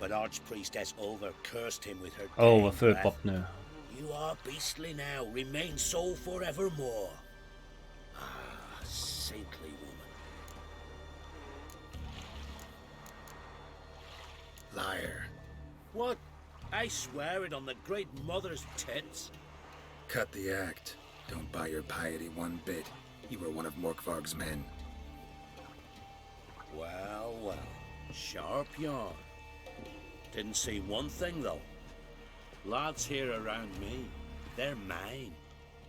but Archpriestess Over cursed him with her Ó, a dying breath. főpapnő. You are beastly now, remain so forevermore. Ah, saintly woman. Liar. What? I swear it on the Great Mother's tits. Cut the act. Don't buy your piety one bit. You were one of Morkvarg's men. Well, well. Sharp yarn. Didn't see one thing, though. Lads here around me, they're mine.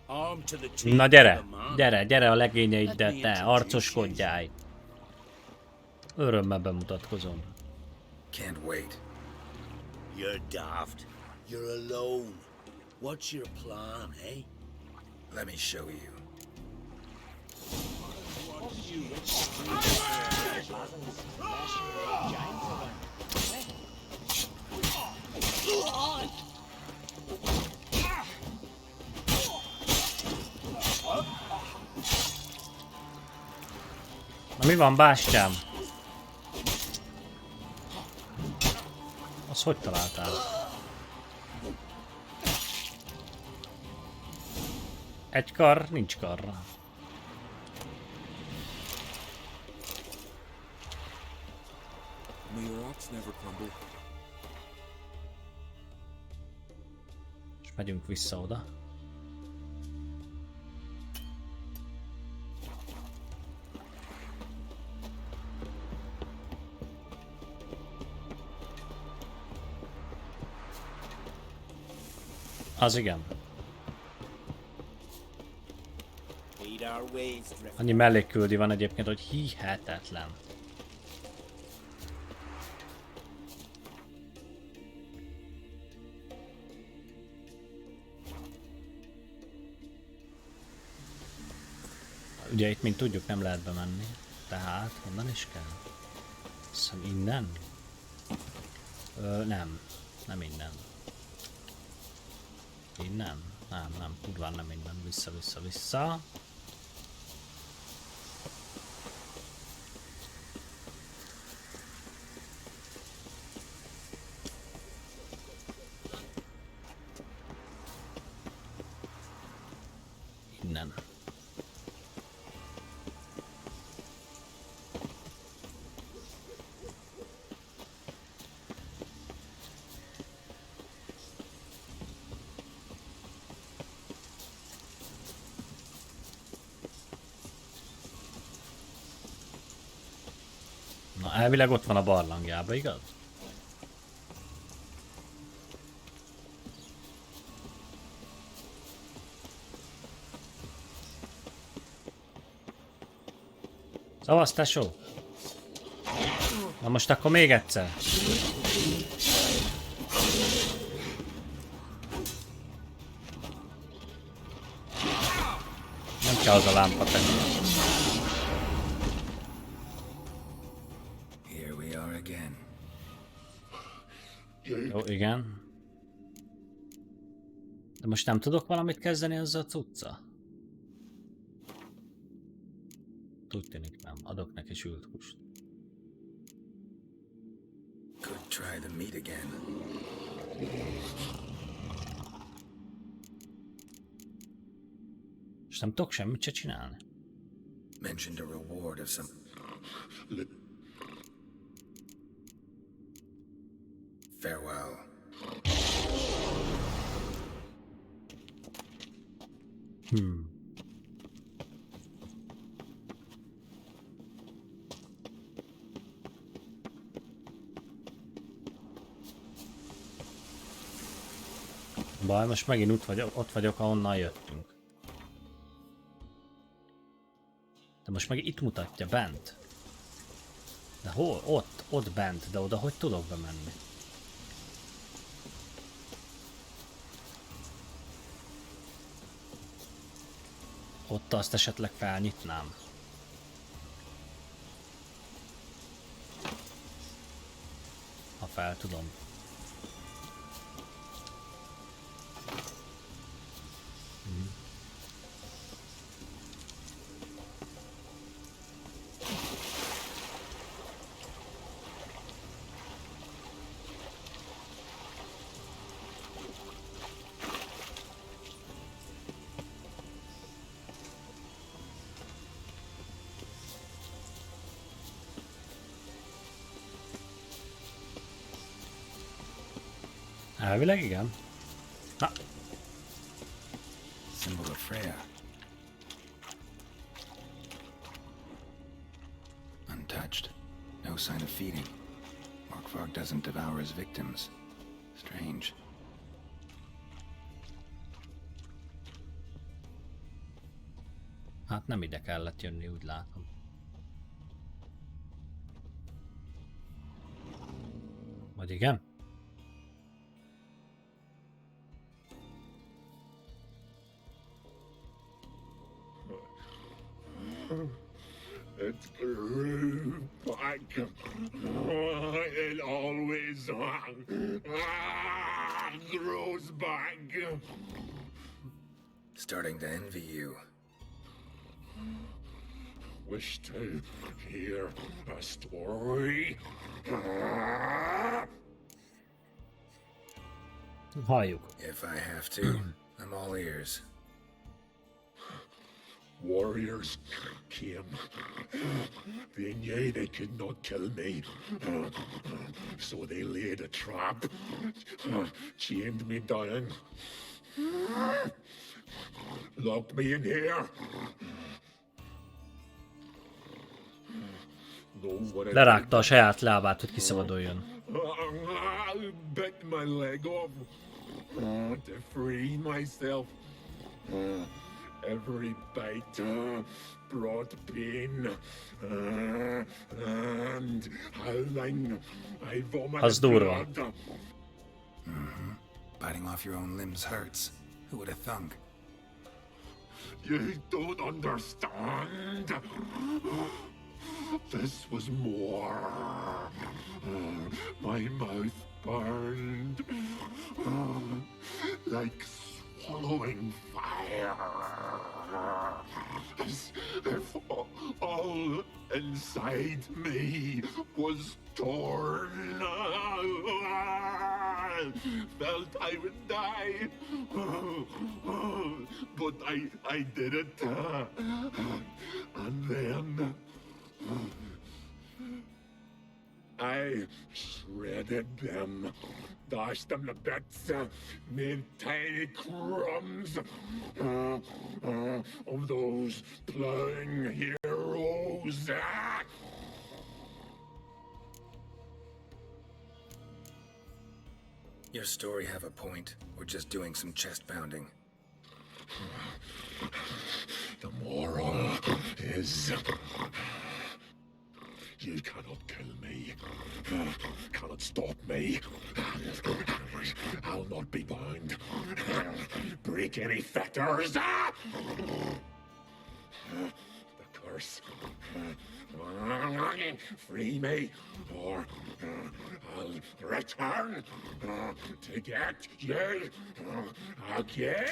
Armed to the teeth. Na gyere, gyere, gyere a legényeiddel, te, arcoskodjál. Örömmel bemutatkozom. Can't wait. You're daft. You're alone. What's your plan, eh? Let me show you. Na mi van, bástyám? Azt hogy találtál? Egy kar, nincs karra. És megyünk vissza oda. Az igen. Annyi mellékküldi van egyébként, hogy hihetetlen. Ugye itt, mint tudjuk, nem lehet bemenni. Tehát honnan is kell? Azt hiszem innen? Nem. Nem innen. Innen? Nem, kurván nem innen. Vissza. Innen. Na, elvileg ott van a barlangjában, igaz? Szavasz, tesó! Na most akkor még egyszer. Nem kell az a lámpa tenni. Jó, igen. De most nem tudok valamit kezdeni azzal a cucca? Úgy tűnik nem. Adok neki sült húst. Could try the meat again. És nem tudok semmit se csinálni. Mentioned a reward of some... Farewell. Baj, most megint ott vagyok, ahonnan jöttünk. De most meg itt mutatja, bent. De hol? Ott bent, de oda hogy tudok bemenni? Ott azt esetleg felnyitnám. Ha fel tudom. Elvileg igen. Na. Symbol of Freya. Untouched. No sign of feeding. Morkvark doesn't devour his victims. Strange. Hát nem ide kellett jönni, úgy látom. Vagy igen? It grew back. It always grows back. Starting to envy you. Wish to hear a story? Halljuk. If I have to, I'm all ears. Warriors came. They knew they could not kill me, so they laid a trap, chained me down, locked me in here. Lerágta a saját lábát, hogy kiszabaduljon. Bit my leg off to free myself. Every bite brought pain, and howling, I vomited blood. Biting off your own limbs hurts. Who would have thunk? You don't understand. This was more. My mouth burned like swallowing fire. As if all inside me was torn. Felt I would die, but I did it. And then I shredded them, dashed them to bits, made tiny crumbs of those plowing heroes. Your story have a point, or just doing some chest pounding? The moral is you cannot kill me, cannot stop me. I'll not be bound, break any fetters. The curse. Free me, or I'll return to get you again.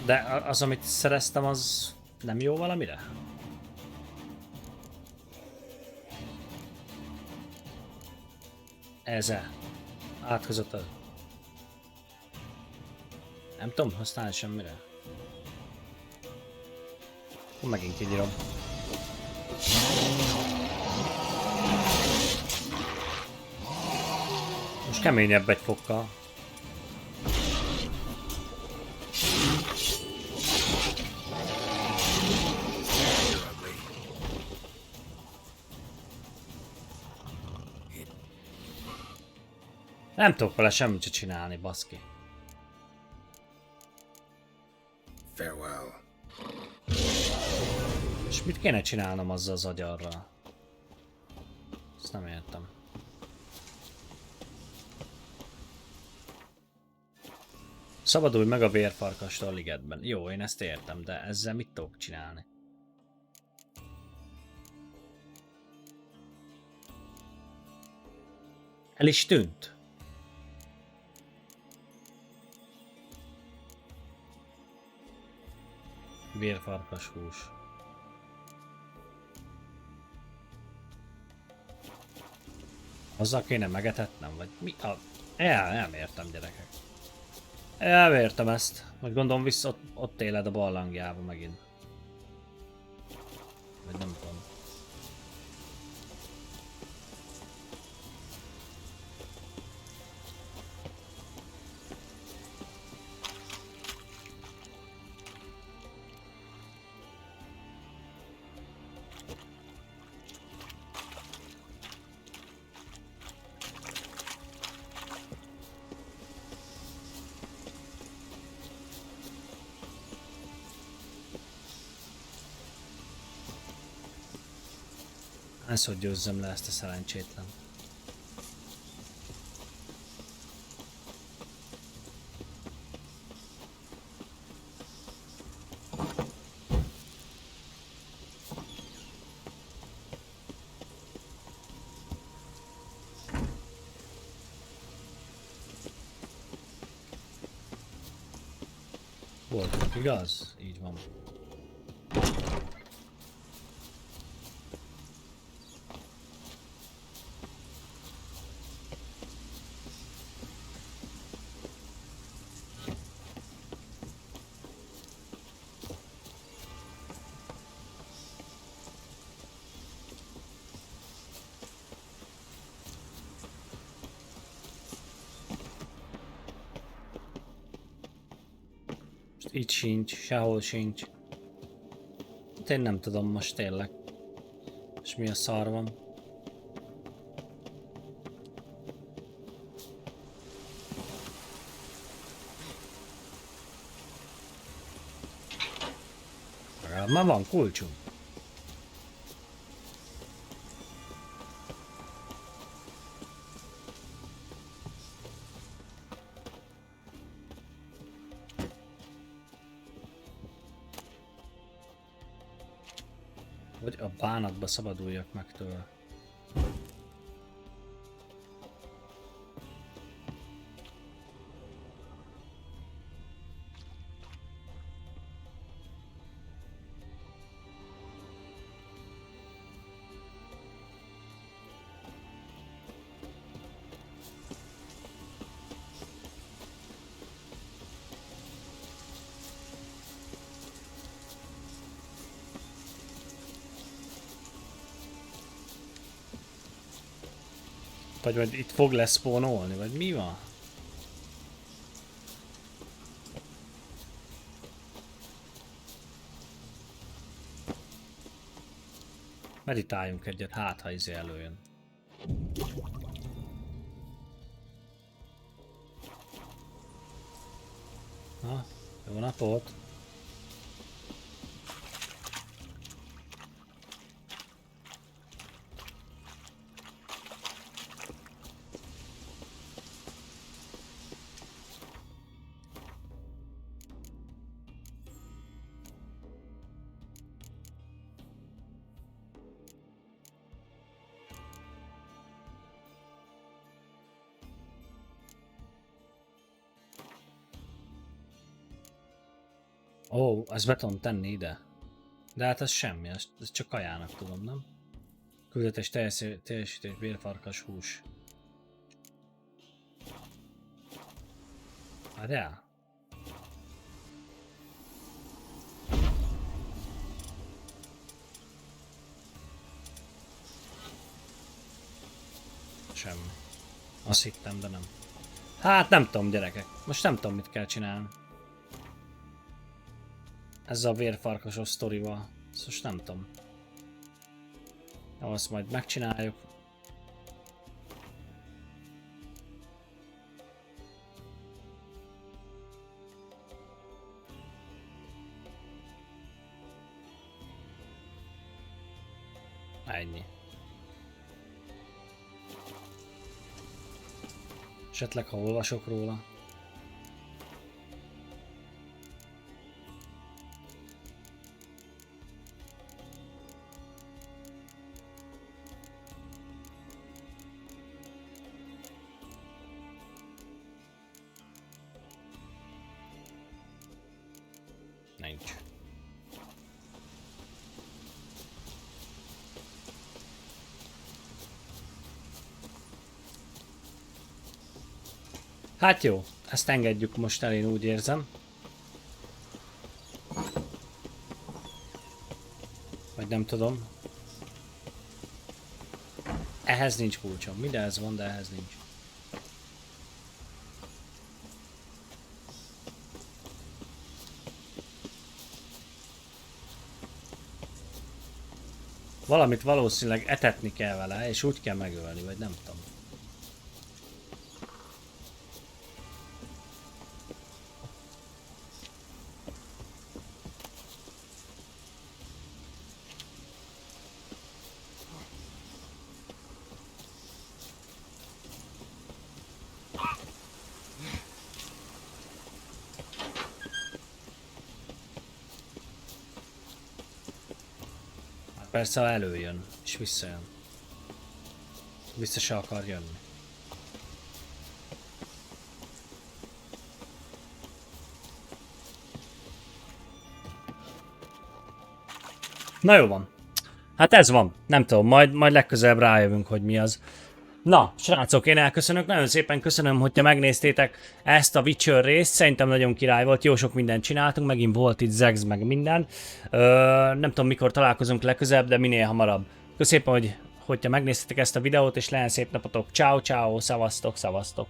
De az, amit szereztem, az nem jó valamire? Ez-e. Átkozott a... Nem tudom használni semmire. Megint kinyírom. Most keményebb egy fokkal. Nem tudok vele semmit se csinálni, baszki. Farewell. És mit kéne csinálnom azzal az agyarral? Ezt nem értem. Szabadulj meg a vérfarkastól a ligetben. Jó, én ezt értem, de ezzel mit tudok csinálni? El is tűnt. Vérfarkas hús. Azzal kéne megetetnem, vagy mi a... Nem értem, gyerekek. Elvértem ezt. Vagy gondolom vissza ott éled a barlangjába megint. Vagy nem tudom. Hányszor győzzem le ezt a szerencsétlen? Volt, igaz? Így van. Itt sincs, sehol sincs. Én nem tudom most tényleg. És mi a szar van? Már van kulcsunk. Hogy a bánatba szabaduljak meg tőle. Vagy majd itt fog leszpónolni, vagy mi van? Meditáljunk egyet, hát ha izé előjön. Na, jó napot! Ó, ezt be tudom tenni ide. De hát ez semmi, ez csak kajának tudom, nem? Küldetés teljesítés, vérfarkas hús. Várjál? Semmi. Azt hittem, de nem. Hát nem tudom, gyerekek. Most nem tudom, mit kell csinálni. Ezzel a vérfarkasos sztorival. Most nem tudom. Jó, azt majd megcsináljuk. Ennyi. Esetleg, ha olvasok róla. Nincs. Hát jó, ezt engedjük most el, én úgy érzem. Vagy nem tudom. Ehhez nincs kulcsom. Mindenhez van, de ehhez nincs. Valamit valószínűleg etetni kell vele, és úgy kell megölni, vagy nem tudom. persze, ha előjön, és visszajön. Vissza se akar jönni. Na jó van. Hát ez van. Nem tudom, majd legközelebb rájövünk, hogy mi az. Na, srácok, én elköszönök. Nagyon szépen köszönöm, hogyha megnéztétek ezt a Witcher részt. Szerintem nagyon király volt, jó sok mindent csináltunk. Megint volt itt zegz, meg minden. Nem tudom, mikor találkozunk legközelebb, de minél hamarabb. Köszönöm szépen, hogyha megnéztétek ezt a videót, és legyen szép napotok. Ciao, ciao, szavaztok, szavaztok.